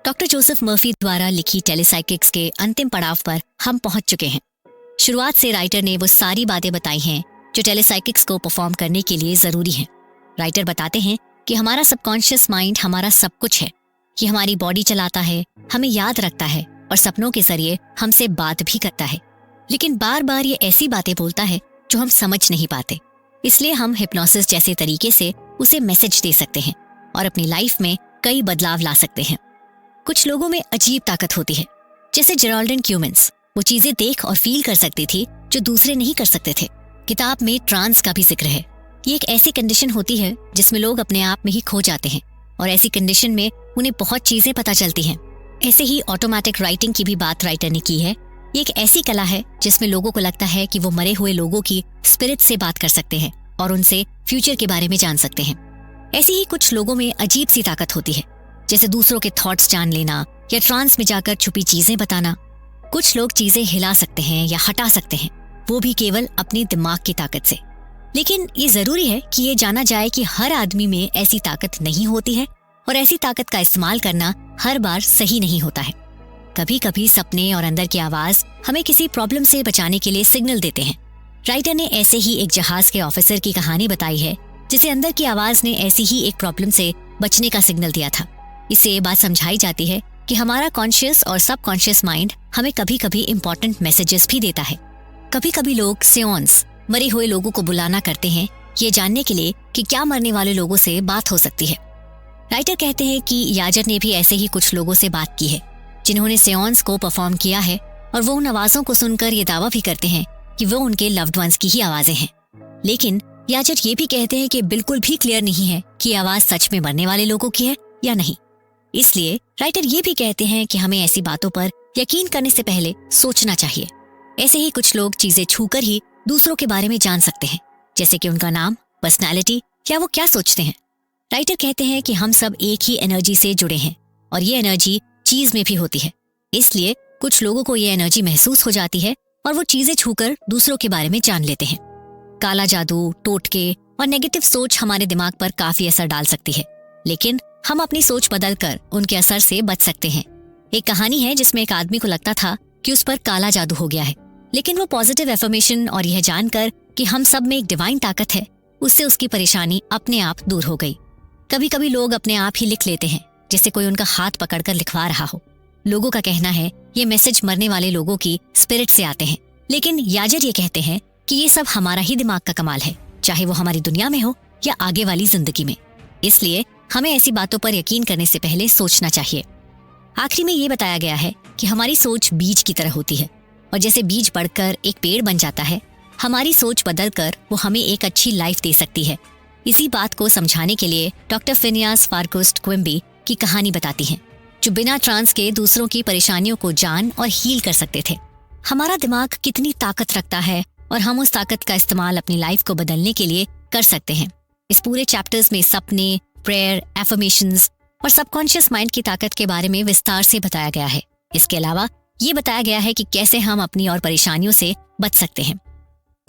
डॉक्टर जोसेफ मर्फी द्वारा लिखी टेलीसाइकिक्स के अंतिम पड़ाव पर हम पहुंच चुके हैं। शुरुआत से राइटर ने वो सारी बातें बताई हैं जो टेलीसाइकिक्स को परफॉर्म करने के लिए जरूरी हैं। राइटर बताते हैं कि हमारा सबकॉन्शियस माइंड हमारा सब कुछ है। ये हमारी बॉडी चलाता है, हमें याद रखता है और सपनों के जरिए हमसे बात भी करता है। लेकिन बार बार ये ऐसी बातें बोलता है जो हम समझ नहीं पाते। इसलिए हम हिप्नोसिस जैसे तरीके से उसे मैसेज दे सकते हैं और अपनी लाइफ में कई बदलाव ला सकते हैं। कुछ लोगों में अजीब ताकत होती है, जैसे जेराल्डिन क्यूमिन्स। वो चीजें देख और फील कर सकती थी जो दूसरे नहीं कर सकते थे। किताब में ट्रांस का भी जिक्र है। ये एक ऐसी कंडीशन होती है जिसमें लोग अपने आप में ही खो जाते हैं और ऐसी कंडीशन में उन्हें बहुत चीजें पता चलती हैं। ऐसे ही ऑटोमेटिक राइटिंग की भी बात राइटर ने की है। ये एक ऐसी कला है जिसमें लोगों को लगता है कि वो मरे हुए लोगों की स्पिरिट से बात कर सकते हैं और उनसे फ्यूचर के बारे में जान सकते हैं। ऐसी ही कुछ लोगों में अजीब सी ताकत होती है, जैसे दूसरों के थॉट्स जान लेना या ट्रांस में जाकर छुपी चीजें बताना। कुछ लोग चीजें हिला सकते हैं या हटा सकते हैं, वो भी केवल अपने दिमाग की ताकत से। लेकिन ये जरूरी है कि ये जाना जाए कि हर आदमी में ऐसी ताकत नहीं होती है और ऐसी ताकत का इस्तेमाल करना हर बार सही नहीं होता है। कभी कभी सपने और अंदर की आवाज हमें किसी प्रॉब्लम से बचाने के लिए सिग्नल देते हैं। राइटर ने ऐसे ही एक जहाज के ऑफिसर की कहानी बताई है, जिसे अंदर की आवाज ने ऐसी ही एक प्रॉब्लम से बचने का सिग्नल दिया था। इससे ये बात समझाई जाती है कि हमारा कॉन्शियस और सबकॉन्शियस माइंड हमें कभी कभी इंपॉर्टेंट मैसेजेस भी देता है। कभी कभी लोग सेओंस, मरे हुए लोगों को बुलाना करते हैं, ये जानने के लिए कि क्या मरने वाले लोगों से बात हो सकती है। राइटर कहते हैं कि याजर ने भी ऐसे ही कुछ लोगों से बात की है, जिन्होंने सेओंस को परफॉर्म किया है और वो उन आवाजों को सुनकर ये दावा भी करते हैं कि वो उनके लव्ड वंस की ही आवाजें हैं। लेकिन याजर ये भी कहते हैं कि बिल्कुल भी क्लियर नहीं है कि आवाज सच में मरने वाले लोगों की है या नहीं। इसलिए राइटर ये भी कहते हैं कि हमें ऐसी बातों पर यकीन करने से पहले सोचना चाहिए। ऐसे ही कुछ लोग चीजें छूकर ही दूसरों के बारे में जान सकते हैं, जैसे कि उनका नाम, पर्सनालिटी या वो क्या सोचते हैं। राइटर कहते हैं कि हम सब एक ही एनर्जी से जुड़े हैं और ये एनर्जी चीज में भी होती है। इसलिए कुछ लोगों को ये एनर्जी महसूस हो जाती है और वो चीजें छूकर दूसरों के बारे में जान लेते हैं। काला जादू, टोटके और नेगेटिव सोच हमारे दिमाग पर काफी असर डाल सकती है, लेकिन हम अपनी सोच बदलकर उनके असर से बच सकते हैं। एक कहानी है जिसमें एक आदमी को लगता था कि उस पर काला जादू हो गया है, लेकिन वो पॉजिटिव एफर्मेशन और यह जानकर कि हम सब में एक डिवाइन ताकत है, उससे उसकी परेशानी अपने आप दूर हो गई। कभी कभी लोग अपने आप ही लिख लेते हैं, जैसे कोई उनका हाथ पकड़कर लिखवा रहा हो। लोगों का कहना है ये मैसेज मरने वाले लोगों की स्पिरिट से आते हैं, लेकिन याजर ये कहते हैं कि ये सब हमारा ही दिमाग का कमाल है, चाहे वो हमारी दुनिया में हो या आगे वाली जिंदगी में। इसलिए हमें ऐसी बातों पर यकीन करने से पहले सोचना चाहिए। आखिरी में ये बताया गया है कि हमारी सोच बीज की तरह होती है और जैसे बीज बढ़कर एक पेड़ बन जाता है, हमारी सोच बदलकर वो हमें एक अच्छी लाइफ दे सकती है। इसी बात को समझाने के लिए डॉक्टर फिनियास फारकोस्ट क्विम्बी की कहानी बताती हैं, जो बिना ट्रांस के दूसरों की परेशानियों को जान और हील कर सकते थे। हमारा दिमाग कितनी ताकत रखता है और हम उस ताकत का इस्तेमाल अपनी लाइफ को बदलने के लिए कर सकते हैं। इस पूरे चैप्टर्स में सपने, प्रेयर, एफर्मेशंस और सबकॉन्शियस माइंड की ताकत के बारे में विस्तार से बताया गया है। इसके अलावा ये बताया गया है कि कैसे हम अपनी और परेशानियों से बच सकते हैं।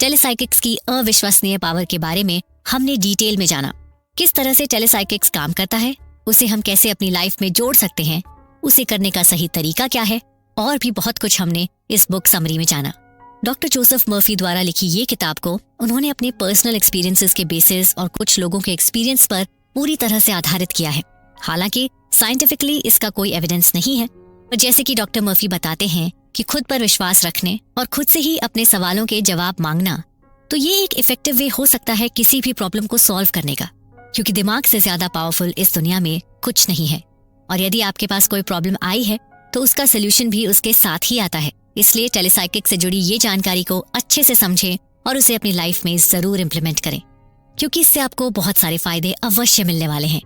टेलीसाइकिक्स की अविश्वसनीय पावर के बारे में हमने डिटेल में जाना। किस तरह से टेलीसाइकिक्स काम करता है, उसे हम कैसे अपनी लाइफ में जोड़ सकते हैं, उसे करने का सही तरीका क्या है, और भी बहुत कुछ हमने इस बुक समरी में जाना। डॉक्टर जोसेफ मर्फी द्वारा लिखी ये किताब को उन्होंने अपने पर्सनल एक्सपीरियंसेस के बेसिस और कुछ लोगों के एक्सपीरियंस पर पूरी तरह से आधारित किया है। हालांकि साइंटिफिकली इसका कोई एविडेंस नहीं है, पर जैसे कि डॉक्टर मर्फी बताते हैं कि खुद पर विश्वास रखने और खुद से ही अपने सवालों के जवाब मांगना, तो ये एक इफेक्टिव वे हो सकता है किसी भी प्रॉब्लम को सॉल्व करने का, क्योंकि दिमाग से ज्यादा पावरफुल इस दुनिया में कुछ नहीं है। और यदि आपके पास कोई प्रॉब्लम आई है तो उसका सोल्यूशन भी उसके साथ ही आता है। इसलिए टेलीसाइकिक से जुड़ी ये जानकारी को अच्छे से समझें और उसे अपनी लाइफ में जरूर इम्प्लीमेंट करें, क्योंकि इससे आपको बहुत सारे फायदे अवश्य मिलने वाले हैं।